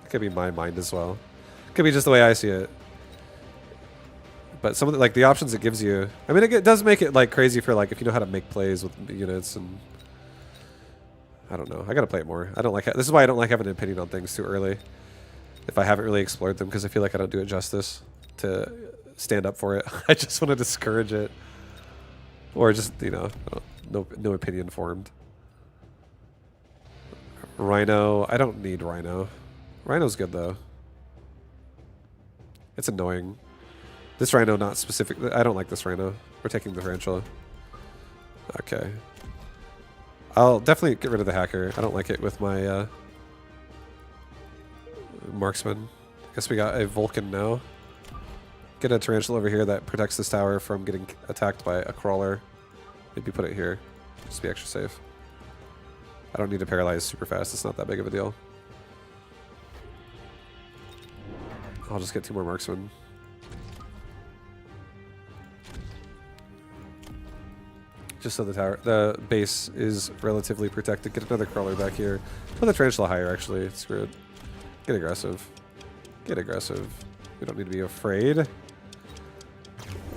It could be my mind as well. It could be just the way I see it. But some of the, like the options it gives you, I mean, it does make it like crazy for like if you know how to make plays with units, and I don't know. I gotta play it more. I don't like. This is why I don't like having an opinion on things too early. If I haven't really explored them, because I feel like I don't do it justice to stand up for it. I just want to discourage it, or just no opinion formed. Rhino. I don't need Rhino. Rhino's good though. It's annoying. This Rhino, not specific. I don't like this Rhino. We're taking the Tarantula. Okay. I'll definitely get rid of the Hacker. I don't like it with my Marksman. Guess we got a Vulcan now. Get a Tarantula over here that protects this tower from getting attacked by a Crawler. Maybe put it here. Just to be extra safe. I don't need to paralyze super fast. It's not that big of a deal. I'll just get 2 more Marksmen. Just so the base is relatively protected. Get another Crawler back here. Put the Tarantula higher, actually. Screw it. Get aggressive. Get aggressive. We don't need to be afraid.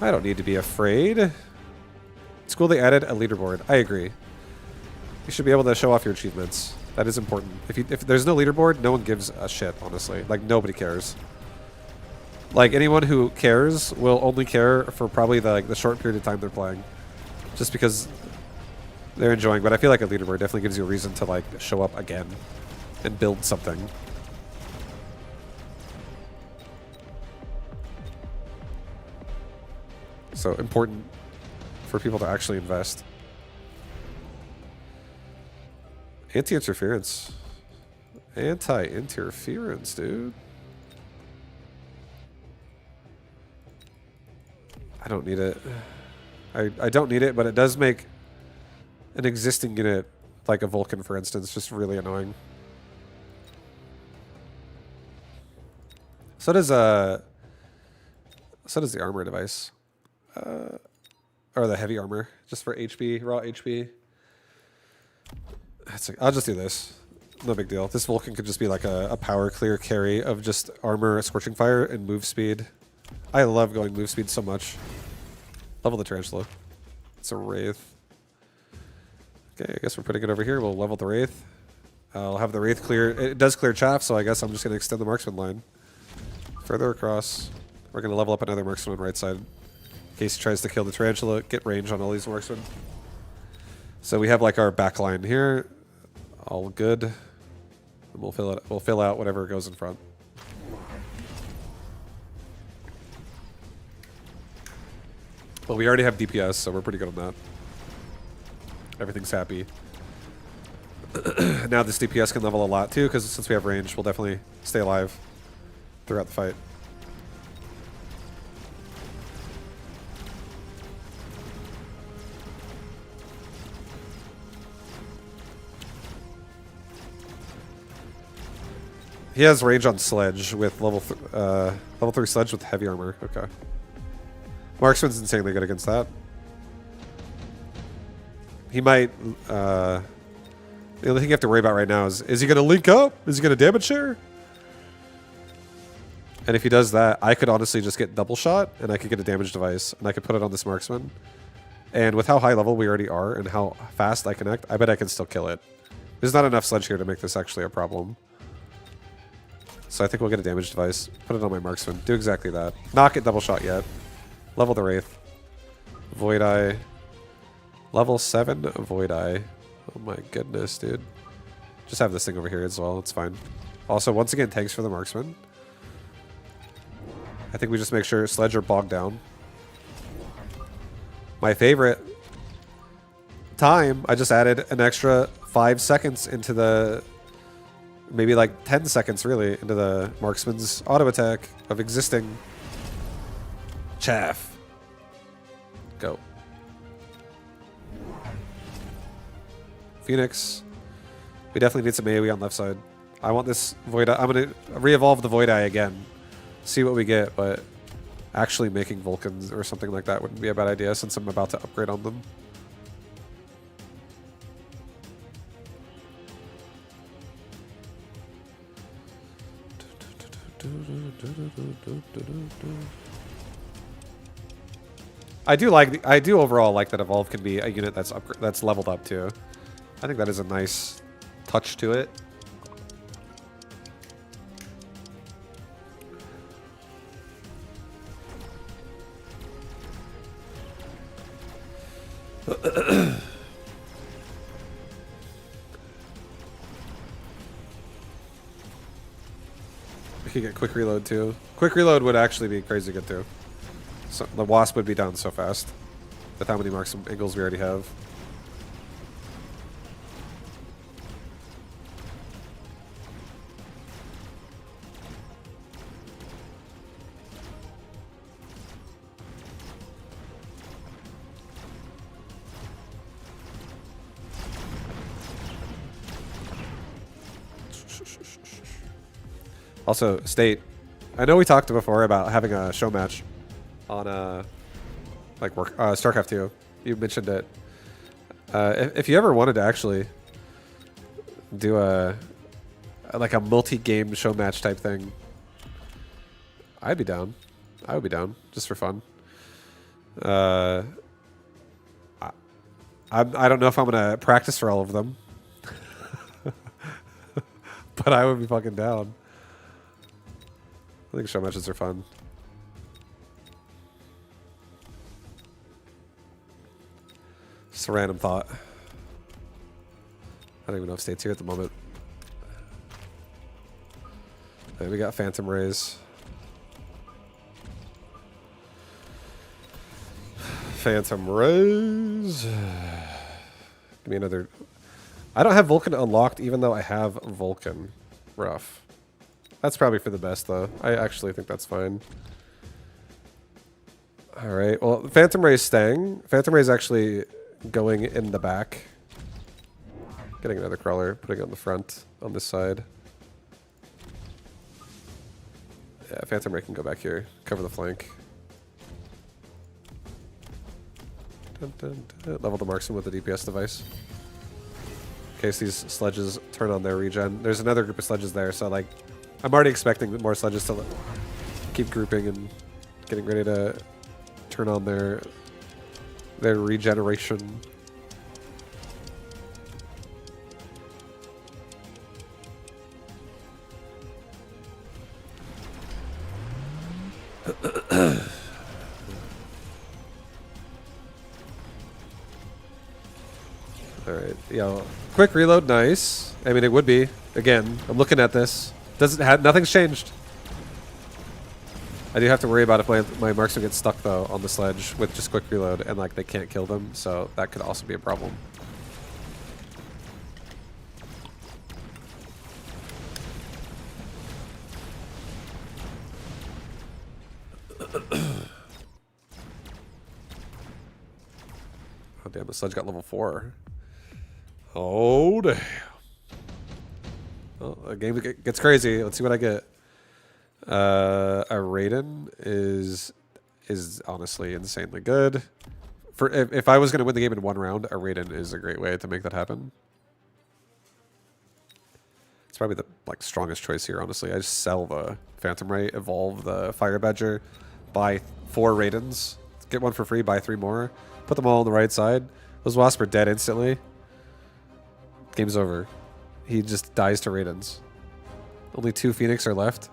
I don't need to be afraid. It's cool they added a leaderboard. I agree. You should be able to show off your achievements. That is important. If there's no leaderboard, no one gives a shit, honestly. Like, nobody cares. Like, anyone who cares will only care for probably the short period of time they're playing. Just because they're enjoying. But I feel like a leaderboard definitely gives you a reason to, like, show up again and build something. So, important for people to actually invest. Anti-interference. Anti-interference, dude. I don't need it. I don't need it, but it does make an existing unit, like a Vulcan, for instance, just really annoying. So does the armor device. Or the heavy armor, just for HP, raw HP. I'll just do this. No big deal. This Vulcan could just be like a power clear carry of just armor, scorching fire, and move speed. I love going move speed so much. Level the Tarantula. It's a Wraith. Okay, I guess we're putting it over here. We'll level the Wraith. I'll have the Wraith clear. It does clear chaff, so I guess I'm just going to extend the Marksman line. Further across. We're going to level up another Marksman on the right side. In case he tries to kill the Tarantula, get range on all these Marksmen. So we have like our back line here. All good. And we'll fill out whatever goes in front. Well, we already have DPS, so we're pretty good on that. Everything's happy. Now this DPS can level a lot too, because since we have range, we'll definitely stay alive throughout the fight. He has range on Sledge with level 3 Sledge with heavy armor. Okay. Marksman's insanely good against that. He might... the only thing you have to worry about right now is he going to link up? Is he going to damage share? And if he does that, I could honestly just get double shot, and I could get a damage device, and I could put it on this Marksman. And with how high level we already are, and how fast I connect, I bet I can still kill it. There's not enough Sledge here to make this actually a problem. So I think we'll get a damage device. Put it on my Marksman. Do exactly that. Not get double shot yet. Level the Wraith. Void Eye. Level 7 Void Eye. Oh my goodness, dude. Just have this thing over here as well. It's fine. Also, once again, tanks for the Marksman. I think we just make sure Sledge are bogged down. My favorite time, I just added an extra 5 seconds into the, maybe like 10 seconds really, into the marksman's auto attack of existing. Chaff. Go. Phoenix. We definitely need some AoE on left side. I want this Void Eye. I'm going to re-evolve the Void Eye again. See what we get, but actually making Vulcans or something like that wouldn't be a bad idea since I'm about to upgrade on them. I do overall like that Evolve can be a unit that's leveled up too. I think that is a nice touch to it. We could get quick reload too. Quick reload would actually be crazy good too. So the Wasp would be down so fast with how many marks and angles we already have. Also, State, I know we talked before about having a show match on StarCraft 2. You mentioned it. If you ever wanted to actually do a multi-game show match type thing, I'd be down. I would be down just for fun. I don't know if I'm gonna practice for all of them, but I would be fucking down. I think show matches are fun. Just a random thought. I don't even know if State's here at the moment. Okay, we got Phantom Rays. Phantom Rays. Give me another. I don't have Vulcan unlocked, even though I have Vulcan. Rough. That's probably for the best, though. I actually think that's fine. Alright, well, Phantom Ray's staying. Phantom Ray's actually going in the back. Getting another crawler, putting it on the front, on this side. Yeah, Phantom Ray can go back here, cover the flank. Dun, dun, dun. Level the marksman with the DPS device. In case these sledges turn on their regen. There's another group of sledges there, so like, I'm already expecting more sledges to keep grouping and getting ready to turn on their regeneration. Alright, yeah, quick reload, nice. I mean, it would be. Again, I'm looking at this. Nothing's changed. I do have to worry about if my marksman gets stuck though on the sledge with just quick reload and like they can't kill them, so that could also be a problem. Oh damn, the sledge got level 4. Oh damn. Well, the game gets crazy. Let's see what I get. A Raiden is honestly insanely good. For if I was going to win the game in one round, a Raiden is a great way to make that happen. It's probably the strongest choice here, honestly. I just sell the Phantom Ray, evolve the Fire Badger, buy 4 Raidens, get 1 for free, buy 3 more, put them all on the right side. Those Wasps are dead instantly. Game's over. He just dies to Raidens. Only 2 Phoenix are left.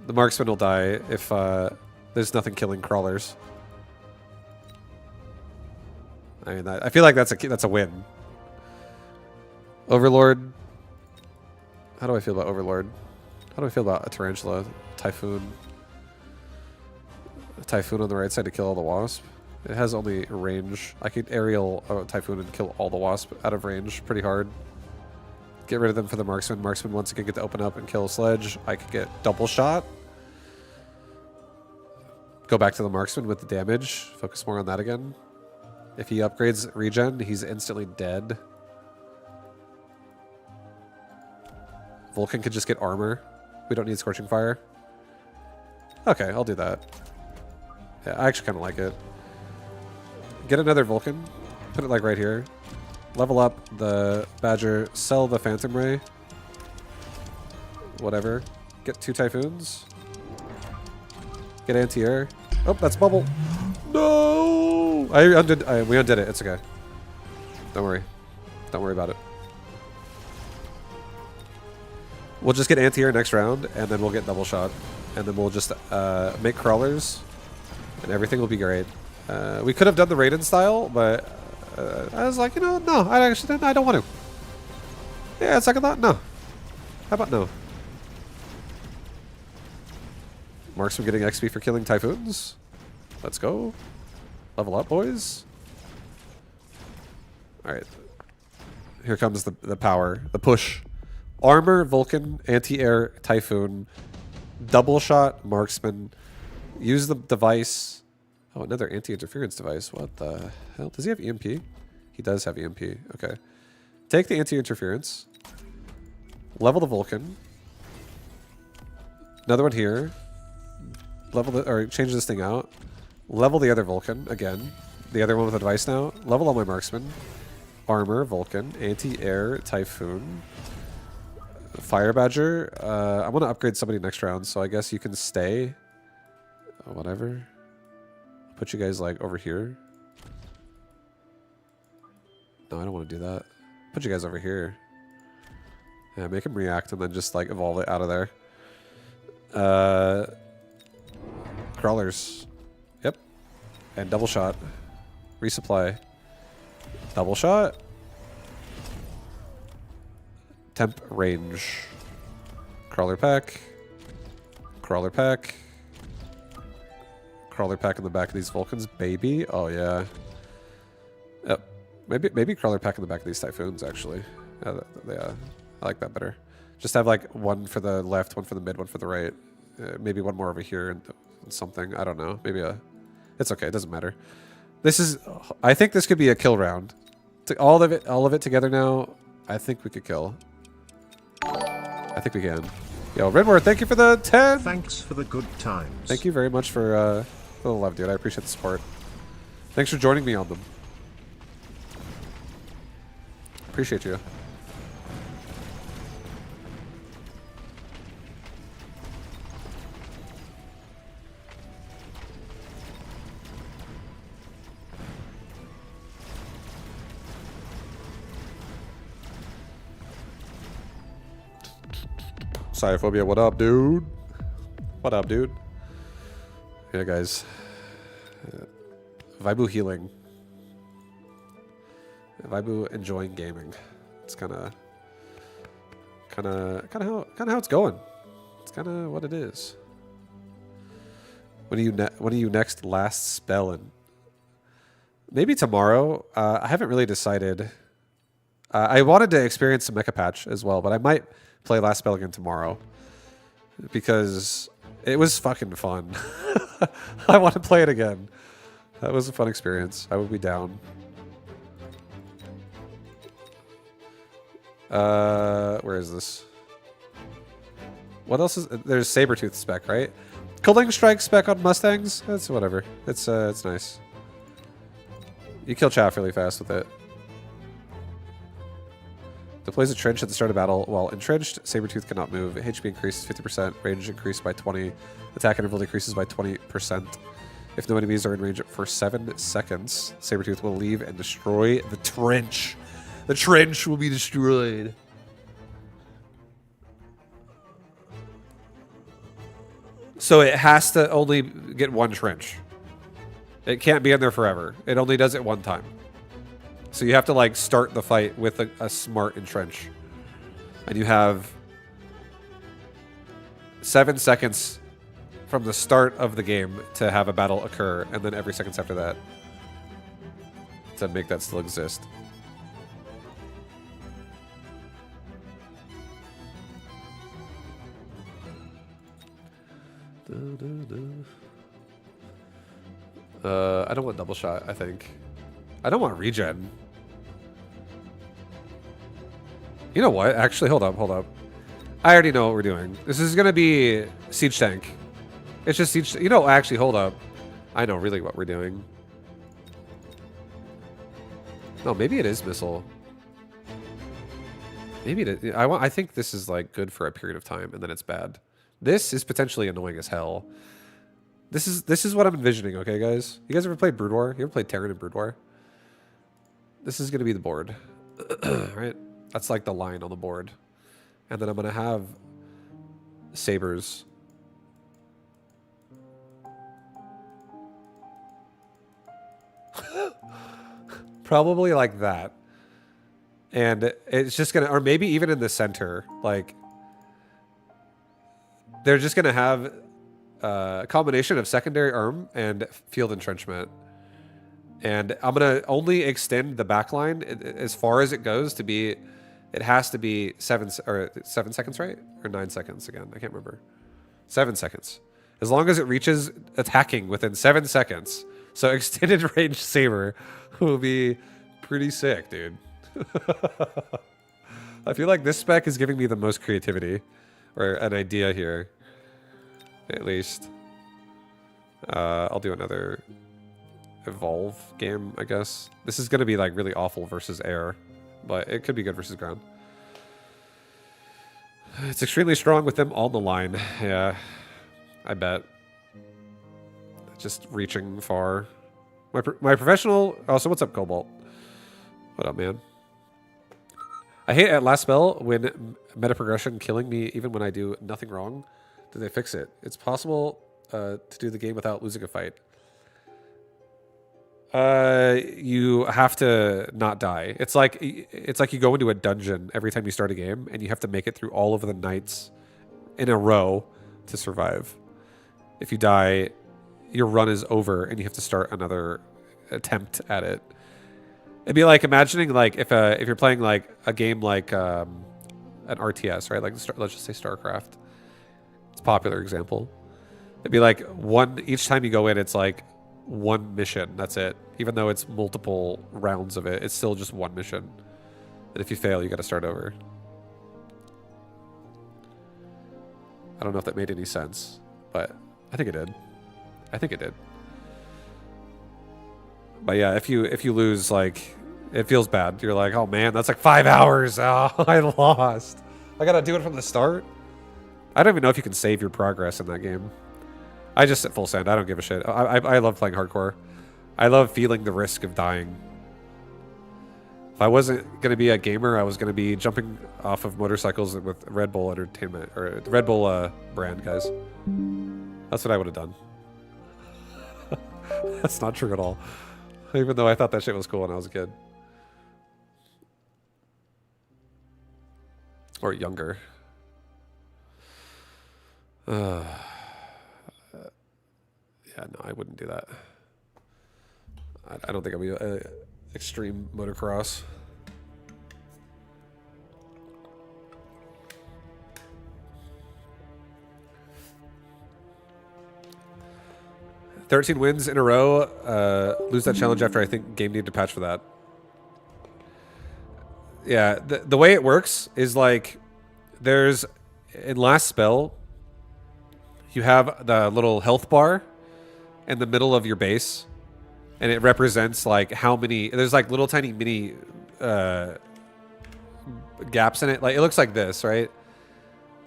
The marksman will die if there's nothing killing crawlers. I mean, I feel like that's a win. Overlord. How do I feel about Overlord? How do I feel about a Tarantula? Typhoon. A Typhoon on the right side to kill all the Wasp. It has only range. I could aerial Typhoon and kill all the wasp out of range pretty hard. Get rid of them for the marksman. Marksman once again get to open up and kill a sledge. I could get double shot. Go back to the marksman with the damage. Focus more on that again. If he upgrades regen, he's instantly dead. Vulcan could just get armor. We don't need Scorching Fire. Okay, I'll do that. Yeah, I actually kind of like it. Get another Vulcan. Put it like right here. Level up the Badger. Sell the Phantom Ray. Whatever. Get 2 Typhoons. Get anti-air. Oh, that's bubble. No! We undid it. It's okay. Don't worry. Don't worry about it. We'll just get anti-air next round, and then we'll get double shot. And then we'll just make crawlers, and everything will be great. We could have done the Raiden style, but I was like, you know, no, I don't want to. Yeah, second thought, no. How about no? Marksman getting XP for killing Typhoons. Let's go. Level up, boys. Alright. Here comes the power. The push. Armor, Vulcan, anti-air, Typhoon. Double shot, Marksman. Use the device. Oh, another anti-interference device. What the hell? Does he have EMP? He does have EMP. Okay. Take the anti-interference. Level the Vulcan. Another one here. Level the, or change this thing out. Level the other Vulcan again. The other one with a device now. Level all my marksmen. Armor, Vulcan, anti-air, Typhoon, Fire Badger. I want to upgrade somebody next round, so I guess you can stay. Whatever. Put you guys like over here. No, I don't want to do that. Put you guys over here. Yeah, make him react and then just like evolve it out of there. Crawlers. Yep. And double shot. Resupply. Double shot. Temp range. Crawler pack. Crawler pack. Crawler pack in the back of these Vulcans. Baby. Oh, yeah. Yep. Maybe crawler pack in the back of these Typhoons, actually. Yeah, I like that better. Just have like one for the left, one for the mid, one for the right. Maybe one more over here and something. I don't know. Maybe a... It's okay. It doesn't matter. This is... I think this could be a kill round. All of it together now, I think we could kill. I think we can. Yo, Redmore, thank you for the 10! Thanks for the good times. Thank you very much for the love, dude. I appreciate the support. Thanks for joining me on them. Appreciate you. Cyphobia, what up, dude? What up, dude? Yeah, guys. Vibu healing. Vibu enjoying gaming. It's kind of how it's going. It's kind of what it is. When are you next? Last spell in? Maybe tomorrow. I haven't really decided. I wanted to experience some Mecha Patch as well, but I might play Last Spell again tomorrow because it was fucking fun. I want to play it again. That was a fun experience. I would be down. Where is this? What else is there's Sabertooth spec, right? Culling Strike spec on Mustangs? That's whatever. It's nice. You kill chaff really fast with it. Deploys a trench at the start of battle. While entrenched, Sabertooth cannot move. HP increases 50%. Range increased by 20. Attack interval decreases by 20%. If no enemies are in range for 7 seconds, Sabertooth will leave and destroy the trench. The trench will be destroyed. So it has to only get one trench. It can't be in there forever. It only does it one time. So you have to like start the fight with a smart entrench. And you have 7 seconds from the start of the game to have a battle occur, and then every seconds after that. to make that still exist. I don't want double shot, I think. I don't want regen. You know what? Actually, hold up. I already know what we're doing. This is gonna be siege tank. It's just siege. You know, actually, hold up. I know really what we're doing. No, maybe it is missile. Maybe it is. I think this is like good for a period of time, and then it's bad. This is potentially annoying as hell. This is what I'm envisioning. Okay, guys. You guys ever played Brood War? You ever played Terran and Brood War? This is gonna be the board, right? That's like the line on the board, and then I'm gonna have sabers. Probably like that. And it's just gonna, or maybe even in the center, like they're just gonna have a combination of secondary arm and field entrenchment. And I'm gonna only extend the back line as far as it goes to be, it has to be 7 seconds, right? Or 9 seconds again, I can't remember. 7 seconds. As long as it reaches attacking within 7 seconds. So extended range saber will be pretty sick, dude. I feel like this spec is giving me the most creativity, or an idea here, at least. I'll do another evolve game, I guess. This is going to be like really awful versus air, but it could be good versus ground. It's extremely strong with them on the line. Yeah, I bet. Just reaching far. My professional... Also, what's up, Cobalt? What up, man? I hate at last spell when meta progression killing me even when I do nothing wrong. Do they fix it? It's possible to do the game without losing a fight. You have to not die. It's like you go into a dungeon every time you start a game, and you have to make it through all of the nights in a row to survive. If you die, your run is over, and you have to start another attempt at it. It'd be like imagining like if you're playing like a game like an RTS, right? Like let's just say StarCraft. It's a popular example. It'd be like each time you go in, it's like one mission. That's it. Even though it's multiple rounds of it, it's still just one mission. And if you fail, you got to start over. I don't know if that made any sense, but I think it did. I think it did. But yeah, if you lose, like, it feels bad. You're like, oh man, that's like 5 hours. Oh, I lost. I gotta do it from the start. I don't even know if you can save your progress in that game. I just hit full send. I don't give a shit. I love playing hardcore. I love feeling the risk of dying. If I wasn't going to be a gamer, I was going to be jumping off of motorcycles with Red Bull Entertainment, or Red Bull brand, guys. That's what I would have done. That's not true at all. Even though I thought that shit was cool when I was a kid. Or younger. Yeah, no, I wouldn't do that. I don't think I'll be extreme motocross. "13 wins in a row. Lose that challenge after I think game needed to patch for that." Yeah, the way it works is like there's in last spell you have the little health bar in the middle of your base, and it represents like how many, there's like little tiny mini gaps in it. Like it looks like this, right?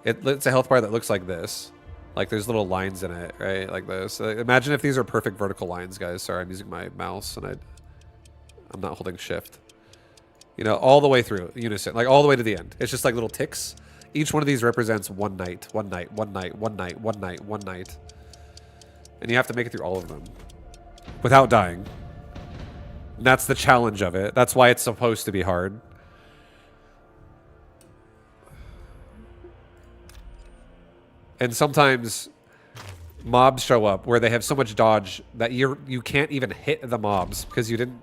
It's a health bar that looks like this. Like there's little lines in it, right? Like this. Imagine if these are perfect vertical lines, guys. Sorry, I'm using my mouse and I'm not holding shift. You know, all the way through unison, like all the way to the end. It's just like little ticks. Each one of these represents one night, one night, one night, one night, one night, one night. And you have to make it through all of them without dying. And that's the challenge of it. That's why it's supposed to be hard. And sometimes mobs show up where they have so much dodge that you can't even hit the mobs because you didn't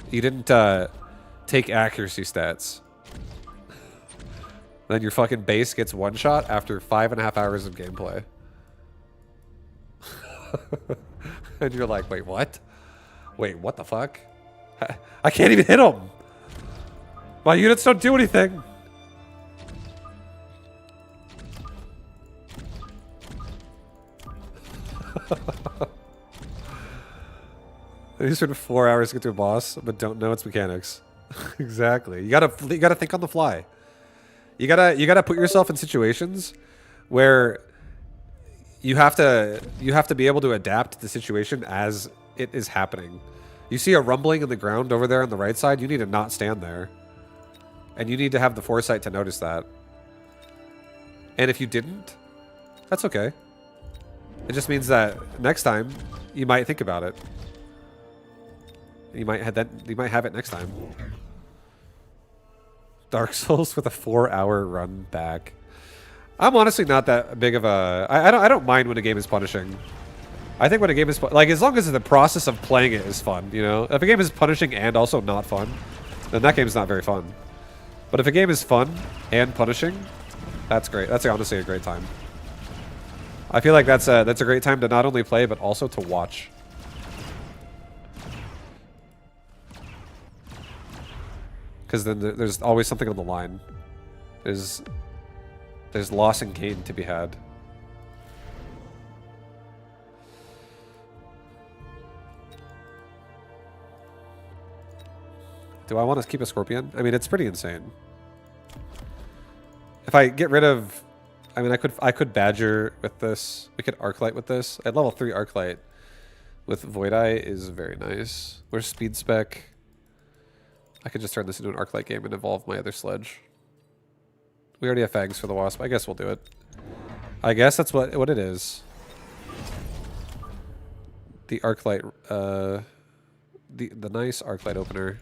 You didn't take accuracy stats. Then your fucking base gets one shot after 5.5 hours of gameplay. And you're like, wait, what? Wait, what the fuck? I can't even hit him. My units don't do anything. You spend 4 hours to get to a boss, but don't know its mechanics. Exactly. You gotta think on the fly. You gotta put yourself in situations where you have to be able to adapt to the situation as it is happening. You see a rumbling in the ground over there on the right side, you need to not stand there. And you need to have the foresight to notice that. And if you didn't, that's okay. It just means that next time you might think about it. You might have it next time. Dark Souls with a 4-hour run back. I'm honestly not that big of a... I don't mind when a game is punishing. I think when a game is... Like, as long as the process of playing it is fun, you know? If a game is punishing and also not fun, then that game's not very fun. But if a game is fun and punishing, that's great. That's honestly a great time. I feel like that's a great time to not only play, but also to watch. Because then there's always something on the line. There's loss and gain to be had. Do I want to keep a scorpion? I mean, it's pretty insane. If I get rid of... I mean, I could badger with this. We could arclight with this. At level 3 arclight with Void Eye is very nice. Where's speed spec? I could just turn this into an arclight game and evolve my other sledge. We already have fags for the wasp. I guess we'll do it. I guess that's what it is. The arclight, the nice arclight opener.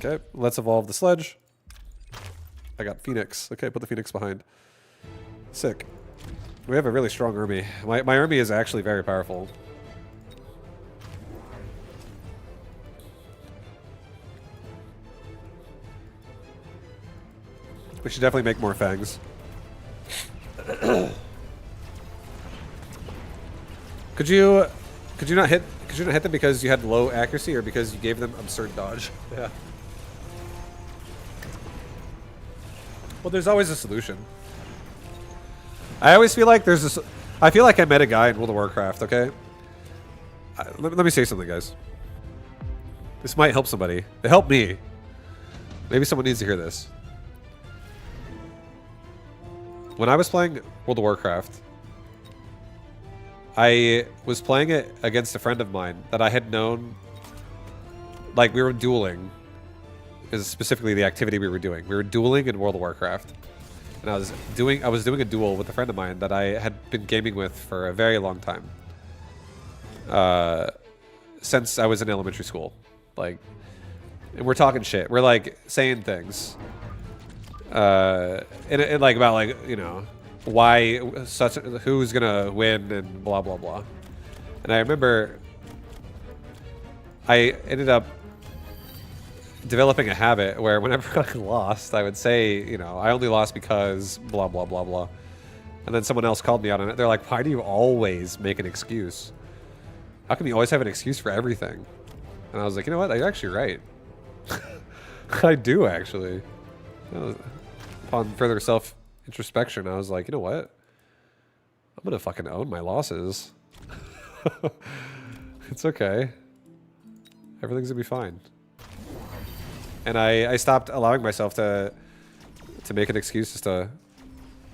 Okay, let's evolve the sledge. I got Phoenix. Okay, put the Phoenix behind. Sick. We have a really strong army. My army is actually very powerful. We should definitely make more fangs. Could you not hit them because you had low accuracy or because you gave them absurd dodge? Yeah. Well, there's always a solution. I always feel like there's this... I feel like I met a guy in World of Warcraft, okay? Let me say something, guys. This might help somebody. It helped me. Maybe someone needs to hear this. When I was playing World of Warcraft, I was playing it against a friend of mine that I had known... Like, we were dueling. Is specifically the activity we were doing. We were dueling in World of Warcraft. And I was doing a duel with a friend of mine that I had been gaming with for a very long time. Since I was in elementary school. Like, and we're talking shit. We're like saying things. And like about like, you know, why such who's gonna win and blah blah blah. And I remember I ended up developing a habit where whenever I lost, I would say, you know, I only lost because blah, blah, blah, blah. And then someone else called me out on it. They're like, why do you always make an excuse? How come you always have an excuse for everything? And I was like, you know what? You're actually right. I do, actually. You know, upon further self-introspection, I was like, you know what? I'm going to fucking own my losses. It's okay. Everything's going to be fine. And I stopped allowing myself to make an excuse as to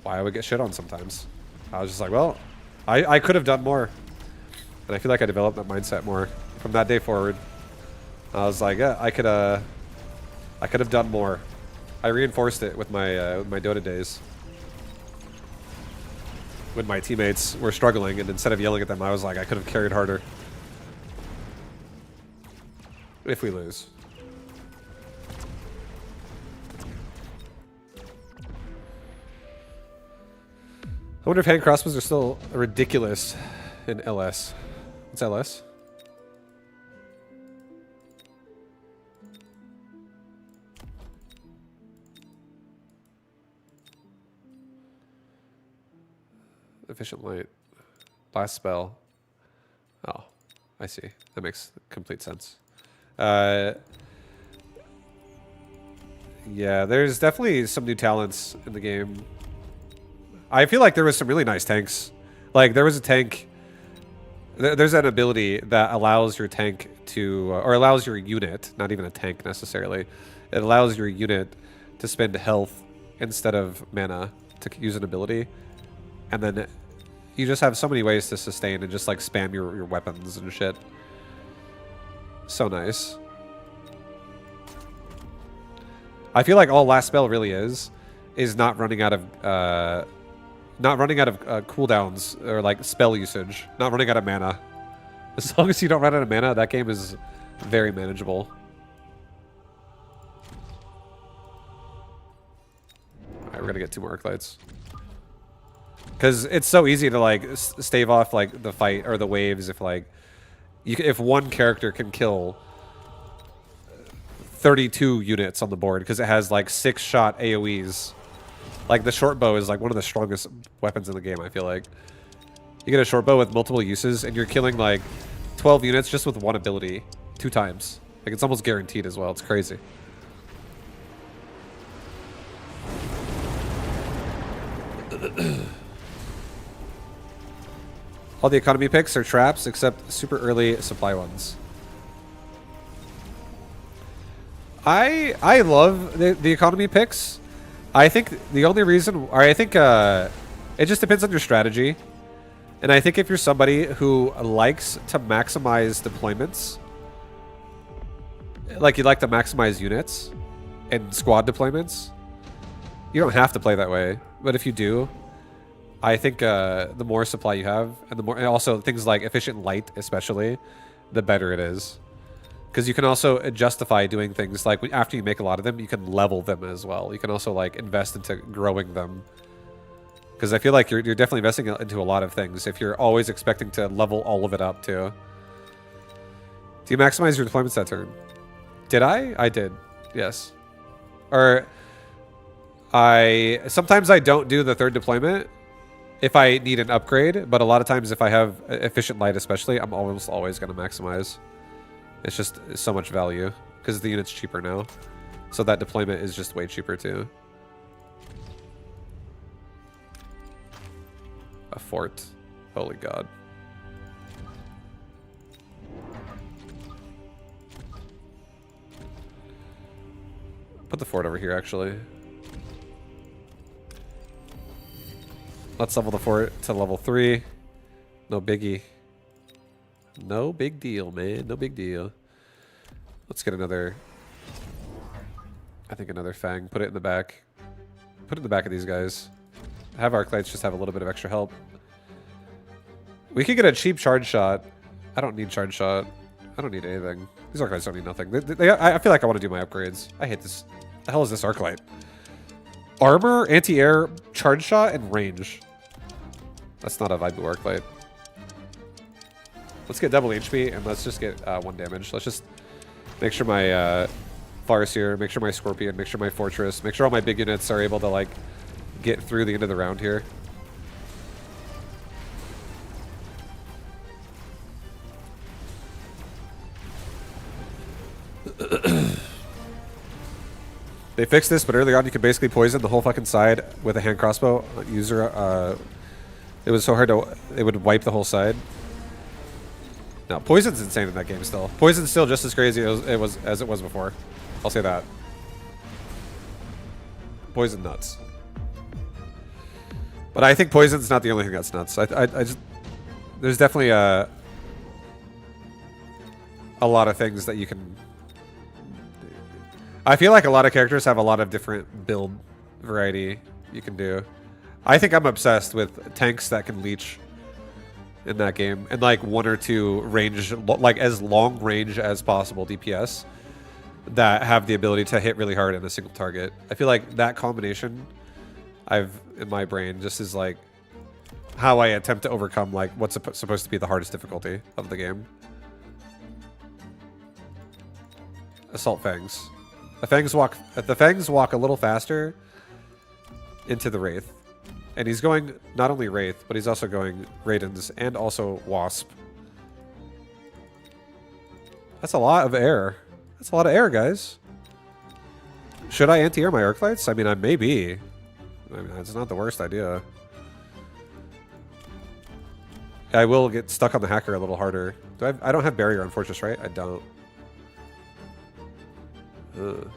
why I would get shit on sometimes. I was just like, well, I could have done more. And I feel like I developed that mindset more from that day forward. I was like, yeah, I could have done more. I reinforced it with my Dota days. When my teammates were struggling, and instead of yelling at them, I was like, I could have carried harder. If we lose. wonder if hand crossbows are still ridiculous in LS. What's LS? Efficient light. Last spell. Oh, I see. That makes complete sense. Yeah, there's definitely some new talents in the game. I feel like there was some really nice tanks. Like, there was a tank... There's an ability that allows your tank to... or allows your unit, not even a tank necessarily. It allows your unit to spend health instead of mana to use an ability. And then you just have so many ways to sustain and just, like, spam your weapons and shit. So nice. I feel like all last spell really is not running out of cooldowns or like spell usage, not running out of mana. As long as you don't run out of mana, that game is very manageable. All right, we're gonna get 2 more arc lights because it's so easy to like stave off like the fight or the waves if like if one character can kill 32 units on the board because it has like 6-shot AoEs. Like the short bow is like one of the strongest weapons in the game, I feel like. You get a short bow with multiple uses and you're killing like 12 units just with one ability 2 times. Like it's almost guaranteed as well. It's crazy. All the economy picks are traps except super early supply ones. I love the economy picks. I think the only reason, or I think it just depends on your strategy. And I think if you're somebody who likes to maximize deployments, like you like to maximize units and squad deployments, you don't have to play that way. But if you do, I think the more supply you have, and the more, and also things like efficient light especially, the better it is. Because you can also justify doing things like after you make a lot of them, you can level them as well. You can also like invest into growing them. Because I feel like you're definitely investing into a lot of things if you're always expecting to level all of it up too. Do you maximize your deployments that turn? Did I? I did. Yes. Or sometimes I don't do the 3rd deployment if I need an upgrade, but a lot of times if I have efficient light especially, I'm almost always going to maximize. It's just so much value because the unit's cheaper now. So that deployment is just way cheaper too. A fort. Holy God. Put the fort over here actually. Let's level the fort to level 3. No biggie. No big deal, man. No big deal. Let's get another... I think another Fang. Put it in the back. Put it in the back of these guys. Have Arc Lights just have a little bit of extra help. We could get a cheap charge shot. I don't need charge shot. I don't need anything. These Arc Lights don't need nothing. I feel like I want to do my upgrades. I hate this. The hell is this Arc Light? Armor, anti-air, charge shot, and range. That's not a Vibu Arc Light. Let's get double HP and let's just get 1 damage. Let's just make sure my Farseer, make sure my Scorpion, make sure my Fortress, make sure all my big units are able to like get through the end of the round here. They fixed this, but early on you could basically poison the whole fucking side with a hand crossbow user. It was so hard to, it would wipe the whole side. No, poison's insane in that game still. Poison's still just as crazy as it was before. I'll say that. Poison nuts. But I think poison's not the only thing that's nuts. I just, there's definitely a lot of things that you can. I feel like a lot of characters have a lot of different build variety you can do. I think I'm obsessed with tanks that can leech in that game, and like 1 or 2 range, like as long range as possible DPS that have the ability to hit really hard in a single target. I feel like that combination I've in my brain just is like how I attempt to overcome like what's supposed to be the hardest difficulty of the game. Assault Fangs. The Fangs walk a little faster into the Wraith. And he's going not only Wraith, but he's also going Raidens and also Wasp. That's a lot of air. That's a lot of air, guys. Should I anti-air my arc lights? I mean, I may be. I mean, it's not the worst idea. I will get stuck on the hacker a little harder. I don't have barrier on Fortress, right? I don't. Ugh.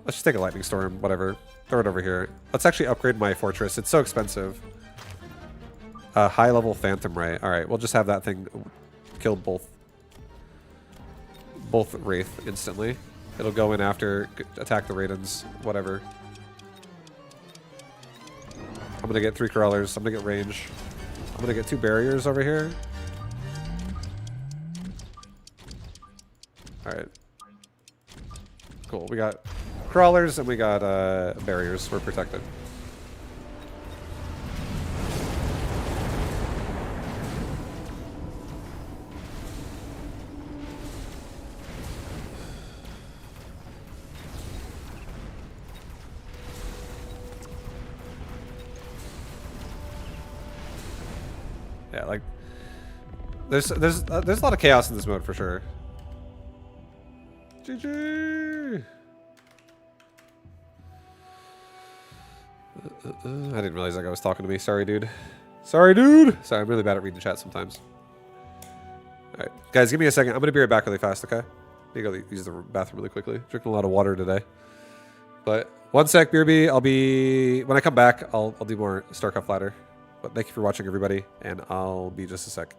Let's just take a lightning storm, whatever. Throw it over here. Let's actually upgrade my fortress. It's so expensive. High level phantom ray. All right, we'll just have that thing kill both wraith instantly. It'll go in after, attack the Raidens, whatever. I'm gonna get 3 crawlers. I'm gonna get range. I'm gonna get 2 barriers over here. All right. Cool. We got crawlers and we got barriers. We're protected. Yeah, like there's a lot of chaos in this mode for sure. GG. I didn't realize that guy was talking to me. Sorry, dude. Sorry, dude. Sorry, I'm really bad at reading chat sometimes. All right, guys, give me a second. I'm gonna be right back really fast. Okay? I need to go use the bathroom really quickly. Drinking a lot of water today. But one sec, BRB. I'll be when I come back. I'll do more StarCraft ladder. But thank you for watching, everybody, and I'll be just a sec.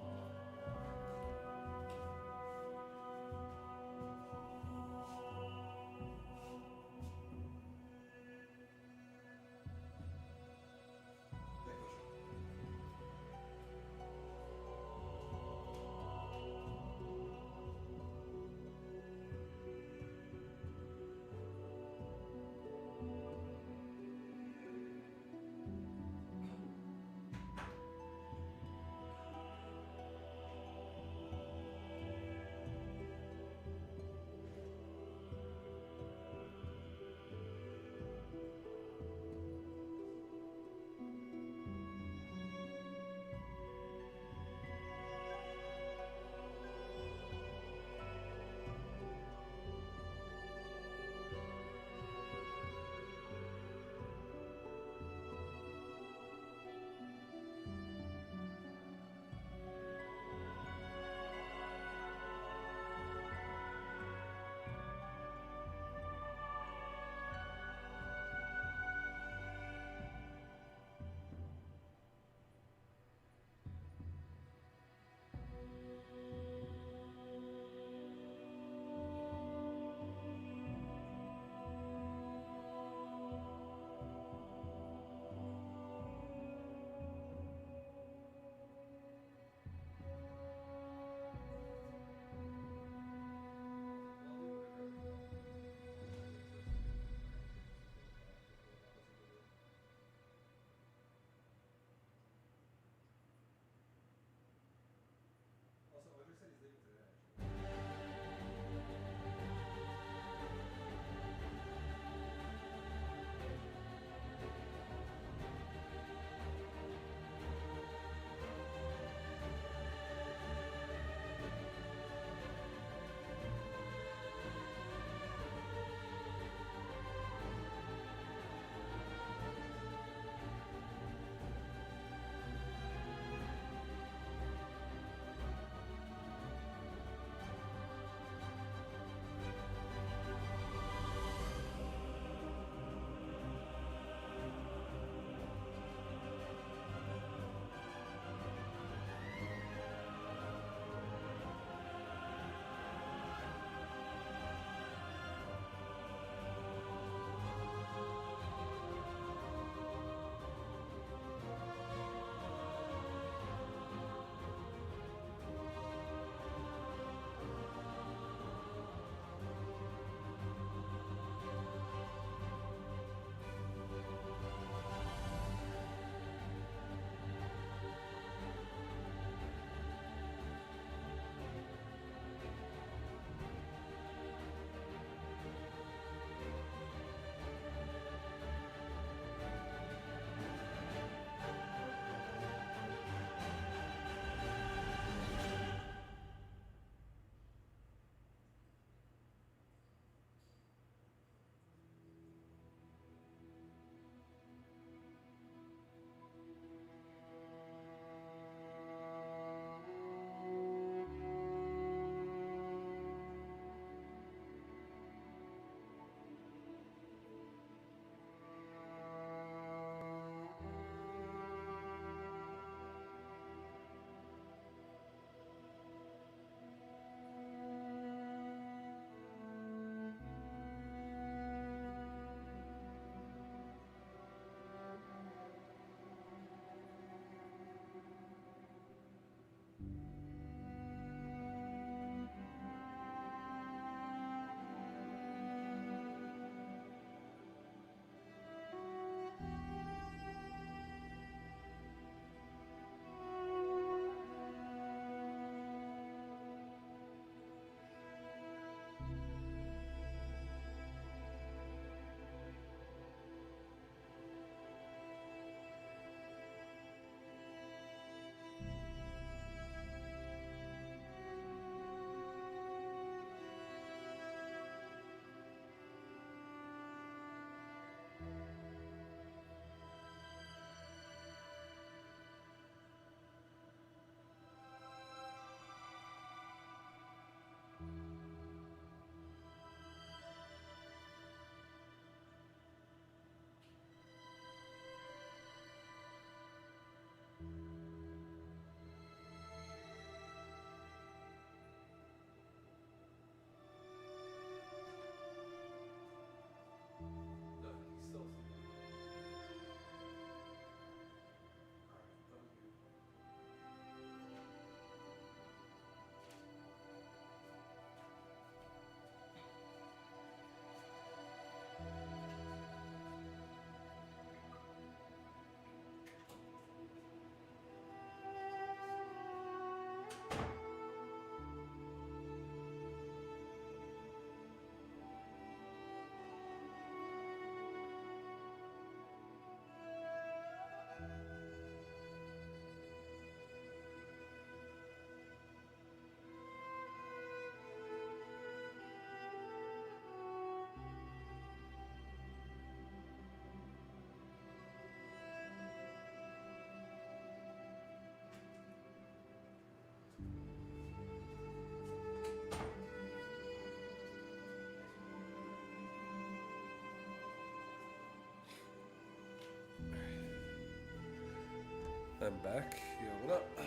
I'm back. Yo, what up?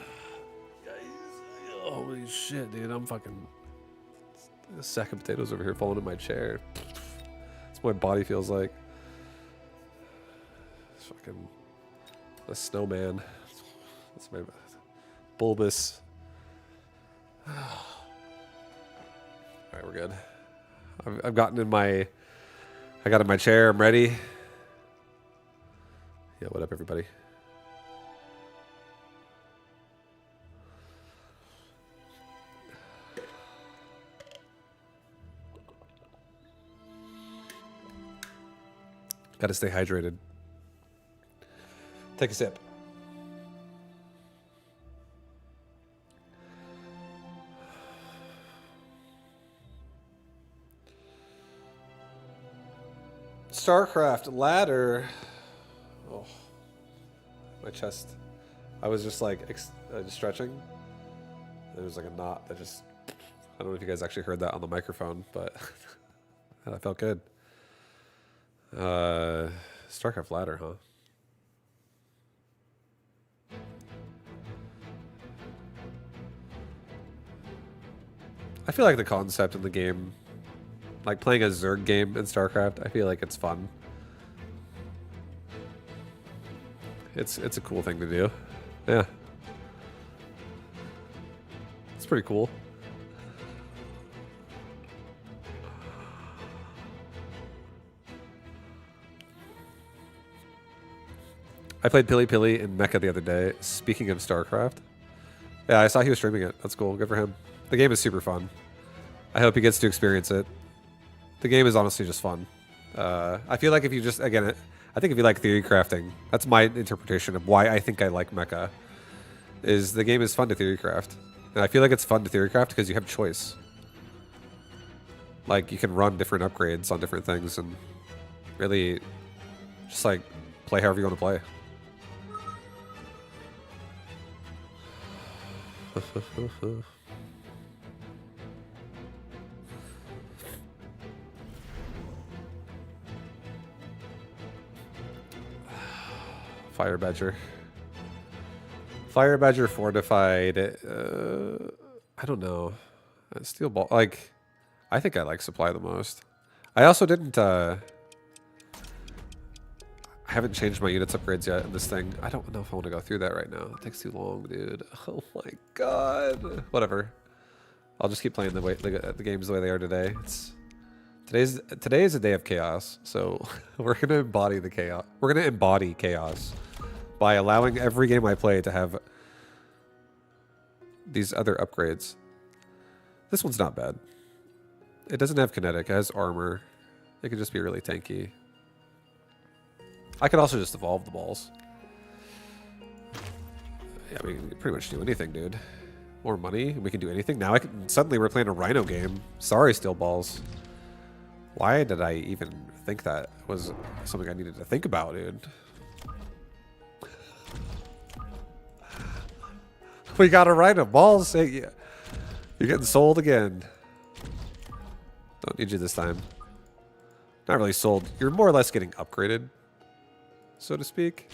Guys, holy shit, dude. I'm fucking... A sack of potatoes over here falling in my chair. That's what my body feels like. It's fucking... A snowman. That's my... Bulbous. Alright, we're good. I've gotten in my... I got in my chair. I'm ready. Yeah, what up, everybody? Gotta stay hydrated. Take a sip. StarCraft ladder. Oh, my chest. I was just like just stretching. There was like a knot that just... I don't know if you guys actually heard that on the microphone, but that felt good. StarCraft ladder, huh? I feel like the concept in the game, like playing a Zerg game in StarCraft, I feel like it's fun. It's a cool thing to do. Yeah. It's pretty cool. I played Pili Pili in Mecha the other day. Speaking of StarCraft. Yeah, I saw he was streaming it. That's cool. Good for him. The game is super fun. I hope he gets to experience it. The game is honestly just fun. I feel like if you just, again, I think if you like theory crafting, that's my interpretation of why I think I like Mecha, is the game is fun to theory craft. And I feel like it's fun to theory craft because you have choice. Like, you can run different upgrades on different things and really just, like, play however you want to play. Fire Badger. Fire Badger fortified. I don't know. Steel ball. Like, I think I like supply the most. I also didn't. I haven't changed my units upgrades yet in this thing. I don't know if I want to go through that right now. It takes too long, dude. Oh my god. Whatever. I'll just keep playing the games the way they are today. Today is a day of chaos, so we're gonna embody the chaos. We're gonna embody chaos by allowing every game I play to have these other upgrades. This one's not bad. It doesn't have kinetic. It has armor. It could just be really tanky. I could also just evolve the balls. Yeah, we can pretty much do anything, dude. More money, we can do anything. Now suddenly we're playing a Rhino game. Sorry, steel balls. Why did I even think that was something I needed to think about, dude? We got a Rhino. Balls. Hey, yeah. You're getting sold again. Don't need you this time. Not really sold. You're more or less getting upgraded, so to speak.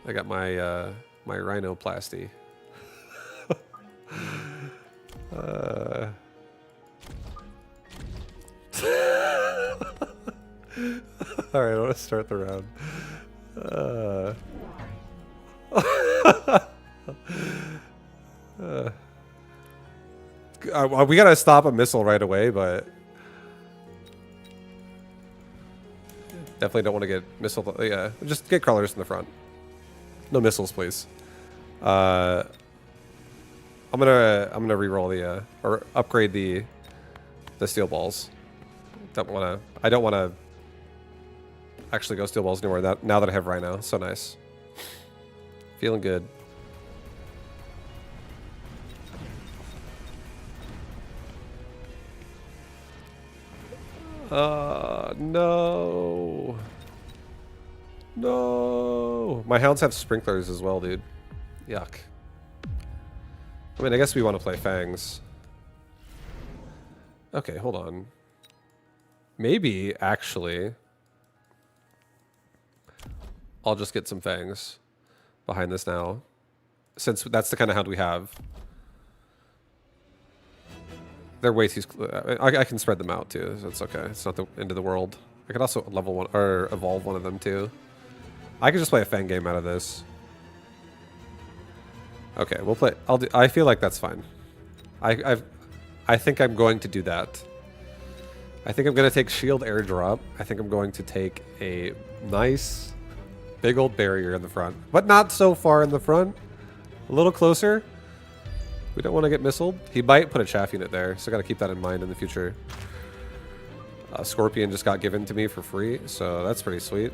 I got my my rhinoplasty. All right, I want to start the round. We gotta stop a missile right away, but definitely don't want to get missile. Yeah, just get crawlers in the front. No missiles, please. I'm gonna re-roll the or upgrade the steel balls. I don't wanna actually go steel balls anymore. Now that I have Rhino, so nice. Feeling good. No. No. My hounds have sprinklers as well, dude. Yuck. I mean, I guess we want to play Fangs. Okay, hold on. Maybe, actually, I'll just get some fangs behind this now, since that's the kind of hound we have. They're way too... I can spread them out, too. So it's okay. It's not the end of the world. I could also level one, or evolve one of them, too. I could just play a fang game out of this. Okay, we'll play... I feel like that's fine. I think I'm going to do that. I think I'm going to take shield airdrop. I think I'm going to take a nice big old barrier in the front. But not so far in the front. A little closer. We don't want to get missiled. He might put a chaff unit there, so got to keep that in mind in the future. Scorpion just got given to me for free, so that's pretty sweet.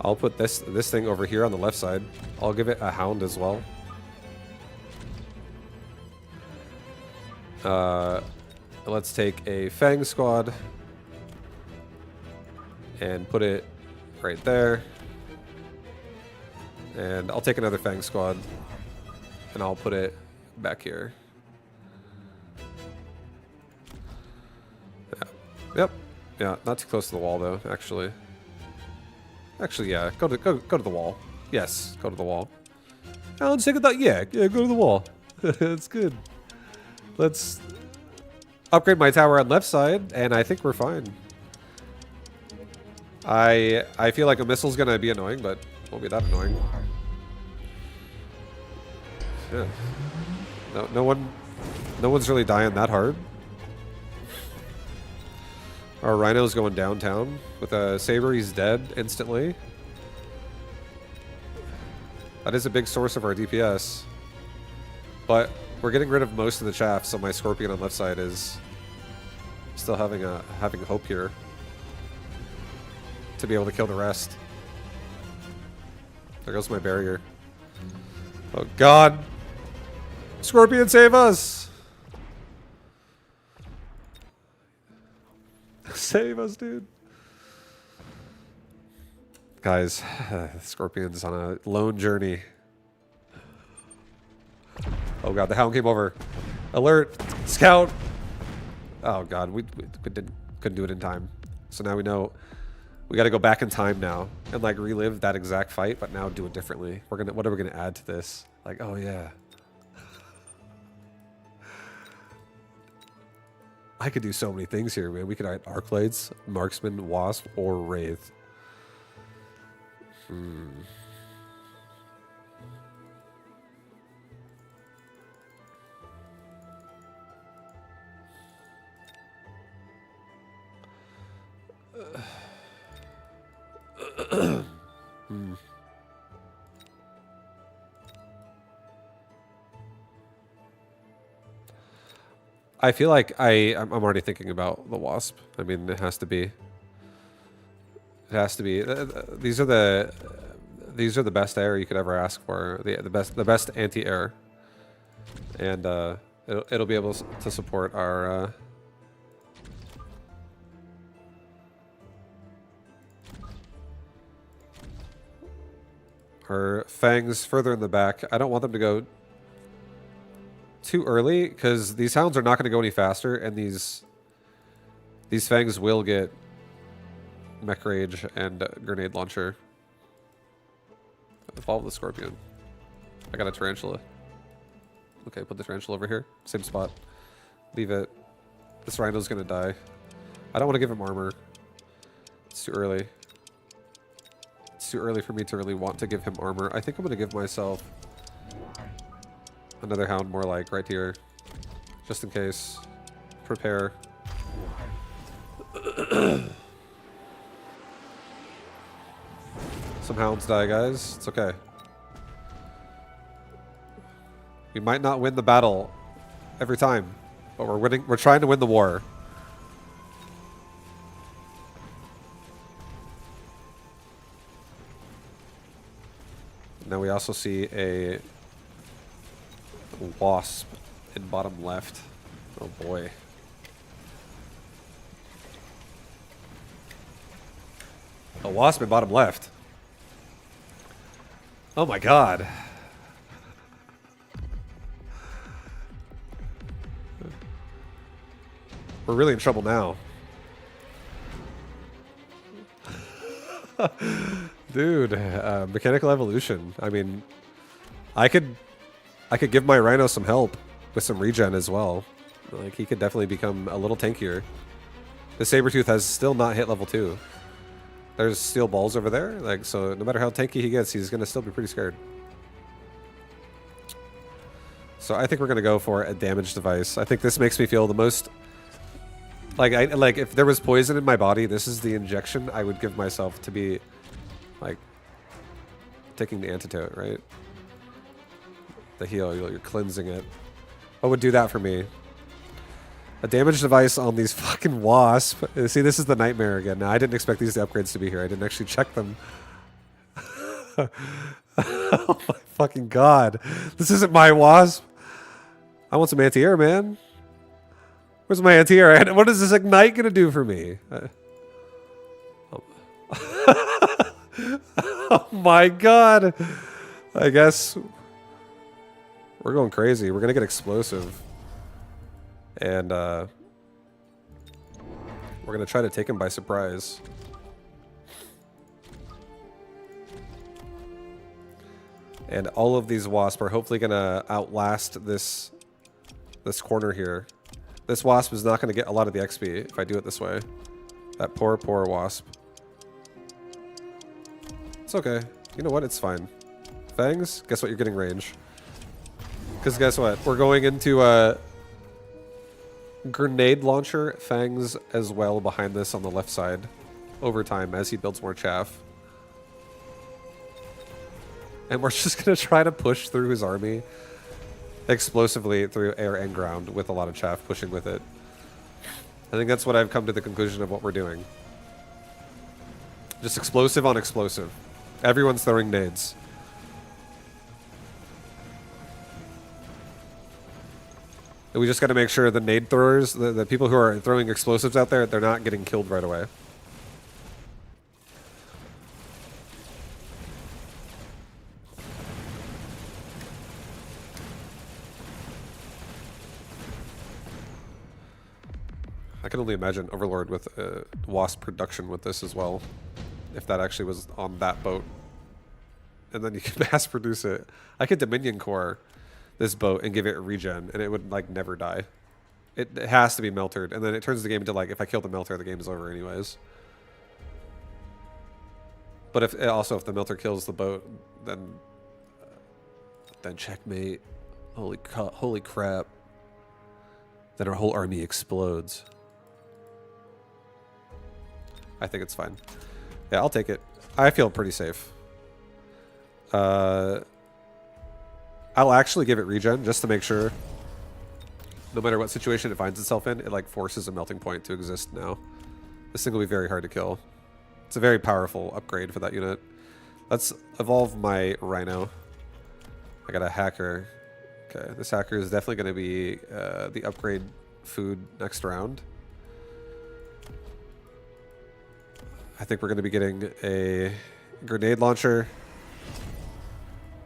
I'll put this thing over here on the left side. I'll give it a hound as well. Let's take a Fang squad and put it right there. And I'll take another Fang squad and I'll put it back here. Yeah. Yep. Yeah, not too close to the wall though, actually. Actually, yeah, go to the wall. Yes, go to the wall. Oh, check it out. Yeah, go to the wall. That's good. Let's upgrade my tower on left side, and I think we're fine. I feel like a missile's gonna be annoying, but won't be that annoying. Yeah. No one's really dying that hard. Our Rhino's going downtown with a Saber. He's dead instantly. That is a big source of our DPS. But we're getting rid of most of the chaff, so my Scorpion on left side is still having hope here to be able to kill the rest. There goes my barrier. Oh God! Scorpion, save us! Save us, dude. Guys, Scorpion's on a lone journey. Oh God, the hound came over. Alert! Scout! Oh God, we couldn't do it in time. So now we know we got to go back in time now and like relive that exact fight, but now do it differently. What are we gonna add to this? Like, oh yeah. I could do so many things here, man. We could add Arc Blades, Marksman, Wasp, or Wraith. I feel like I'm already thinking about the Wasp. I mean, it has to be. It has to be. These are the best air you could ever ask for. The best anti-air, and it'll be able to support our. Our fangs further in the back. I don't want them to go too early because these hounds are not going to go any faster, and these fangs will get mech rage and grenade launcher. Follow the Scorpion. I got a tarantula. Okay, put the tarantula over here. Same spot. Leave it. This rhino's going to die. I don't want to give him armor. It's too early. It's too early for me to really want to give him armor. I think I'm going to give myself another hound more like right here. Just in case. Prepare. Some hounds die, guys. It's okay. We might not win the battle every time, but we're winning. We're trying to win the war. Now we also see a wasp in bottom left. Oh boy. A wasp in bottom left. Oh my God. We're really in trouble now. Dude, mechanical evolution. I mean, I could give my Rhino some help with some regen as well. Like, he could definitely become a little tankier. The Sabretooth has still not hit level 2. There's steel balls over there. Like, so no matter how tanky he gets, he's going to still be pretty scared. So I think we're going to go for a damage device. I think this makes me feel the most... Like, if there was poison in my body, this is the injection I would give myself to be, like, taking the antidote, right? The heal, you're cleansing it. What would do that for me? A damage device on these fucking wasps. See, this is the nightmare again. Now, I didn't expect these upgrades to be here. I didn't actually check them. Oh my fucking god. This isn't my wasp. I want some anti-air, man. Where's my anti-air? What is this ignite gonna do for me? Oh my god. I guess we're going crazy. We're gonna get explosive. And we're gonna try to take him by surprise. And all of these wasps are hopefully gonna outlast this corner here. This wasp is not gonna get a lot of the XP if I do it this way. That poor, poor wasp. It's okay. You know what? It's fine. Fangs, guess what? You're getting range. Because guess what? We're going into a grenade launcher Fangs as well behind this on the left side over time as he builds more chaff. And we're just going to try to push through his army explosively through air and ground with a lot of chaff pushing with it. I think that's what I've come to the conclusion of what we're doing. Just explosive on explosive. Everyone's throwing nades. And we just got to make sure the nade throwers, the people who are throwing explosives out there, they're not getting killed right away. I can only imagine Overlord with wasp production with this as well. If that actually was on that boat. And then you can mass produce it. I could Dominion Core this boat and give it regen, and it would, like, never die. It has to be meltered, and then it turns the game into, like, if I kill the melter, the game is over anyways. But if also if the melter kills the boat, then checkmate. Holy crap. Then our whole army explodes. I think it's fine. Yeah, I'll take it. I feel pretty safe. I'll actually give it regen just to make sure. No matter what situation it finds itself in, it like forces a melting point to exist now. This thing will be very hard to kill. It's a very powerful upgrade for that unit. Let's evolve my Rhino. I got a hacker. Okay, this hacker is definitely going to be the upgrade food next round. I think we're going to be getting a grenade launcher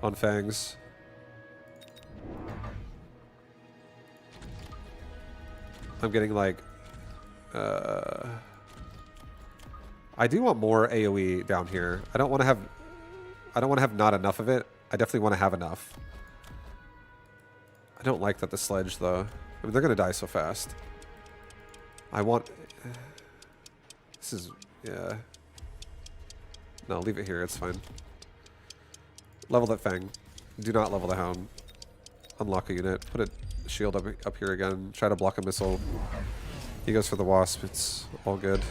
on Fangs. I'm getting like I do want more AoE down here. I don't want to have not enough of it. I definitely want to have enough. I don't like that the sledge though. I mean, they're gonna die so fast. I want this is yeah. No, leave it here, it's fine. Level that Fang. Do not level the Hound. Unlock a unit. Put a shield up here again. Try to block a missile. He goes for the Wasp. It's all good.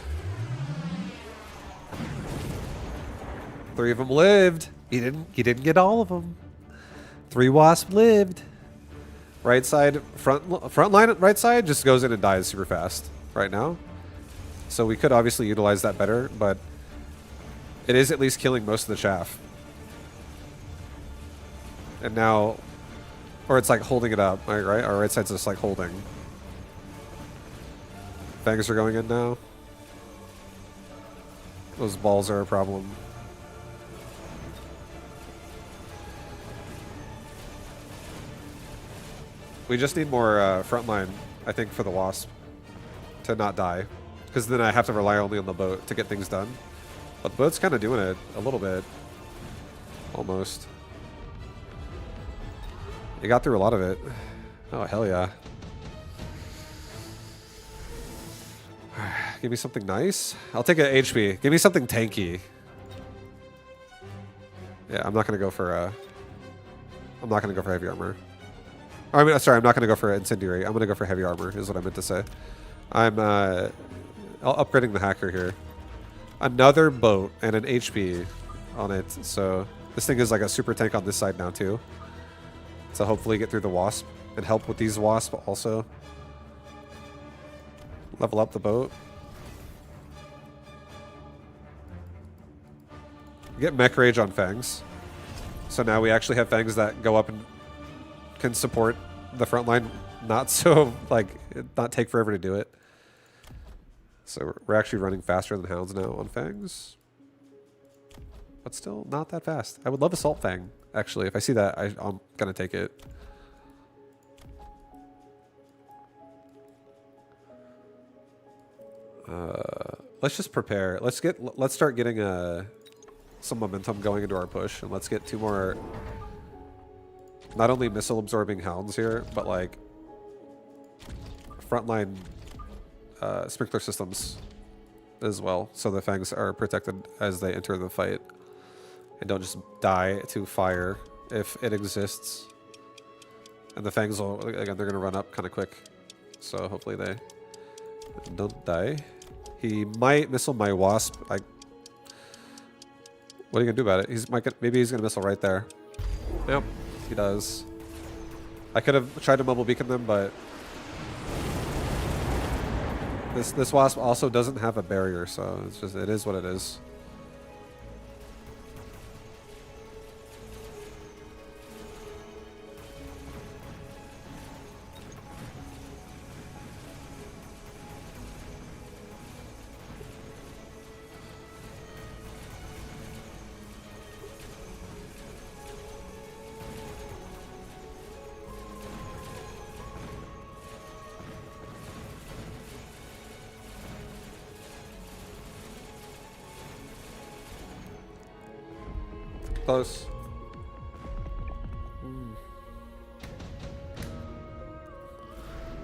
3 of them lived. He didn't get all of them. 3 Wasp lived. Right side, front line right side just goes in and dies super fast right now. So we could obviously utilize that better, but it is at least killing most of the chaff. And now, or it's like holding it up, right? Our right side's just like holding. Fangs are going in now. Those balls are a problem. We just need more frontline, I think, for the Wasp to not die. Because then I have to rely only on the boat to get things done. But the boat's kind of doing it a little bit. Almost. You got through a lot of it. Oh, hell yeah. Give me something nice. I'll take an HP. Give me something tanky. Yeah, I'm not gonna go for heavy armor. I mean, sorry, I'm not gonna go for incendiary. I'm gonna go for heavy armor. Is what I meant to say. I'm upgrading the hacker here. Another boat and an HP on it. So this thing is like a super tank on this side now too. So hopefully get through the wasp and help with these wasp also. Level up the boat. Get mech rage on fangs. So now we actually have fangs that go up and can support the front line. Not so, like, not take forever to do it. So we're actually running faster than hounds now on fangs. But still not that fast. I would love assault fang, actually. If I see that, I'm going to take it. Let's just prepare. Let's start getting some momentum going into our push, and let's get 2 more not only missile absorbing hounds here, but like frontline sprinkler systems as well, so the fangs are protected as they enter the fight and don't just die to fire if it exists. And the fangs will, again, they're gonna run up kind of quick, so hopefully they don't die. He might missile my wasp. What are you gonna do about it? Maybe he's gonna missile right there. Yep, he does. I could have tried to mobile beacon them, but this wasp also doesn't have a barrier, so it is what it is. Close.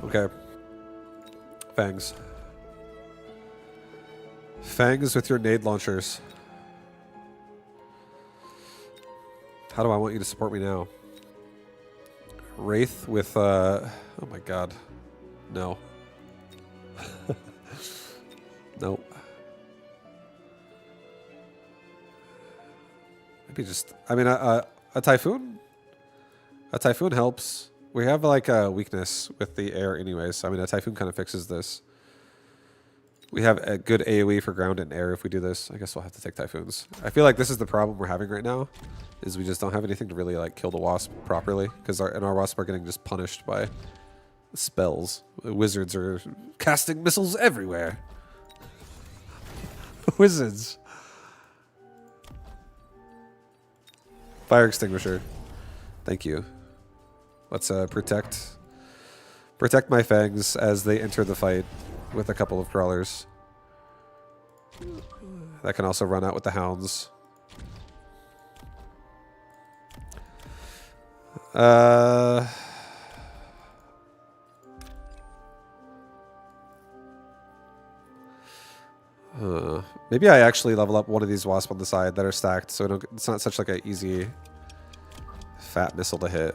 Okay. Fangs. Fangs with your nade launchers. How do I want you to support me now? Wraith with, oh my god. No. Nope. Maybe just, I mean, a typhoon? A typhoon helps. We have like a weakness with the air anyways. So, I mean, a typhoon kind of fixes this. We have a good AoE for ground and air if we do this. I guess we'll have to take typhoons. I feel like this is the problem we're having right now, is we just don't have anything to really like kill the wasp properly, because our wasp are getting just punished by spells. Wizards are casting missiles everywhere. Wizards. Fire extinguisher. Thank you. Let's protect my fangs as they enter the fight with a couple of crawlers. That can also run out with the hounds. Maybe I actually level up one of these wasps on the side that are stacked, so it's not such like an easy fat missile to hit.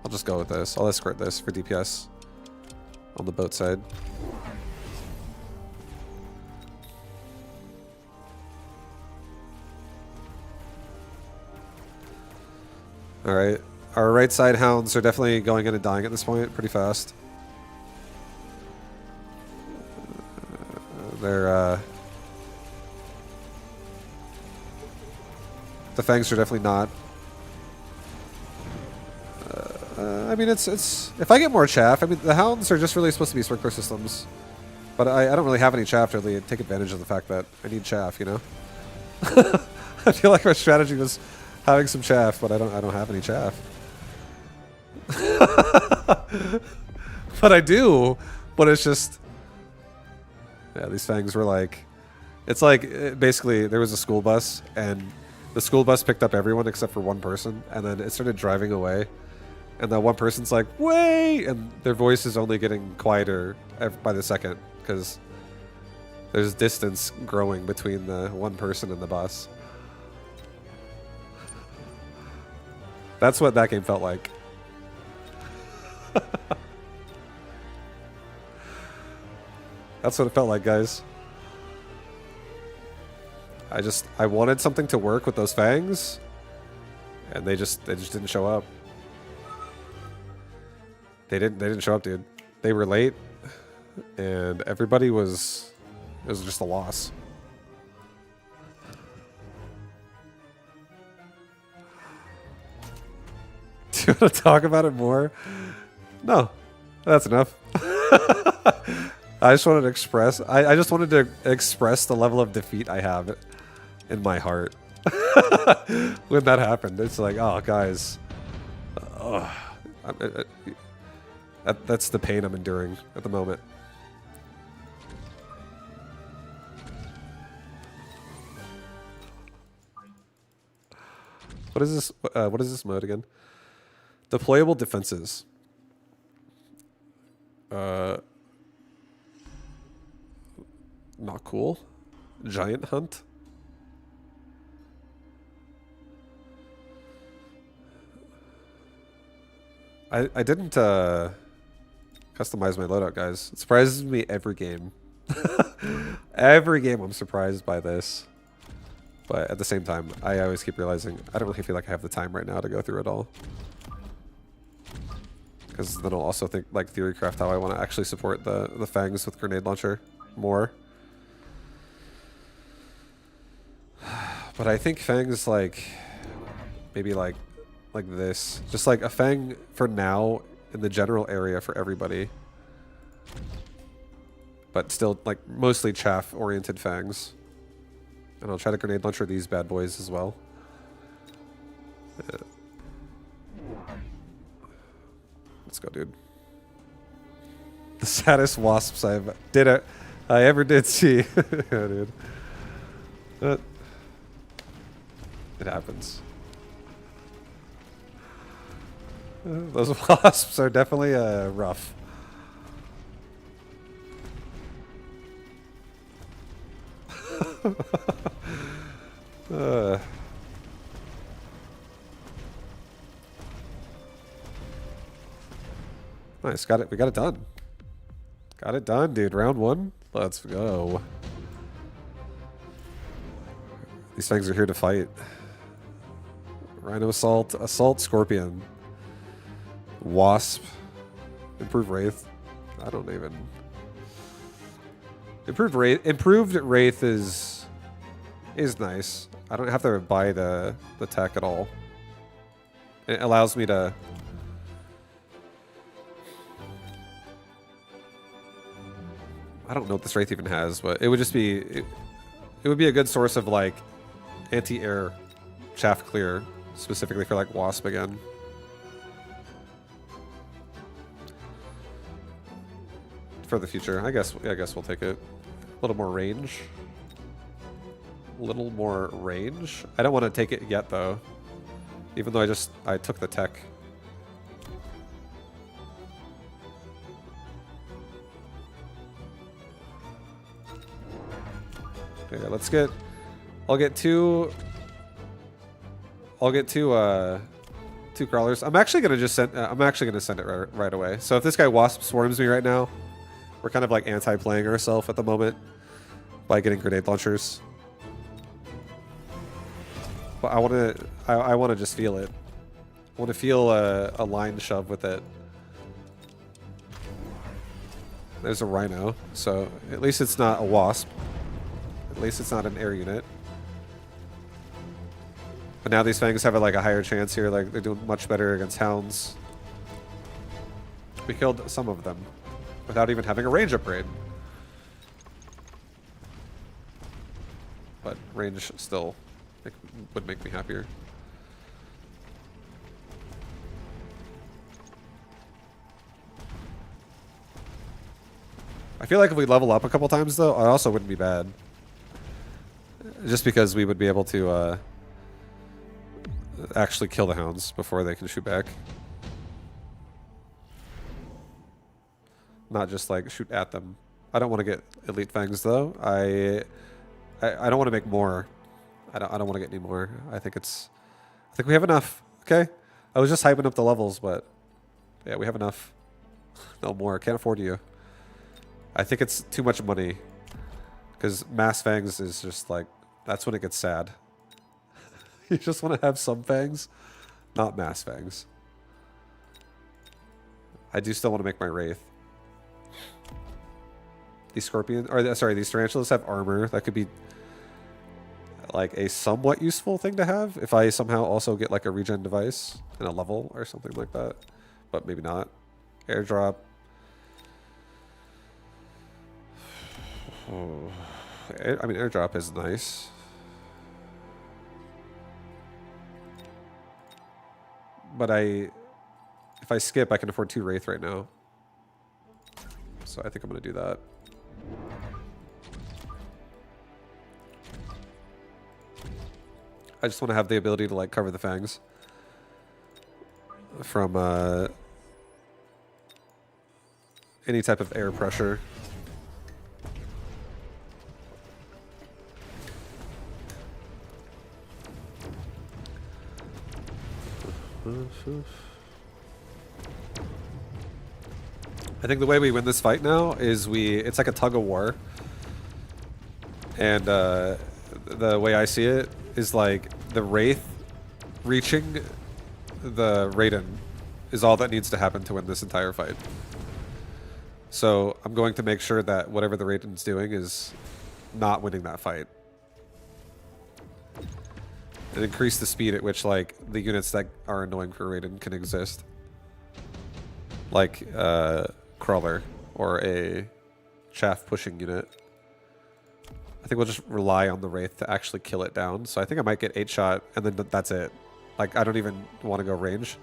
I'll just go with this. I'll escort this for DPS on the boat side. All right. Our right side hounds are definitely going in and dying at this point pretty fast. They're the fangs are definitely not. I mean, it's if I get more chaff, I mean, the hounds are just really supposed to be sprinkler systems, but I don't really have any chaff to really take advantage of the fact that I need chaff, you know. I feel like my strategy was having some chaff, but I don't have any chaff. but I do. But it's just, yeah, these fangs were like, it's like basically there was a school bus and the school bus picked up everyone except for one person, and then it started driving away. And that one person's like, "Wait!" and their voice is only getting quieter by the second because there's distance growing between the one person and the bus. That's what that game felt like. That's what it felt like, guys. I wanted something to work with those fangs, and they just didn't show up. They didn't show up, dude. They were late, and everybody was, it was just a loss. Do you want to talk about it more? No, that's enough. I just wanted to express, I just wanted to express the level of defeat I have in my heart. When that happened, it's like, oh, guys. That's the pain I'm enduring at the moment. What is this? What is this mode again? Deployable defenses. Not cool. Giant hunt. I didn't customize my loadout, guys. It surprises me every game. Every game I'm surprised by this. But at the same time, I always keep realizing I don't really feel like I have the time right now to go through it all. Because then I'll also think, like, theorycraft how I want to actually support the fangs with grenade launcher more. But I think fangs, like, maybe like this. Just like a fang for now in the general area for everybody. But still, like, mostly chaff-oriented fangs. And I'll try to grenade launcher these bad boys as well. Let's go, dude. The saddest wasps I ever did see. Yeah, dude. It happens. Those wasps are definitely rough. Nice, got it. We got it done. Got it done, dude. Round one. Let's go. These things are here to fight. Rhino assault, scorpion, wasp, improved wraith. I don't even. Improved wraith is nice. I don't have to buy the tech at all. It allows me to. I don't know what this wraith even has, but it would just be it would be a good source of, like, anti-air chaff clear, specifically for, like, wasp again. For the future, I guess we'll take it. A little more range. A little more range. I don't want to take it yet, though. Even though I took the tech. Okay, let's get. I'll get two crawlers. I'm actually gonna just send. I'm actually gonna send it right away. So if this guy wasp swarms me right now, we're kind of like anti-playing ourselves at the moment by getting grenade launchers. But I want to just feel it. I want to feel a line shove with it. There's a rhino, so at least it's not a wasp. At least it's not an air unit. But now these fangs have like a higher chance here. Like, they're doing much better against hounds. We killed some of them without even having a range upgrade. But range still would make me happier. feel like if we level up a couple times, though, I also wouldn't be bad. Just because we would be able to actually kill the hounds before they can shoot back. Not just like shoot at them. I don't want to get elite fangs though. I don't want to make more. I don't want to get any more. I think we have enough. Okay. I was just hyping up the levels, but yeah, we have enough. No more. Can't afford you. I think it's too much money. Because mass fangs is just like, that's when it gets sad. You just want to have some fangs, not mass fangs. I do still want to make my wraith. These scorpions, or sorry, these tarantulas have armor. That could be like a somewhat useful thing to have if I somehow also get like a regen device and a level or something like that. But maybe not. Airdrop. Oh. I mean, airdrop is nice. But if I skip, I can afford 2 Wraith right now. So I think I'm going to do that. I just want to have the ability to like cover the fangs from any type of air pressure. I think the way we win this fight now is it's like a tug of war. And the way I see it is like the Wraith reaching the Raiden is all that needs to happen to win this entire fight. So I'm going to make sure that whatever the Raiden's doing is not winning that fight. And increase the speed at which like the units that are annoying for Raiden can exist. Like Crawler or a chaff pushing unit. I think we'll just rely on the Wraith to actually kill it down. So I think I might get 8 shot and then that's it. Like I don't even want to go range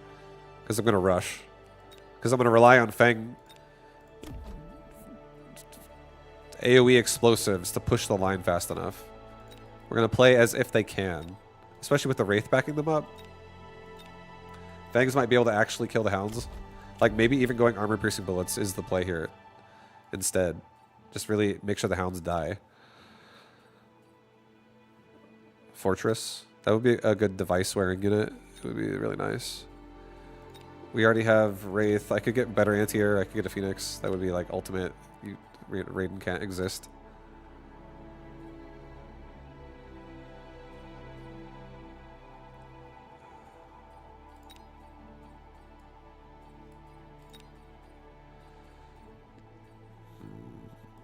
because I'm going to rush. Because I'm going to rely on Fang AoE explosives to push the line fast enough. We're going to play as if they can. Especially with the Wraith backing them up. Fangs might be able to actually kill the hounds. Like maybe even going armor-piercing bullets is the play here instead. Just really make sure the hounds die. Fortress. That would be a good device-wearing unit. It would be really nice. We already have Wraith. I could get better anti-air. I could get a Phoenix. That would be like ultimate. Raiden can't exist.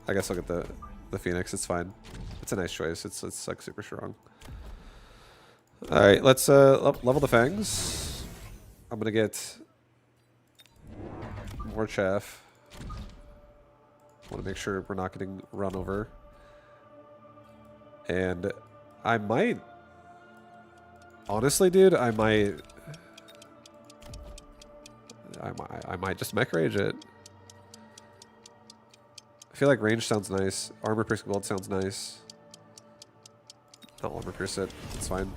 I guess I'll get the Phoenix. It's fine. It's a nice choice. It's like super strong. All right, let's level the fangs. I'm gonna get more chaff. Want to make sure we're not getting run over. And I might, honestly, dude, I might just mech rage it. I feel like range sounds nice. Armor piercing bolt sounds nice. Not armor pierce it. It's fine.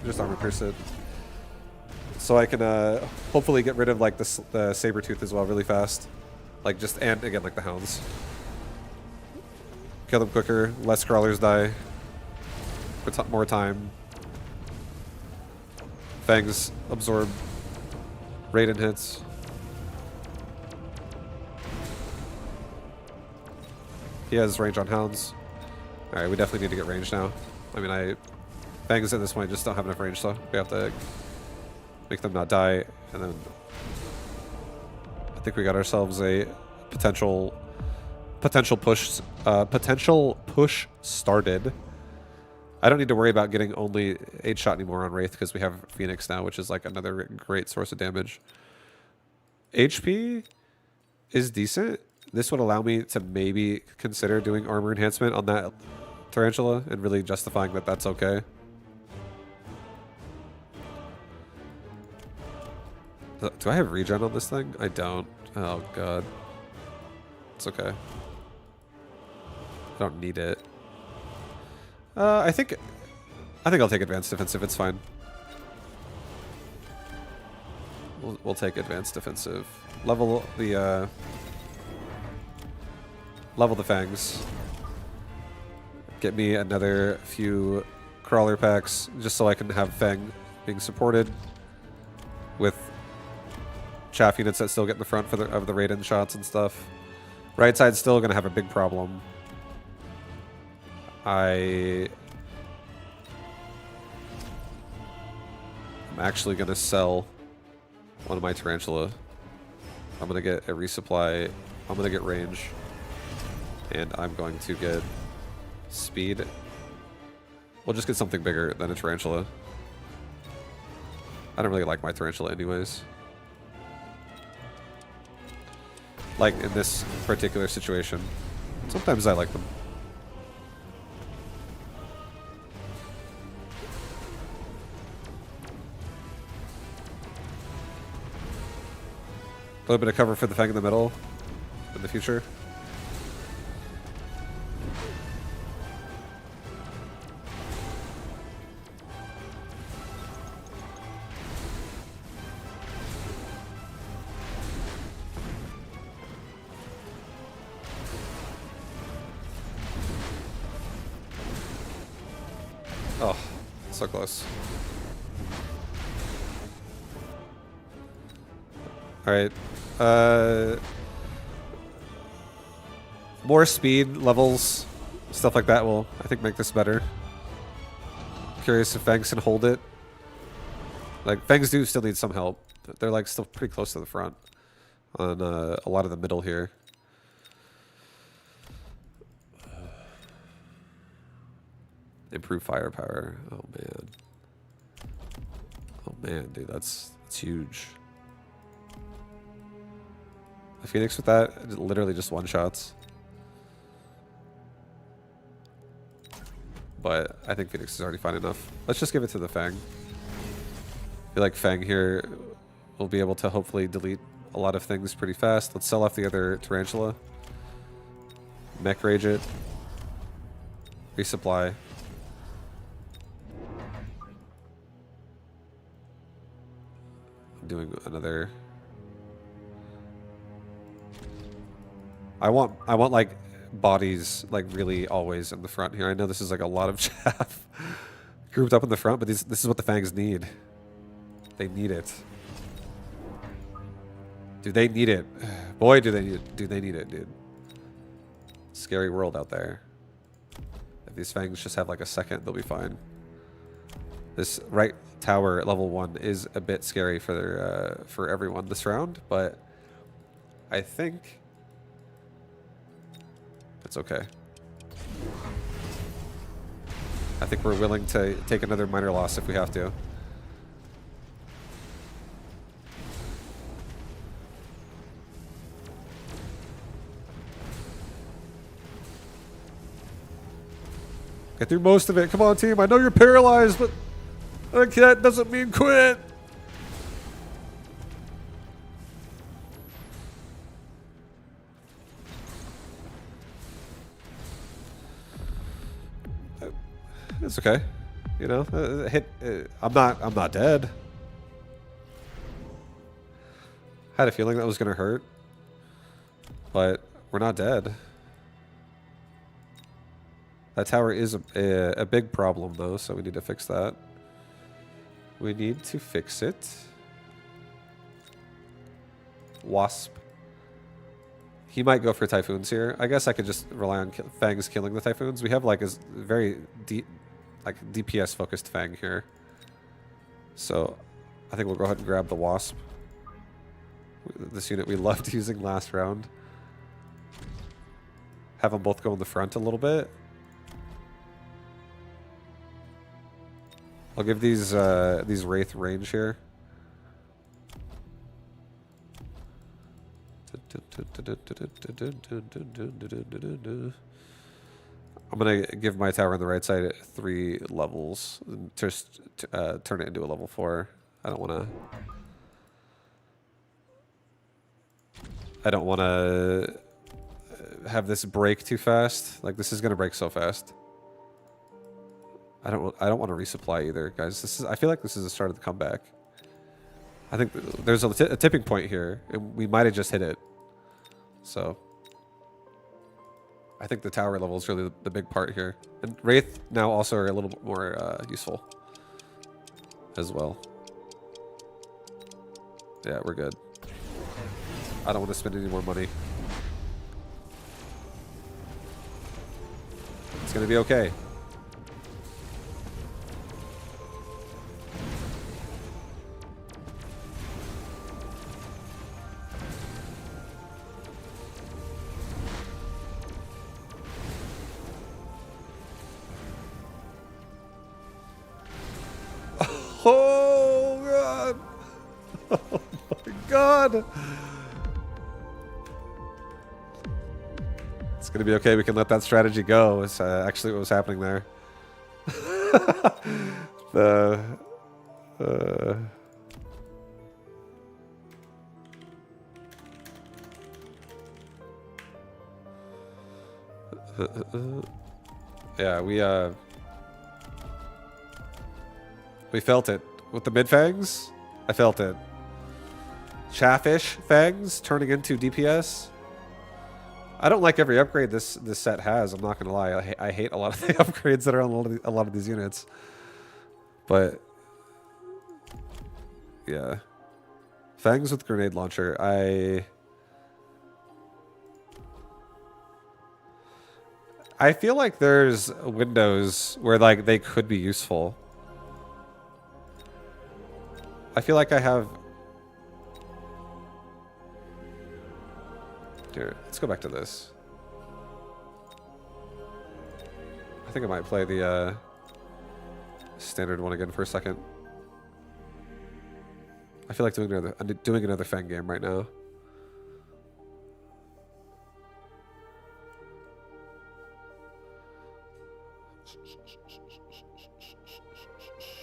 Just armor pierce it. So I can hopefully get rid of like the saber tooth as well really fast. Like just, and again like the hounds. Kill them quicker. Less crawlers die. More time. Fangs absorb. Raiden hits. He has range on hounds. Alright, we definitely need to get range now. I mean, Fangs at this point just don't have enough range, so we have to make them not die. And then I think we got ourselves a potential push started. I don't need to worry about getting only 8 shot anymore on Wraith because we have Phoenix now, which is like another great source of damage. HP is decent. This would allow me to maybe consider doing armor enhancement on that tarantula and really justifying that that's okay. Do I have regen on this thing? I don't. Oh god. It's okay. I don't need it. I think I'll take advanced defensive. It's fine. We'll take advanced defensive. Level the fangs. Get me another few crawler packs just so I can have Fang being supported with chaff units that still get in the front of the raid-in shots and stuff. Right side's still gonna have a big problem. I'm actually gonna sell one of my tarantula. I'm gonna get a resupply. I'm gonna get range, and I'm going to get speed. We'll just get something bigger than a tarantula. I don't really like my tarantula anyways. Like in this particular situation. Sometimes I like them. A little bit of cover for the Fang in the middle in the future. Oh, so close. Alright. More speed levels, stuff like that will, I think, make this better. Curious if Fangs can hold it. Like, Fangs do still need some help. They're, like, still pretty close to the front on a lot of the middle here. Improve firepower. Oh, man. Oh, man, dude, that's huge. The Phoenix with that, literally just one-shots. But I think Phoenix is already fine enough. Let's just give it to the Fang. I feel like Fang here will be able to hopefully delete a lot of things pretty fast. Let's sell off the other Tarantula. Mech Rage it. Resupply. I'm doing another... I want like bodies like really always in the front here. I know this is like a lot of chaff grouped up in the front, but this is what the Fangs need. They need it. Do they need it? Boy, do they need it. Do they need it, dude. Scary world out there. If these Fangs just have like a second, they'll be fine. This right tower at level 1 is a bit scary for everyone this round, but I think it's okay. I think we're willing to take another minor loss if we have to. Get through most of it. Come on, team. I know you're paralyzed, but that doesn't mean quit. It's okay, you know. I'm not dead. Had a feeling that was gonna hurt, but we're not dead. That tower is a big problem though, so we need to fix that. We need to fix it. Wasp. He might go for Typhoons here. I guess I could just rely on Fangs killing the Typhoons. We have like a very deep, like DPS focused Fang here. So I think we'll go ahead and grab the Wasp. This unit we loved using last round. Have them both go in the front a little bit. I'll give these Wraith range here. I'm gonna give my tower on the right side 3 levels. Just turn it into a level 4. I don't want to have this break too fast. Like this is gonna break so fast. I don't want to resupply either, guys. I feel like this is the start of the comeback. I think there's a tipping point here, and we might have just hit it. So I think the tower level is really the big part here. And Wraith now also are a little bit more useful as well. Yeah, we're good. I don't want to spend any more money. It's going to be okay. Oh, God. Oh, my God. It's going to be okay. We can let that strategy go. It's actually what was happening there. Yeah, we felt it. With the mid fangs, I felt it. Chaffish fangs turning into DPS. I don't like every upgrade this set has. I'm not gonna lie. I hate a lot of the upgrades that are on a lot of these units. But yeah, fangs with grenade launcher. I feel like there's windows where like they could be useful. I feel like I have. Here, let's go back to this. I think I might play the standard one again for a second. I feel like doing another Fang game right now.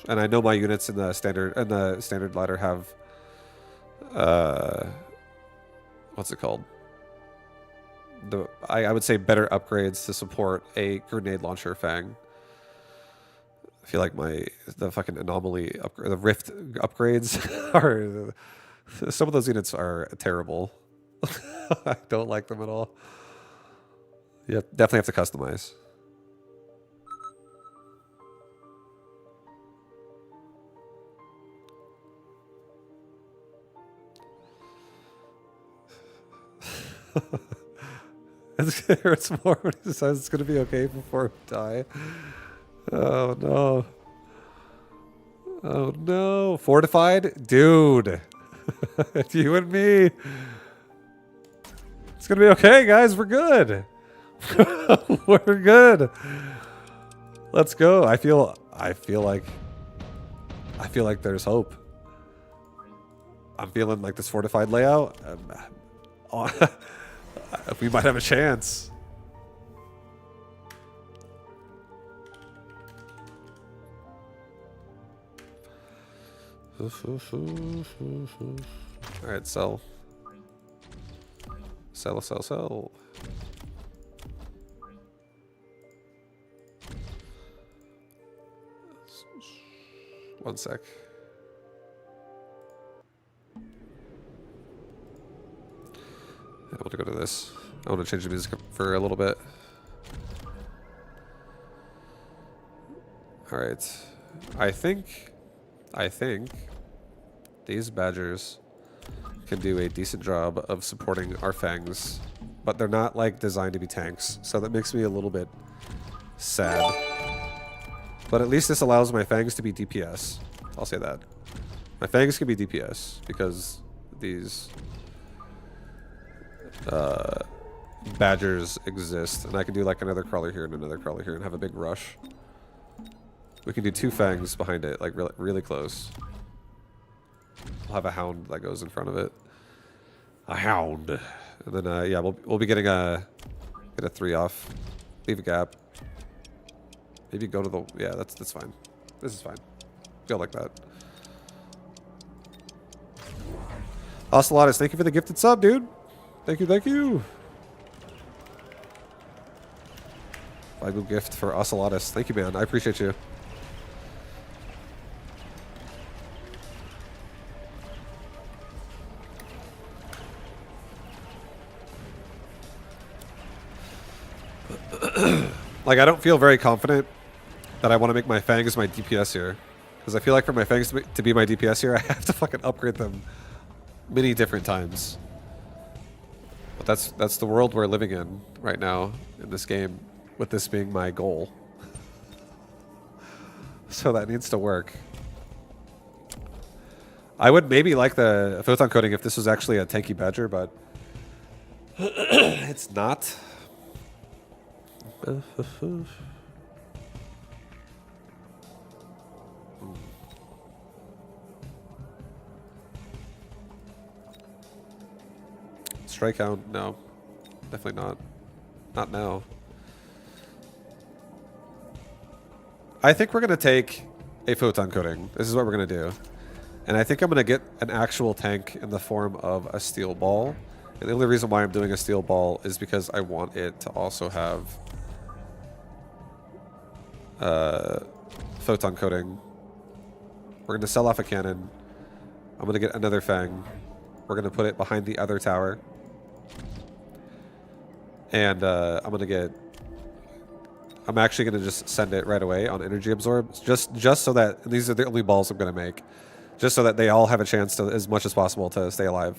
And I know my units in the standard ladder have what's it called? I would say better upgrades to support a grenade launcher Fang. I feel like the fucking anomaly the rift upgrades are some of those units are terrible. I don't like them at all. Yeah, definitely have to customize. It's more when he says it's gonna be okay before we die. Oh no. Oh no. Fortified? Dude. You and me. It's gonna be okay, guys. We're good. We're good. Let's go. I feel like there's hope. I'm feeling like this fortified layout. We might have a chance. Alright, sell. Sell. One sec. I want to go to this. I want to change the music for a little bit. Alright. I think these badgers can do a decent job of supporting our fangs, but they're not like designed to be tanks, so that makes me a little bit sad. But at least this allows my fangs to be DPS. I'll say that. My fangs can be DPS because these badgers exist, and I can do like another crawler here and another crawler here and have a big rush. We can do two fangs behind it, like really close. We'll have a hound that goes in front of it. A hound. And then yeah, we'll be getting get a 3 off. Leave a gap. Maybe go to the yeah, that's fine. This is fine. Feel like that. Ocelotus, thank you for the gifted sub, dude. Thank you. Bible gift for Ocelotus. Thank you, man. I appreciate you. Like, I don't feel very confident that I want to make my Fangs my DPS here. Because I feel like for my Fangs to be my DPS here, I have to fucking upgrade them many different times. But that's the world we're living in right now in this game, with this being my goal. So that needs to work. I would maybe like the Photon Coating if this was actually a tanky Badger, but it's not. Strike count? No. Definitely not. Not now. I think we're going to take a Photon Coating. This is what we're going to do. And I think I'm going to get an actual tank in the form of a Steel Ball. And the only reason why I'm doing a Steel Ball is because I want it to also have Photon Coating. We're going to sell off a cannon. I'm going to get another Fang. We're going to put it behind the other tower. And I'm going to get... I'm actually going to just send it right away on Energy Absorb. Just so that... And these are the only balls I'm going to make. Just so that they all have a chance to, as much as possible, to stay alive.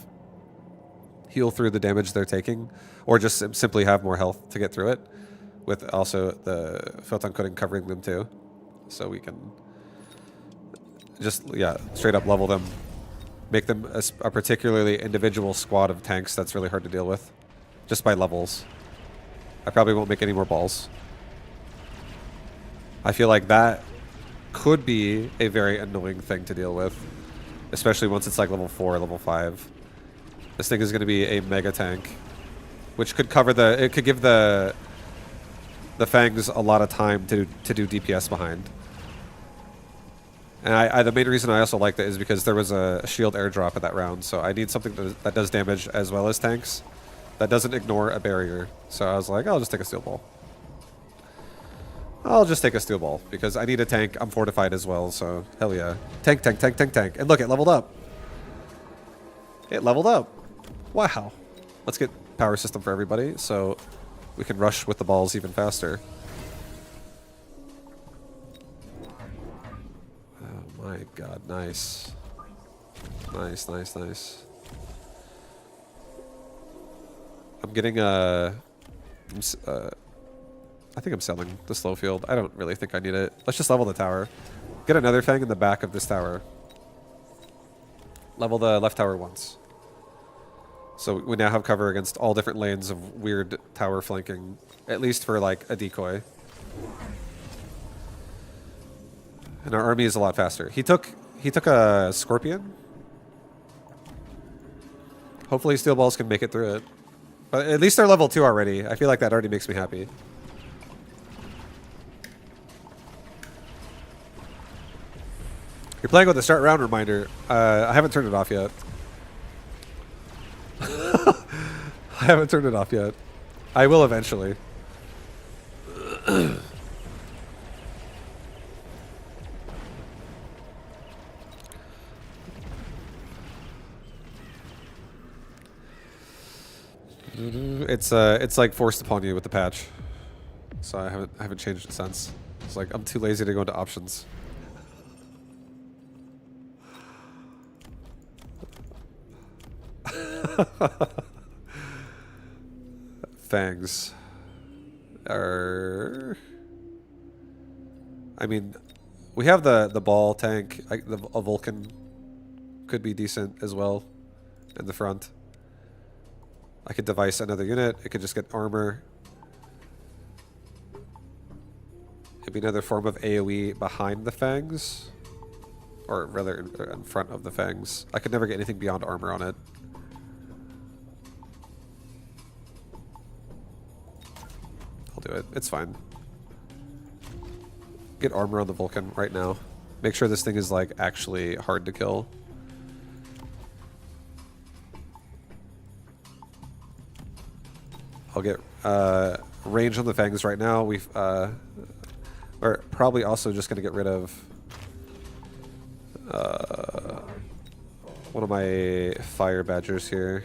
Heal through the damage they're taking. Or just simply have more health to get through it. With also the Photon Coating covering them too. So we can... just, yeah, straight up level them. Make them a particularly individual squad of tanks that's really hard to deal with. Just by levels. I probably won't make any more balls. I feel like that could be a very annoying thing to deal with. Especially once it's like level 4 or level 5. This thing is going to be a mega tank. Which could cover the... It could give the Fangs a lot of time to do DPS behind. And the main reason I also like that is because there was a shield airdrop at that round, so I need something that does damage as well as tanks. That doesn't ignore a barrier. So I was like, I'll just take a Steel Ball. I'll just take a Steel Ball, because I need a tank. I'm fortified as well, so hell yeah. Tank, tank, tank, tank, tank. And look, it leveled up. It leveled up. Wow. Let's get power system for everybody, so we can rush with the balls even faster. Oh my god, nice. Nice, nice, nice. I'm getting I think I'm selling the slow field. I don't really think I need it. Let's just level the tower. Get another Fang in the back of this tower. Level the left tower once. So we now have cover against all different lanes of weird tower flanking. At least for like a decoy. And our army is a lot faster. He took a Scorpion. Hopefully Steel Balls can make it through it. But at least they're level 2 already. I feel like that already makes me happy. You're playing with the start round reminder. I haven't turned it off yet. I haven't turned it off yet. I will eventually. It's like forced upon you with the patch. So I haven't changed it since. It's like I'm too lazy to go into options. Fangs are... I mean, we have the ball tank. A Vulcan could be decent as well in the front. I could device another unit. It could just get armor. It'd be another form of AoE behind the Fangs. Or rather, in front of the Fangs. I could never get anything beyond armor on it. I'll do it. It's fine. Get armor on the Vulcan right now. Make sure this thing is like actually hard to kill. I'll get range on the fangs right now. We're probably also just going to get rid of one of my fire badgers here.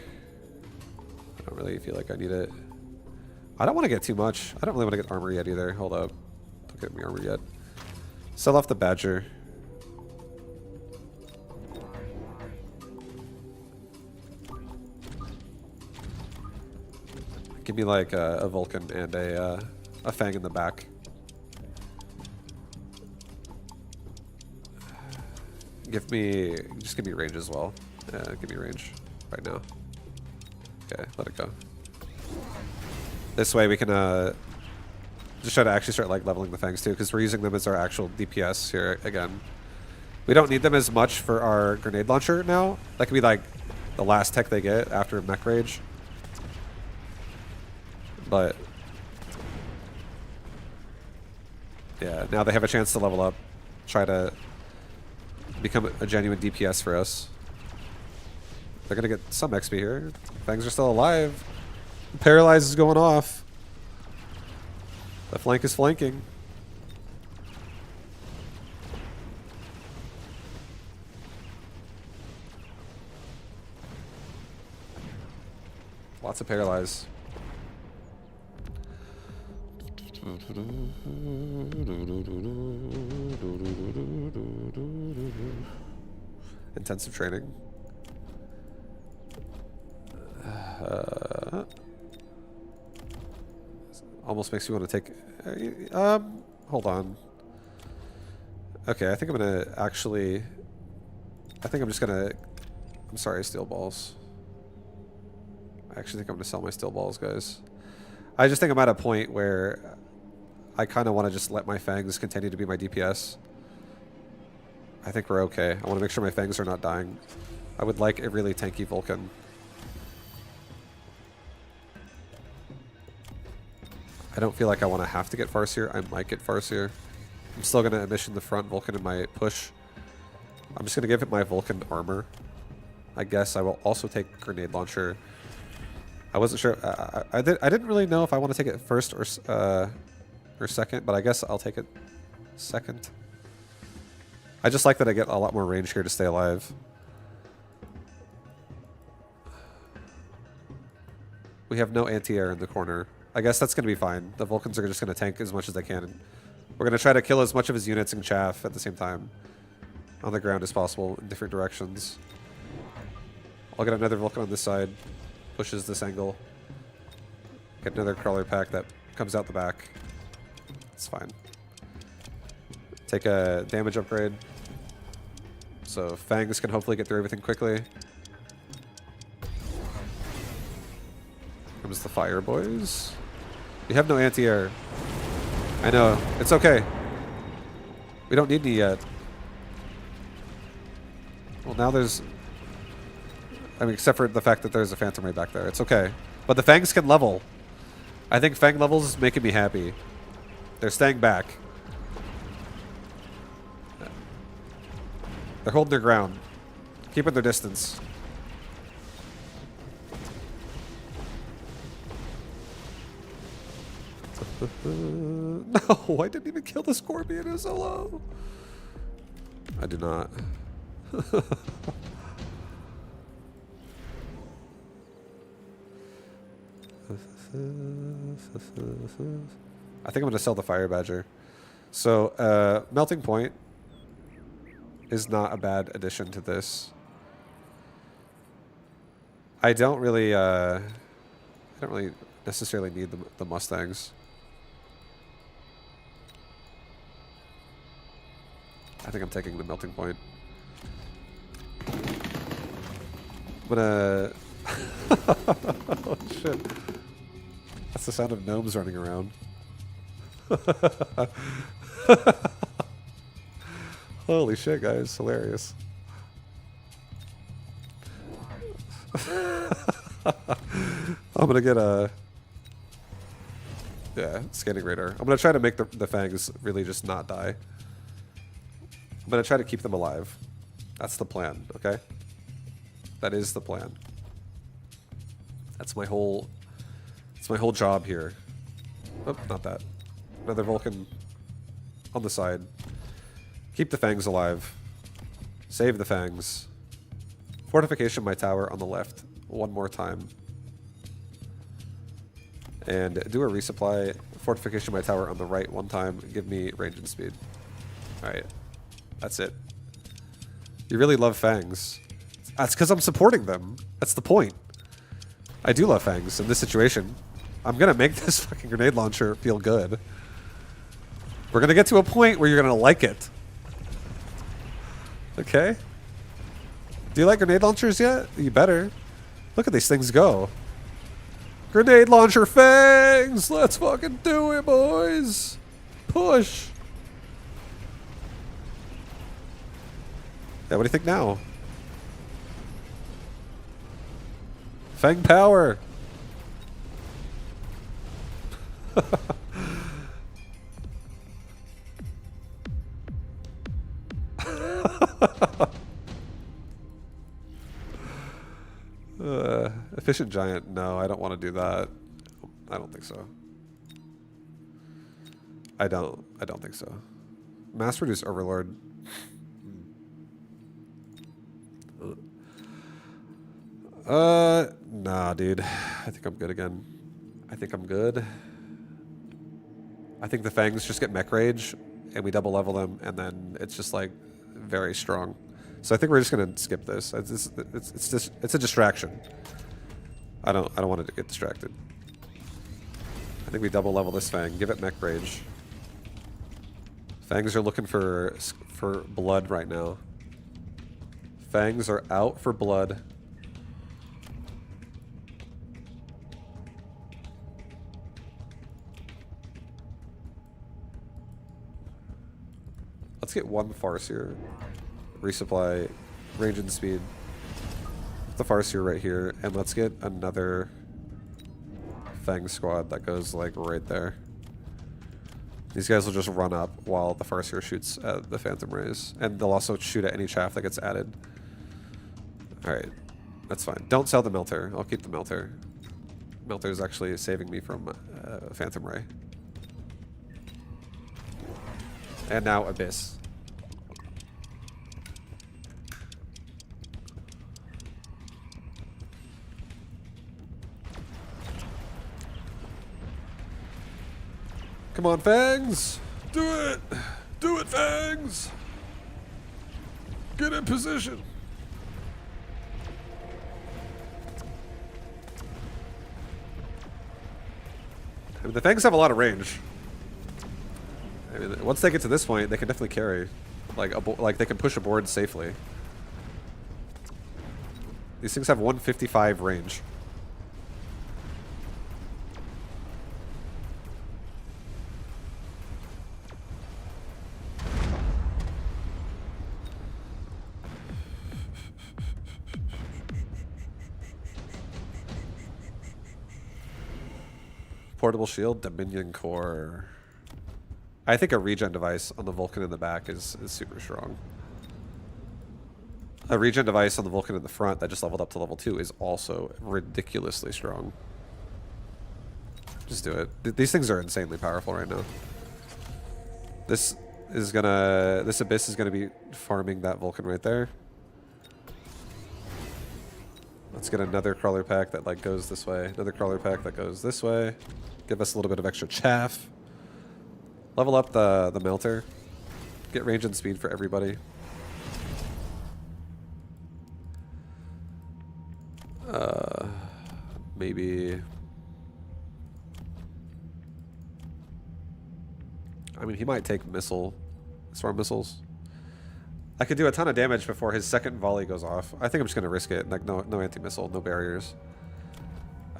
I don't really feel like I need it. I don't want to get too much. I don't really want to get armor yet either. Hold up. Don't get me armor yet. Sell off the badger. Give me like a Vulcan and a Fang in the back. Just give me range as well. Give me range right now. Okay, let it go. This way we can just try to actually start like leveling the Fangs too, because we're using them as our actual DPS here again. We don't need them as much for our grenade launcher now. That could be like the last tech they get after Mech Rage. But yeah, now they have a chance to level up, try to become a genuine DPS for us. They're gonna get some XP here. Fangs are still alive. Paralyze is going off. The flank is flanking. Lots of paralyze. Intensive training. Almost makes me want to take... hold on. Okay, I think I'm going to actually... I think I'm just going to... I'm sorry, steel balls. I actually think I'm going to sell my steel balls, guys. I just think I'm at a point where I kind of want to just let my Fangs continue to be my DPS. I think we're okay. I want to make sure my Fangs are not dying. I would like a really tanky Vulcan. I don't feel like I want to have to get Farseer. I might get Farseer. I'm still going to emission the front Vulcan in my push. I'm just going to give it my Vulcan armor. I guess I will also take Grenade Launcher. I wasn't sure. I didn't really know if I want to take it first or second, but I guess I'll take it second. I just like that I get a lot more range here to stay alive. We have no anti-air in the corner. I guess that's going to be fine. The Vulcans are just going to tank as much as they can. We're going to try to kill as much of his units in chaff at the same time on the ground as possible in different directions. I'll get another Vulcan on this side. Pushes this angle. Get another crawler pack that comes out the back. It's fine. Take a damage upgrade. So Fangs can hopefully get through everything quickly. Comes the fire boys. You have no anti-air. I know. It's okay. We don't need any yet. Well, now there's... I mean, except for the fact that there's a Phantom Ray back there. It's okay. But the Fangs can level. I think Fang levels is making me happy. They're staying back. They're holding their ground. Keeping their distance. No, I didn't even kill the Scorpion in solo. I did not. I think I'm going to sell the Fire Badger. So, Melting Point is not a bad addition to this. I don't really necessarily need the Mustangs. I think I'm taking the Melting Point. I'm gonna... Oh, shit. That's the sound of gnomes running around. Holy shit, guys. Hilarious. I'm gonna get a... Yeah, scanning radar. I'm gonna try to make the Fangs really just not die. I'm gonna try to keep them alive. That's the plan, okay? That is the plan. That's my whole job here. Oh, not that. Another Vulcan on the side. Keep the Fangs alive. Save the Fangs. Fortification my tower on the left one more time. And do a resupply. Fortification my tower on the right one time. Give me range and speed. Alright. That's it. You really love Fangs. That's because I'm supporting them. That's the point. I do love Fangs in this situation. I'm going to make this fucking grenade launcher feel good. We're going to get to a point where you're going to like it. Okay? Do you like grenade launchers yet? You better. Look at these things go. Grenade launcher Fangs! Let's fucking do it, boys! Push! Yeah, what do you think now? Fang power! Efficient giant. No, I don't want to do that. I don't think so. I don't think so. Mass reduce overlord. Nah, dude. I think I'm good again. I think I'm good. I think the Fangs just get mech rage, and we double level them, and then it's just like very strong. So I think we're just gonna skip this. It's a distraction. I don't want it to get distracted. I think we double level this Fang. Give it mech rage. Fangs are looking for blood right now. Fangs are out for blood. Let's get one Farseer. Resupply, range and speed. The Farseer right here, and let's get another Fang squad that goes like right there. These guys will just run up while the Farseer shoots at the Phantom Rays, and they'll also shoot at any chaff that gets added. Alright, that's fine. Don't sell the Melter. I'll keep the Melter. Melter is actually saving me from Phantom Ray. And now Abyss. Come on, Fangs! Do it! Do it, Fangs! Get in position! I mean, the Fangs have a lot of range. I mean, once they get to this point, they can definitely carry. Like they can push a board safely. These things have 155 range. Portable shield, Dominion core. I think a regen device on the Vulcan in the back is super strong. A regen device on the Vulcan in the front that just leveled up to level 2 is also ridiculously strong. Just do it. These things are insanely powerful right now. This Abyss is gonna be farming that Vulcan right there. Let's get another crawler pack that like goes this way. Another crawler pack that goes this way. Give us a little bit of extra chaff. Level up the Melter. Get range and speed for everybody. Maybe. I mean, he might take swarm missiles. I could do a ton of damage before his second volley goes off. I think I'm just gonna risk it. Like no anti-missile, no barriers.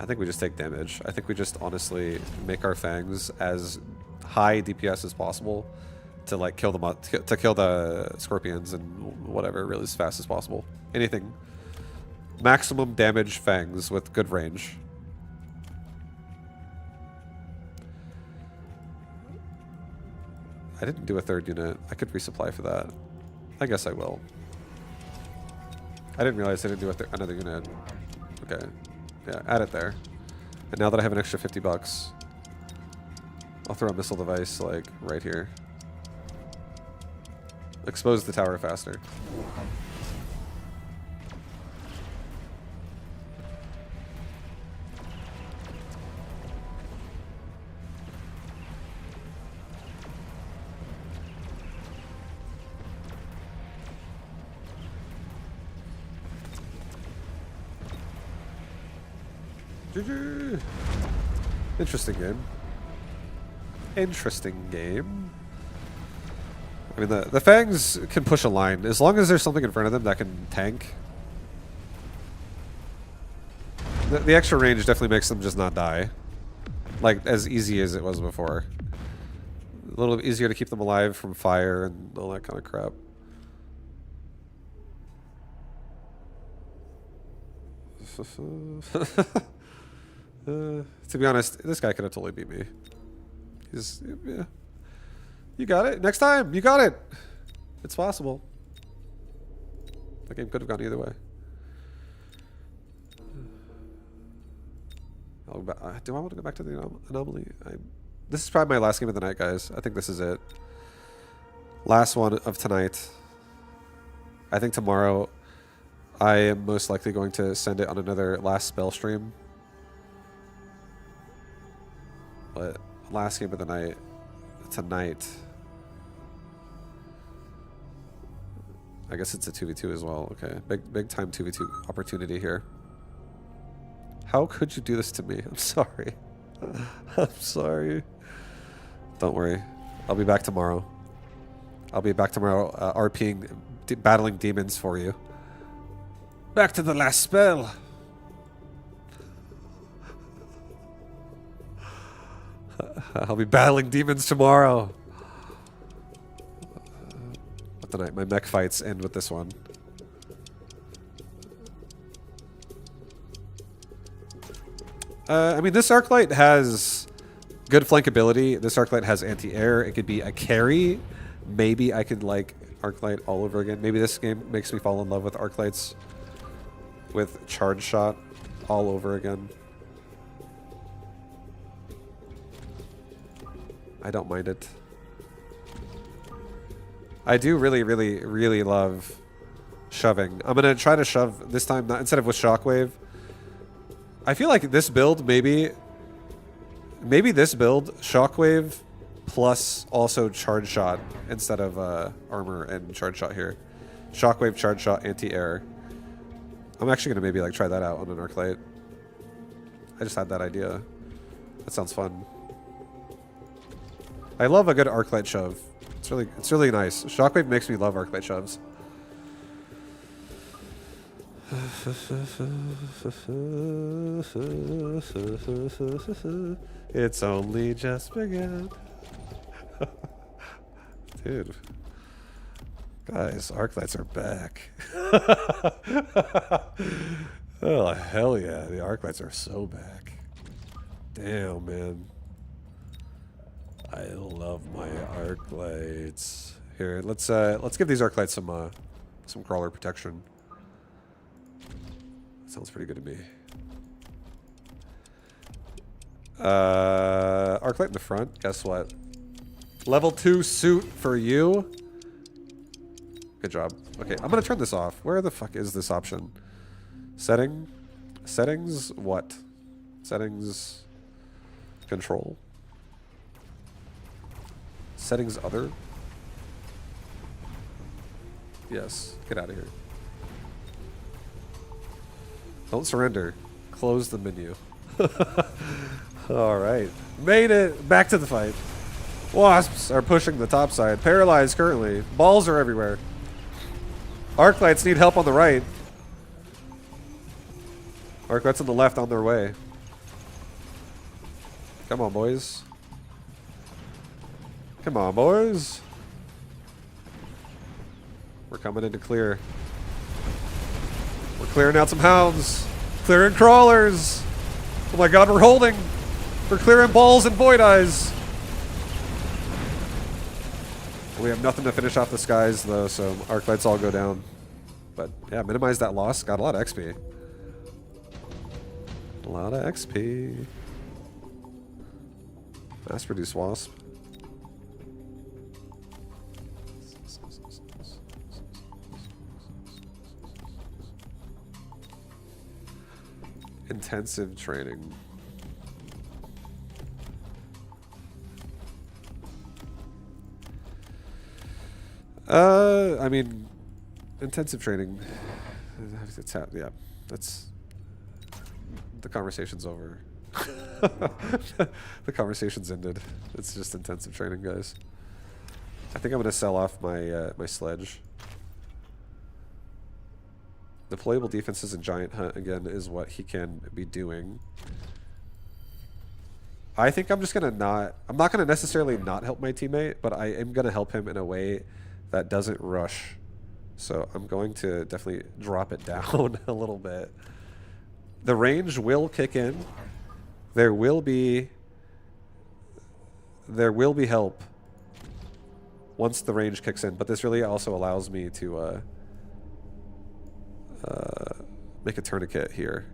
I think we just take damage. I think we just honestly make our Fangs as high DPS as possible to like kill the Scorpions and whatever really as fast as possible. Anything. Maximum damage Fangs with good range. I didn't do a third unit. I could resupply for that. I guess I will. I didn't realize I didn't do another unit. Okay. Yeah, add it there. And now that I have an extra $50, I'll throw a missile device, like, right here. Expose the tower faster. Interesting game. Interesting game. I mean, the Fangs can push a line. As long as there's something in front of them that can tank. The extra range definitely makes them just not die. Like, as easy as it was before. A little bit easier to keep them alive from fire and all that kind of crap. To be honest, this guy could have totally beat me. He's, yeah. You got it. Next time, you got it. It's possible. That game could have gone either way. Do I want to go back to the anomaly? This is probably my last game of the night, guys. I think this is it. Last one of tonight. I think tomorrow I am most likely going to send it on another last spell stream. But last game of the night tonight. I guess it's a 2v2 as well. Okay, big time 2v2 opportunity here. How could you do this to me? I'm sorry. I'm sorry. Don't worry. I'll be back tomorrow. I'll be back tomorrow RPing, battling demons for you. Back to the last spell. I'll be battling demons tomorrow. But tonight, my mech fights end with this one. I mean, this Arclight has good flankability. This Arclight has anti-air. It could be a carry. Maybe I could like Arclight all over again. Maybe this game makes me fall in love with Arclights with charge shot all over again. I don't mind it. I do really, really, really love shoving. I'm gonna try to shove this time, not instead of with Shockwave. I feel like this build, maybe this build, Shockwave plus also Charge Shot instead of Armor and Charge Shot here. Shockwave, Charge Shot, Anti-Air. I'm actually going to maybe like try that out on an Arclight. I just had that idea. That sounds fun. I love a good Arclight shove. It's really nice. Shockwave makes me love Arclight shoves. It's only just begun. Dude. Guys, Arclights are back. Oh, hell yeah. The Arclights are so back. Damn, man. I love my Arclights. Here, let's give these Arclights some crawler protection. Sounds pretty good to me. Arclight in the front. Guess what? Level 2 suit for you. Good job. Okay, I'm gonna turn this off. Where the fuck is this option? Settings? What? Settings. Control. Settings other. Yes. Get out of here. Don't surrender. Close the menu. Alright. Made it! Back to the fight. Wasps are pushing the top side. Paralyzed currently. Balls are everywhere. Arclights need help on the right. Arclights on the left on their way. Come on, boys. Come on, boys. We're coming into clear. We're clearing out some hounds. Clearing crawlers. Oh my god, we're holding. We're clearing balls and void eyes. We have nothing to finish off the skies though, so Arclights all go down. But yeah, minimize that loss. Got a lot of XP. A lot of XP. Mass produce wasp. Intensive training. I mean, intensive training. Yeah, that's the conversation's over. The conversation's ended. It's just intensive training, guys. I think I'm gonna sell off my my sledge. Deployable defenses and giant hunt again is what he can be doing. I think I'm just gonna not. I'm not gonna necessarily not help my teammate, but I am gonna help him in a way that doesn't rush. So I'm going to definitely drop it down a little bit. The range will kick in. There will be help once the range kicks in, but this really also allows me to make a tourniquet here.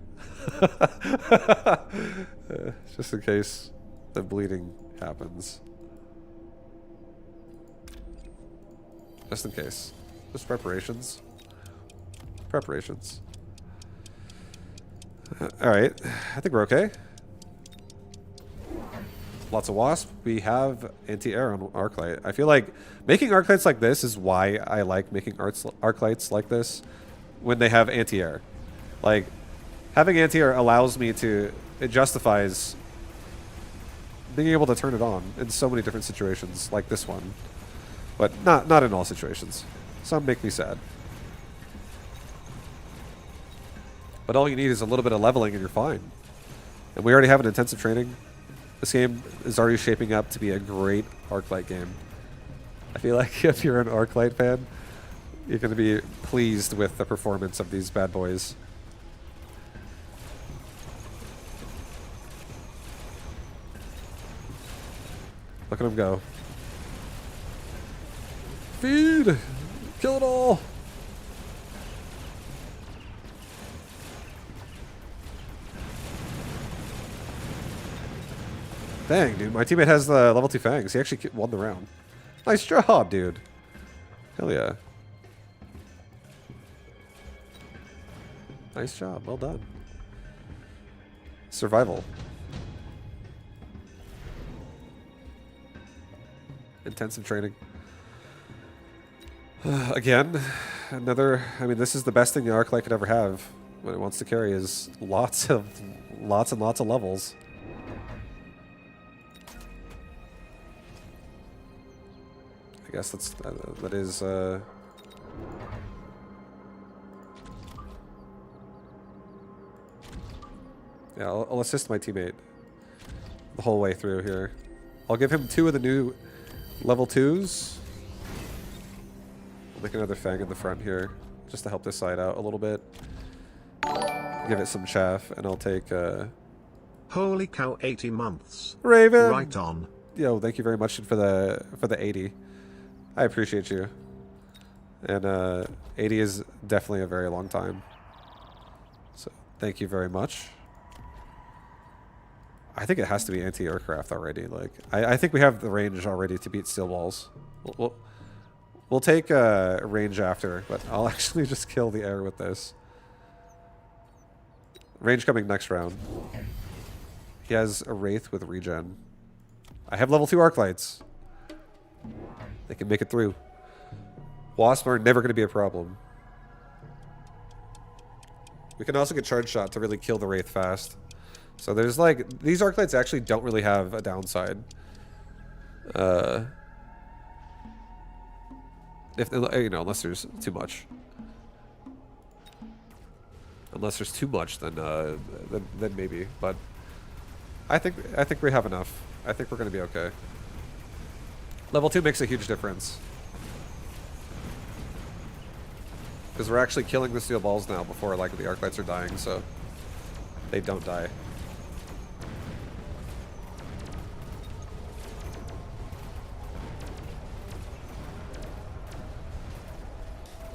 Just in case the bleeding happens. Just in case. Just preparations. Preparations. Alright. I think we're okay. Lots of wasp. We have anti-air on Arclight. I feel like making Arclights like this is why I like making Arclights like this when they have anti-air. Like, having anti-air allows me to... It justifies being able to turn it on in so many different situations, like this one. But not in all situations. Some make me sad. But all you need is a little bit of leveling and you're fine. And we already have an intensive training. This game is already shaping up to be a great Arclight game. I feel like if you're an Arclight fan, you're going to be pleased with the performance of these bad boys. Look at them go. Feed! Kill it all! Dang, dude. My teammate has the level 2 fangs. He actually won the round. Nice job, dude. Hell yeah. Nice job. Well done. Survival. Intensive training. Again, another... I mean, this is the best thing the Arclight could ever have when it wants to carry is lots and lots of levels. I guess that is... Yeah, I'll assist my teammate the whole way through here. I'll give him 2 of the new level 2s. I'll make another fang in the front here, just to help this side out a little bit. Give it some chaff, and I'll take... Holy cow, 80 months. Raven! Right on. Yo, thank you very much for the 80. I appreciate you. And 80 is definitely a very long time. So, thank you very much. I think it has to be anti-aircraft already. Like, I think we have the range already to beat steel walls. We'll take range after, but I'll actually just kill the air with this. Range coming next round. He has a Wraith with regen. I have level 2 Arclights. They can make it through. Wasp are never going to be a problem. We can also get charge shot to really kill the Wraith fast. So there's like... These Arclights actually don't really have a downside. If you know, unless there's too much. Unless there's too much, then maybe. But I think we have enough. I think we're going to be okay. Level 2 makes a huge difference. Because we're actually killing the steel balls now before like the Arclights are dying, so they don't die.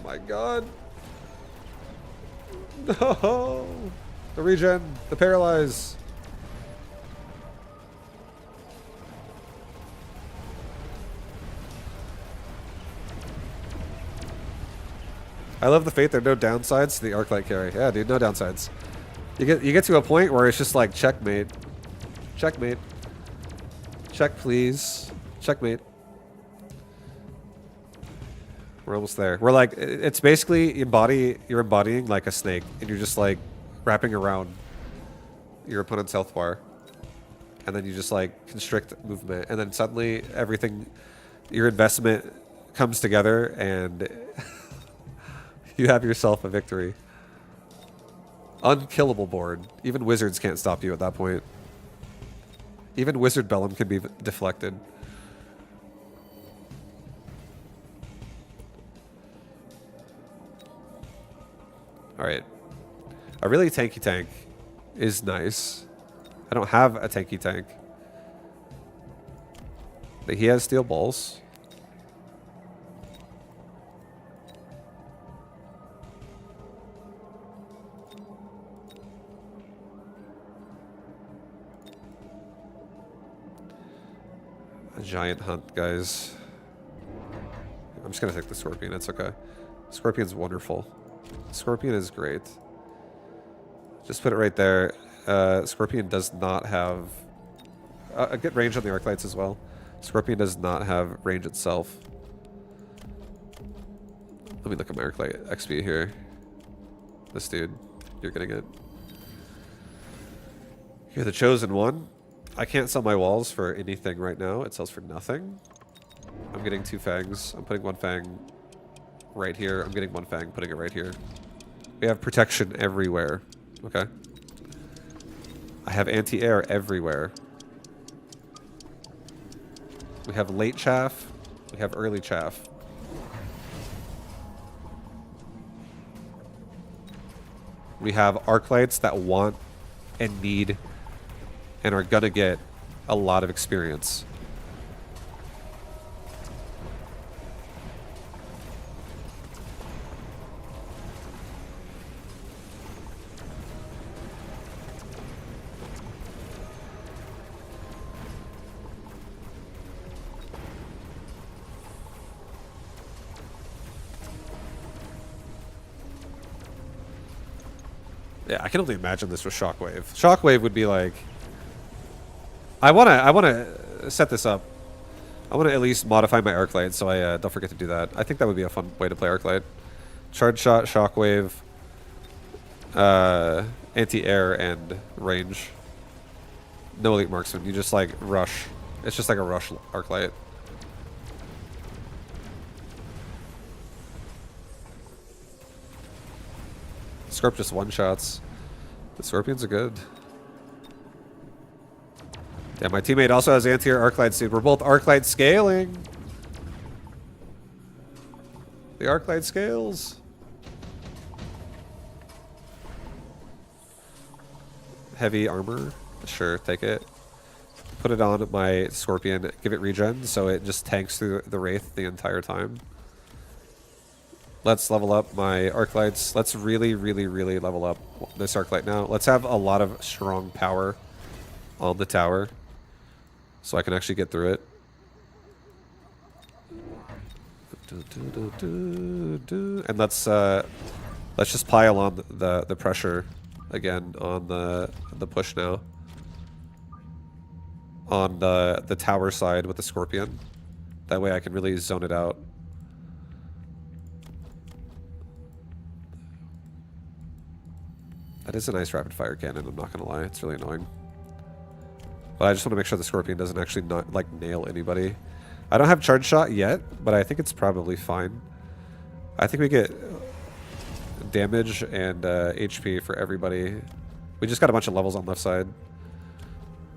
My god. No. The regen, the paralyze. I love the fate. There are no downsides to the Arclight carry. Yeah, dude, no downsides. You get to a point where it's just like checkmate, checkmate, check please, checkmate. We're almost there. We're like, it's basically you're embodying like a snake, and you're just like wrapping around your opponent's health bar, and then you just like constrict movement, and then suddenly everything, your investment comes together, and you have yourself a victory. Unkillable board. Even wizards can't stop you at that point. Even Wizard Bellum can be deflected. Alright. A really tanky tank is nice. I don't have a tanky tank. But he has steel balls. A giant hunt, guys. I'm just gonna take the Scorpion, it's okay. Scorpion's wonderful. Scorpion is great. Just put it right there. Scorpion does not have a good range on the arc lights as well. Scorpion does not have range itself. Let me look at my arc light XP here. This dude, you're getting it. You're the chosen one. I can't sell my walls for anything right now. It sells for nothing. I'm getting 2 fangs. I'm putting 1 fang right here. I'm getting 1 fang, putting it right here. We have protection everywhere. Okay. I have anti-air everywhere. We have late chaff. We have early chaff. We have arc lights that want and need and are gonna get a lot of experience. Yeah, I can only imagine this with Shockwave. Shockwave would be like, I wanna set this up. I wanna at least modify my arc light so I don't forget to do that. I think that would be a fun way to play arc light. Charge shot, Shockwave, anti-air, and range. No elite marksman. You just like rush. It's just like a rush arc light. Scorp just one-shots. The Scorpions are good. Yeah, my teammate also has anti-air Arclight, dude. We're both Arclight scaling. The Arclight scales. Heavy armor. Sure, take it. Put it on my Scorpion. Give it regen so it just tanks through the Wraith the entire time. Let's level up my Arclights. Let's really, really, really level up this Arclight now. Let's have a lot of strong power on the tower so I can actually get through it. And let's just pile on the pressure again on the push now. On the tower side with the Scorpion. That way I can really zone it out. That is a nice rapid fire cannon, I'm not gonna lie, it's really annoying. But I just want to make sure the Scorpion doesn't actually not like nail anybody. I don't have charge shot yet, but I think it's probably fine. I think we get damage and HP for everybody. We just got a bunch of levels on left side.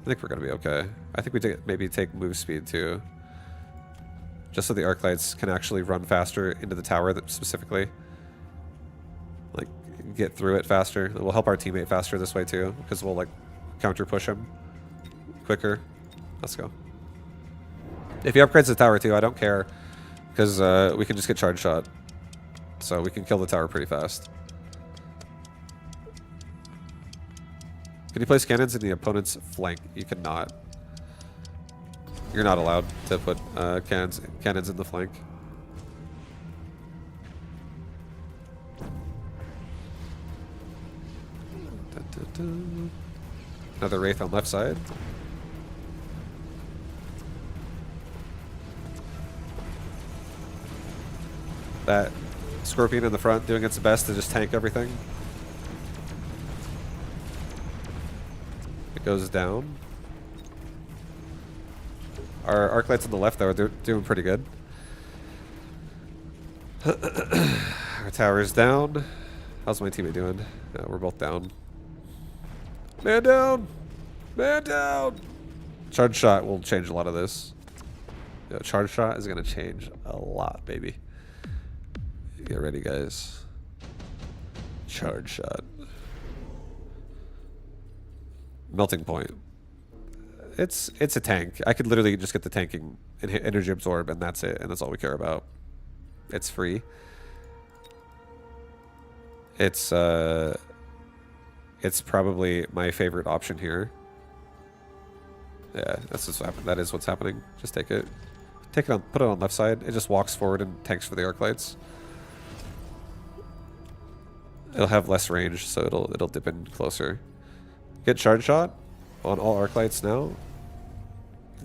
I think we're gonna be okay. I think we maybe take move speed too. Just so the arc lights can actually run faster into the tower specifically. Like, get through it faster. It will help our teammate faster this way too, because we'll like counter push him quicker. Let's go. If he upgrades the tower too, I don't care, because we can just get charge shot, so we can kill the tower pretty fast. Can you place cannons in the opponent's flank? You cannot. You're not allowed to put cannons in the flank. Another Wraith on left side. That Scorpion in the front doing its best to just tank everything. It goes down. Our arc lights on the left, though, are doing pretty good. Our tower's down. How's my teammate doing? We're both down. Man down! Man down! Charge shot will change a lot of this. Charge shot is going to change a lot, baby. Get ready, guys. Charge shot. Melting point. It's a tank. I could literally just get the tanking and hit energy absorb, and that's it, and that's all we care about. It's free. It's probably my favorite option here. Yeah, that's what's happening. That is what's happening. Just take it. Take it on. Put it on left side. It just walks forward and tanks for the arc lights. It'll have less range, so it'll dip in closer. Get charge shot on all arc lights now.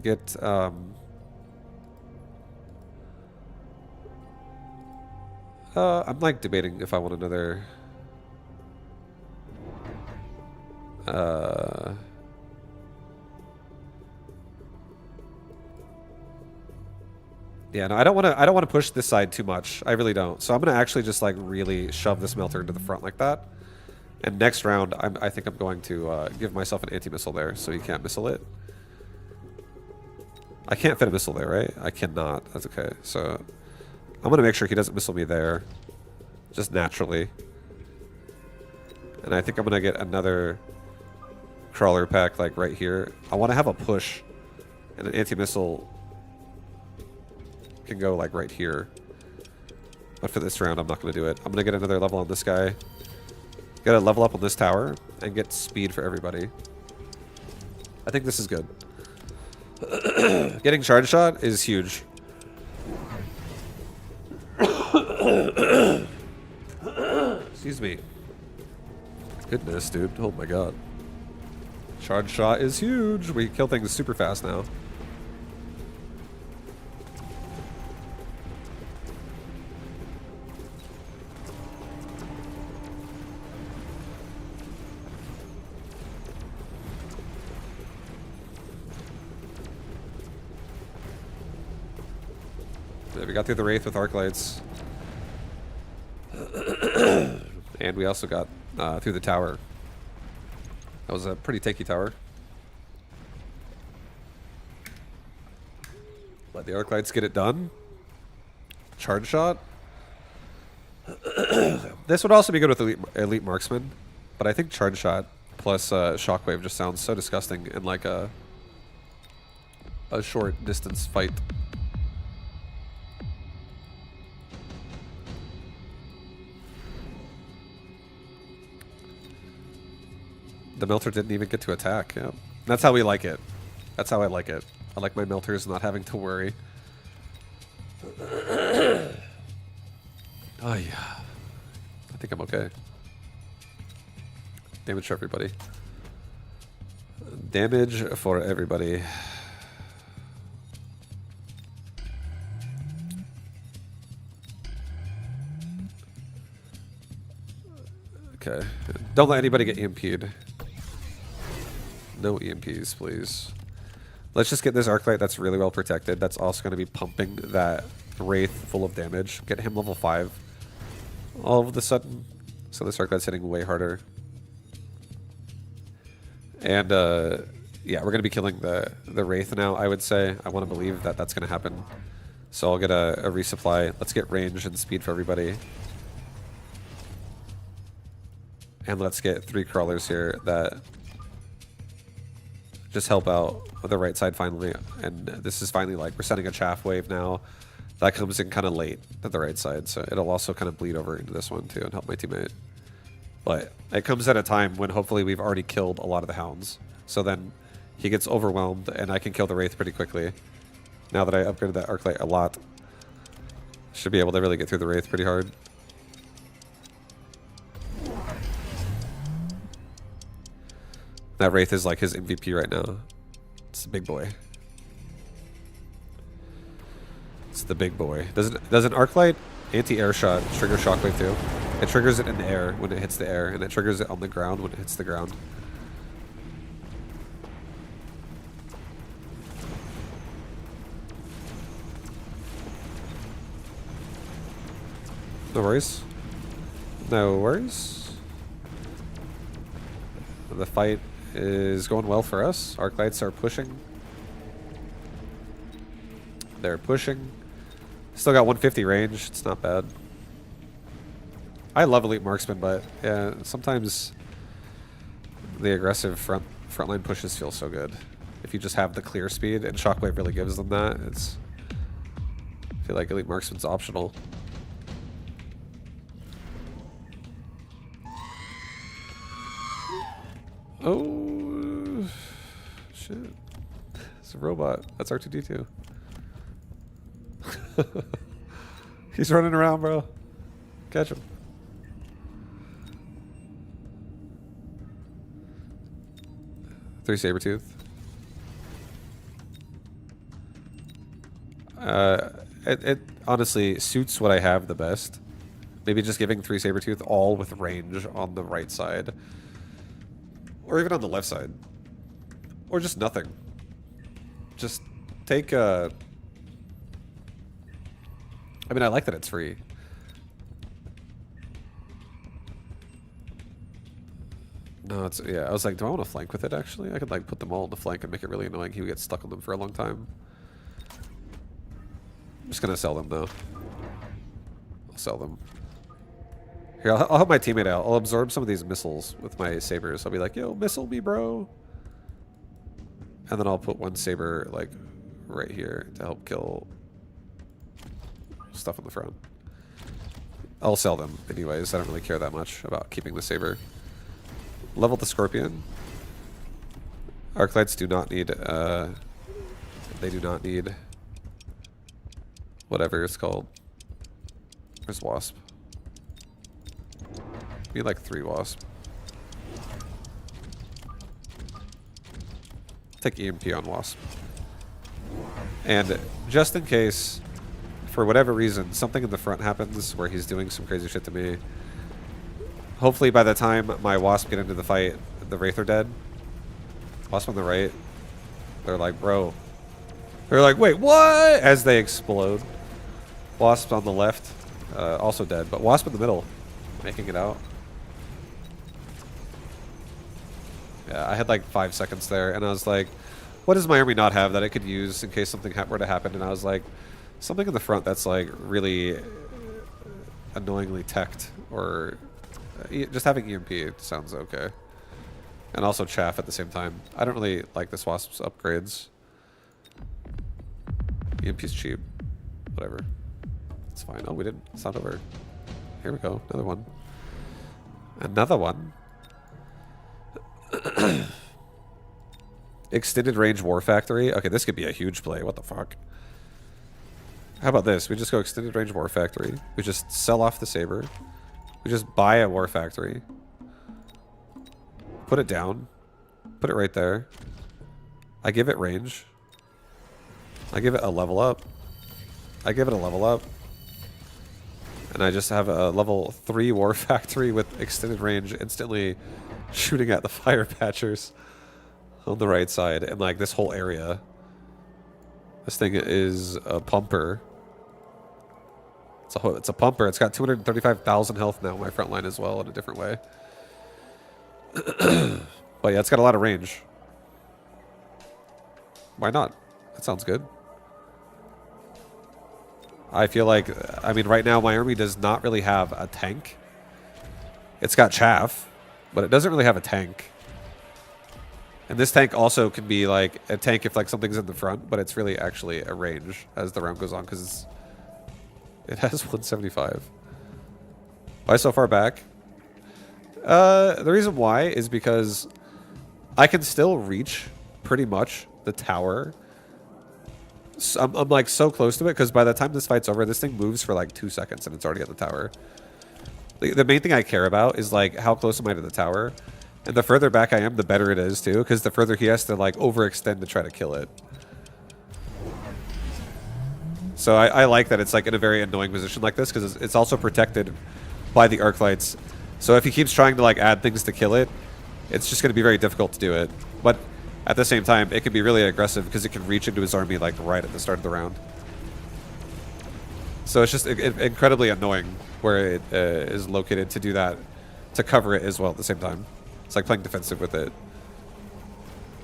Get I'm like debating if I want another yeah, no, I don't want to push this side too much. I really don't. So I'm going to actually just like really shove this melter into the front like that. And next round, I think I'm going to give myself an anti-missile there so he can't missile it. I can't fit a missile there, right? I cannot. That's okay. So I'm going to make sure he doesn't missile me there. Just naturally. And I think I'm going to get another crawler pack like right here. I want to have a push and an anti-missile can go like right here. But for this round, I'm not going to do it. I'm going to get another level on this guy. Get a level up on this tower and get speed for everybody. I think this is good. Getting charge shot is huge. Excuse me. Goodness, dude. Oh my god. Charge shot is huge. We kill things super fast now. We got through the Wraith with arc lights. And we also got through the tower. That was a pretty tanky tower. Let the arc lights get it done. Charge shot. This would also be good with elite marksman, but I think charge shot plus shockwave just sounds so disgusting in like a short distance fight. The melter didn't even get to attack. Yeah. That's how we like it. That's how I like it. I like my melters not having to worry. Oh yeah. I think I'm okay. Damage for everybody. Damage for everybody. Okay. Don't let anybody get EMP'd. No EMPs, please. Let's just get this arc light that's really well protected. That's also going to be pumping that Wraith full of damage. Get him level 5 all of a sudden. So this arc light's hitting way harder. And yeah, we're going to be killing the Wraith now, I would say. I want to believe that that's going to happen. So I'll get a resupply. Let's get range and speed for everybody. And let's get 3 crawlers here that just help out the right side finally. And this is finally like we're sending a chaff wave now. That comes in kind of late at the right side. So it'll also kind of bleed over into this one too and help my teammate. But it comes at a time when hopefully we've already killed a lot of the hounds. So then he gets overwhelmed and I can kill the Wraith pretty quickly. Now that I upgraded that arc light a lot. Should be able to really get through the Wraith pretty hard. That Wraith is like his MVP right now. It's the big boy. It's the big boy. Does an arc light anti-air shot trigger shockwave too? It triggers it in the air when it hits the air, and it triggers it on the ground when it hits the ground. No worries. No worries. The fight is going well for us. Arc lights are pushing. They're pushing. Still got 150 range. It's not bad. I love elite marksman, but yeah, sometimes the aggressive frontline pushes feel so good. If you just have the clear speed, and shockwave really gives them that. I feel like elite marksman's optional. Oh shit! It's a robot. That's R2D2. He's running around, bro. Catch him. Three Sabertooth. It honestly suits what I have the best. Maybe just giving 3 Sabertooth all with range on the right side. Or even on the left side. Or just nothing. Just take I mean, I like that it's free. No, it's... Yeah, I was like, do I want to flank with it, actually? I could, like, put them all on the flank and make it really annoying. He would get stuck on them for a long time. I'm just going to sell them, though. I'll sell them. Here, I'll help my teammate out. I'll absorb some of these missiles with my sabers. I'll be like, yo, missile me, bro. And then I'll put one saber, like, right here to help kill stuff in the front. I'll sell them anyways. I don't really care that much about keeping the saber. Level the Scorpion. Arc lights do not need, they do not need whatever it's called. There's Wasp. Need like 3 Wasp. Take EMP on Wasp. And just in case, for whatever reason, something in the front happens where he's doing some crazy shit to me, hopefully by the time my Wasp get into the fight, the Wraith are dead. Wasp on the right, they're like, bro. They're like, wait, what? As they explode. Wasp on the left, also dead, but Wasp in the middle, making it out. Yeah, I had like 5 seconds there, and I was like, what does my army not have that it could use in case something were to happen? And I was like, something in the front that's like really annoyingly teched, or just having EMP sounds okay. And also chaff at the same time. I don't really like this Wasp's upgrades. EMP's cheap. Whatever. It's fine. Oh, we didn't. It's not over. Here we go. Another one. Another one. Extended range War Factory. Okay, this could be a huge play. What the fuck? How about this? We just go extended range War Factory. We just sell off the saber. We just buy a War Factory. Put it down. Put it right there. I give it range. I give it a level up. I give it a level up. And I just have a level 3 War Factory with extended range instantly shooting at the fire patchers on the right side. And like this whole area. This thing is a pumper. It's a pumper. It's got 235,000 health now. My front line as well in a different way. But yeah, it's got a lot of range. Why not? That sounds good. I feel like, I mean, right now my army does not really have a tank. It's got chaff, but it doesn't really have a tank. And this tank also can be like a tank if like something's in the front, but it's really actually a range as the round goes on because it has 175. Why so far back? The reason why is because I can still reach pretty much the tower. So I'm like so close to it because by the time this fight's over, this thing moves for like 2 seconds and it's already at the tower. The main thing I care about is like how close am I to the tower? And the further back I am, the better it is too, because the further he has to like overextend to try to kill it. So I like that it's like in a very annoying position like this, because it's also protected by the arc lights. So if he keeps trying to like add things to kill it, it's just going to be very difficult to do it. But at the same time, it can be really aggressive because it can reach into his army like right at the start of the round. So it's just incredibly annoying where it is located to do that, to cover it as well at the same time. It's like playing defensive with it.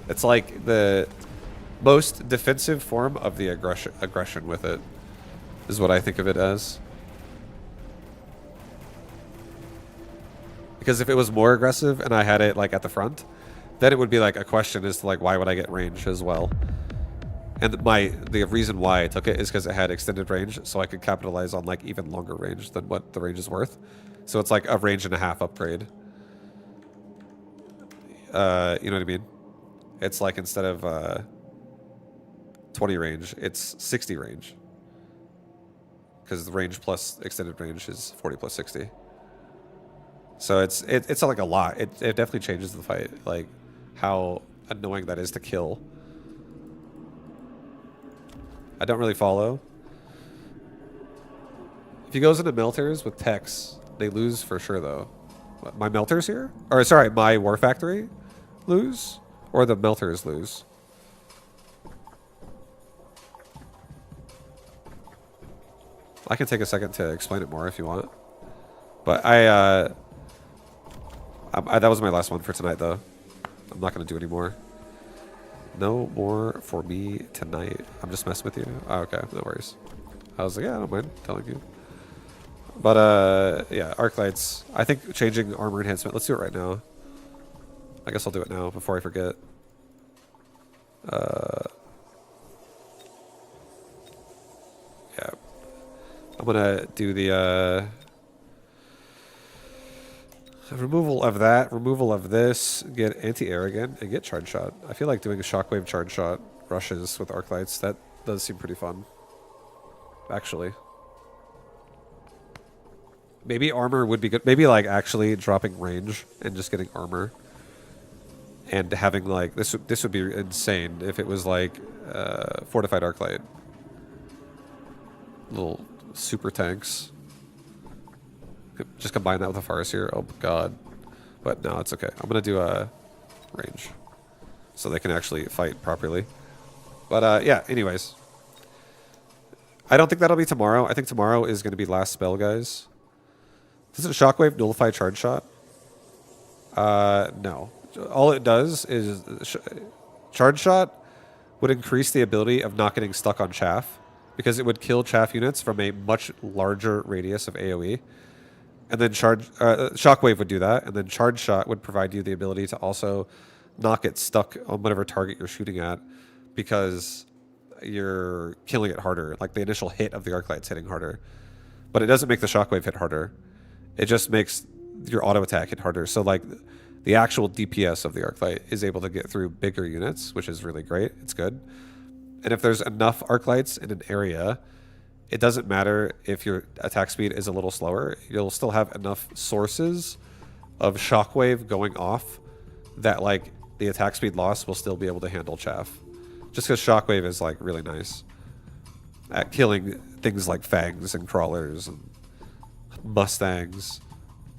It's like the most defensive form of the aggression with it, is what I think of it as. Because if it was more aggressive and I had it like at the front, then it would be like a question as to like why would I get range as well. And the reason why I took it is because it had extended range, so I could capitalize on like even longer range than what the range is worth. So it's like a range and a half upgrade. You know what I mean? It's like instead of 20 range, it's 60 range. Because the range plus extended range is 40 plus 60. So it's like a lot. It definitely changes the fight, like how annoying that is to kill. I don't really follow. If he goes into melters with techs, they lose for sure though. What, my melters here? Or sorry, my war factory lose? Or the melters lose? I can take a second to explain it more if you want. But that was my last one for tonight though. I'm not going to do any more. No more for me tonight. I'm just messing with you. Oh, okay, no worries. I was like, yeah, I don't mind telling you. But yeah, arc lights. I think changing armor enhancement. Let's do it right now. I guess I'll do it now before I forget. Yeah, I'm gonna do the removal of that, removal of this, get anti-air again, and get charge shot. I feel like doing a shockwave charge shot rushes with arc lights. That does seem pretty fun, actually. Maybe armor would be good. Maybe like actually dropping range and just getting armor, and having like this would be insane if it was like fortified arc light, little super tanks. Just combine that with a Farseer. Oh god. But no, it's okay. I'm going to do a range so they can actually fight properly. But yeah, anyways. I don't think that'll be tomorrow. I think tomorrow is going to be last spell, guys. Does it shockwave nullify charge shot? No. All it does is charge shot would increase the ability of not getting stuck on chaff, because it would kill chaff units from a much larger radius of AoE. And then shockwave would do that, and then charge shot would provide you the ability to also not get stuck on whatever target you're shooting at, because you're killing it harder. Like the initial hit of the arc light's hitting harder, but it doesn't make the shockwave hit harder. It just makes your auto attack hit harder. So like the actual DPS of the arc light is able to get through bigger units, which is really great. It's good. And if there's enough arc lights in an area, it doesn't matter if your attack speed is a little slower. You'll still have enough sources of shockwave going off that like the attack speed loss will still be able to handle chaff. Just because shockwave is like really nice at killing things like fangs and crawlers and mustangs,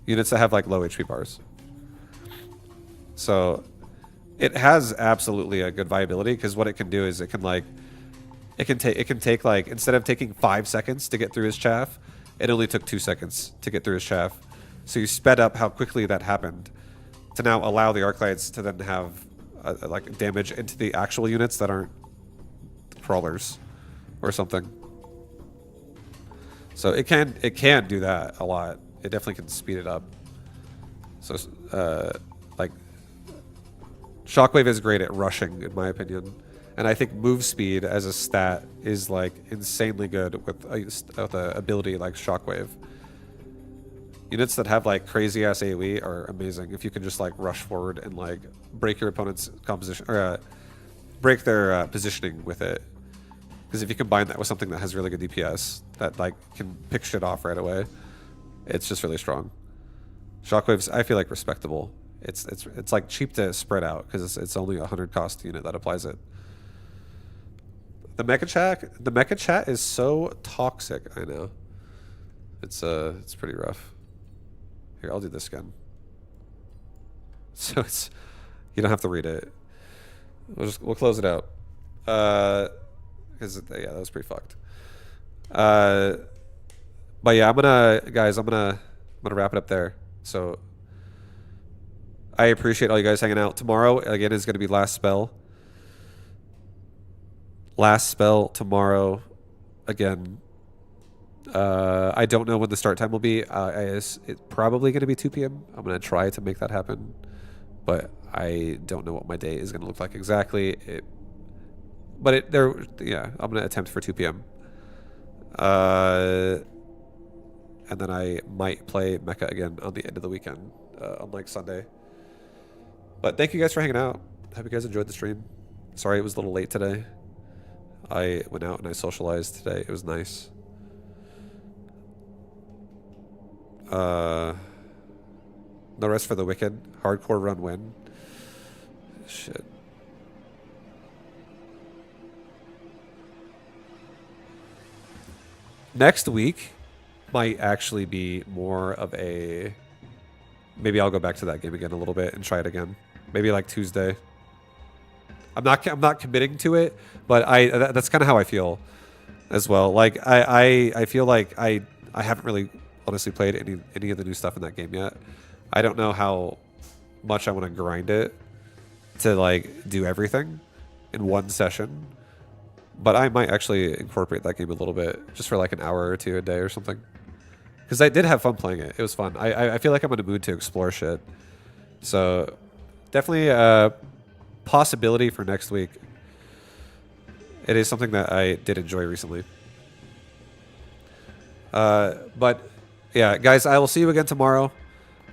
units that have like low HP bars. So it has absolutely a good viability, because what it can do is it can like it can take like, instead of taking 5 seconds to get through his chaff, it only took 2 seconds to get through his chaff. So you sped up how quickly that happened to now allow the arc lights to then have like damage into the actual units that aren't crawlers or something. So it can do that a lot. It definitely can speed it up. So like shockwave is great at rushing, in my opinion. And I think move speed as a stat is like insanely good with a ability like shockwave. Units that have like crazy ass AoE are amazing if you can just like rush forward and like break your opponent's composition, or break their positioning with it. Because if you combine that with something that has really good DPS that like can pick shit off right away, it's just really strong. Shockwave's, I feel like, respectable. It's like cheap to spread out because it's only 100 cost unit that applies it. The mecha chat is so toxic. I know. It's pretty rough. Here, I'll do this again. So it's you don't have to read it. We'll close it out. Because yeah, that was pretty fucked. But yeah, I'm gonna wrap it up there. So I appreciate all you guys hanging out. Tomorrow again is gonna be last spell. Last spell tomorrow again. I don't know when the start time will be. It's probably going to be 2 p.m. I'm going to try to make that happen, but I don't know what my day is going to look like exactly. Yeah, I'm going to attempt for 2 p.m. And then I might play Mecha again on the end of the weekend, unlike Sunday. But thank you guys for hanging out. Hope you guys enjoyed the stream. Sorry it was a little late today. I went out and I socialized today. It was nice. No rest for the wicked. Hardcore run win. Shit. Next week might actually be more of a... Maybe I'll go back to that game again a little bit and try it again. Maybe like Tuesday. I'm not committing to it, but that's kind of how I feel as well. Like I feel like I haven't really honestly played any of the new stuff in that game yet. I don't know how much I want to grind it to like do everything in one session, but I might actually incorporate that game a little bit just for like an hour or two a day or something. Because I did have fun playing it. It was fun. I feel like I'm in a mood to explore shit. So definitely a possibility for next week. It is something that I did enjoy recently. But yeah, guys, I will see you again tomorrow.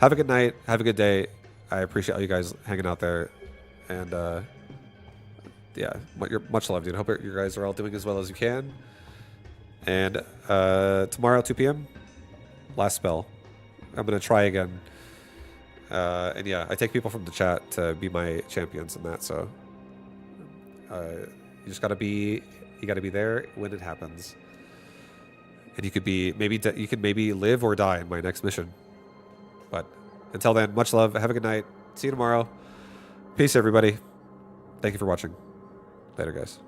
Have a good night. Have a good day. I appreciate all you guys hanging out there. And yeah, much love, dude. Hope you guys are all doing as well as you can. And tomorrow, 2 p.m., last spell. I'm going to try again. And yeah, I take people from the chat to be my champions in that. So you just gotta be there when it happens. And you could be you can maybe live or die in my next mission. But until then, much love. Have a good night. See you tomorrow. Peace, everybody. Thank you for watching. Later, guys.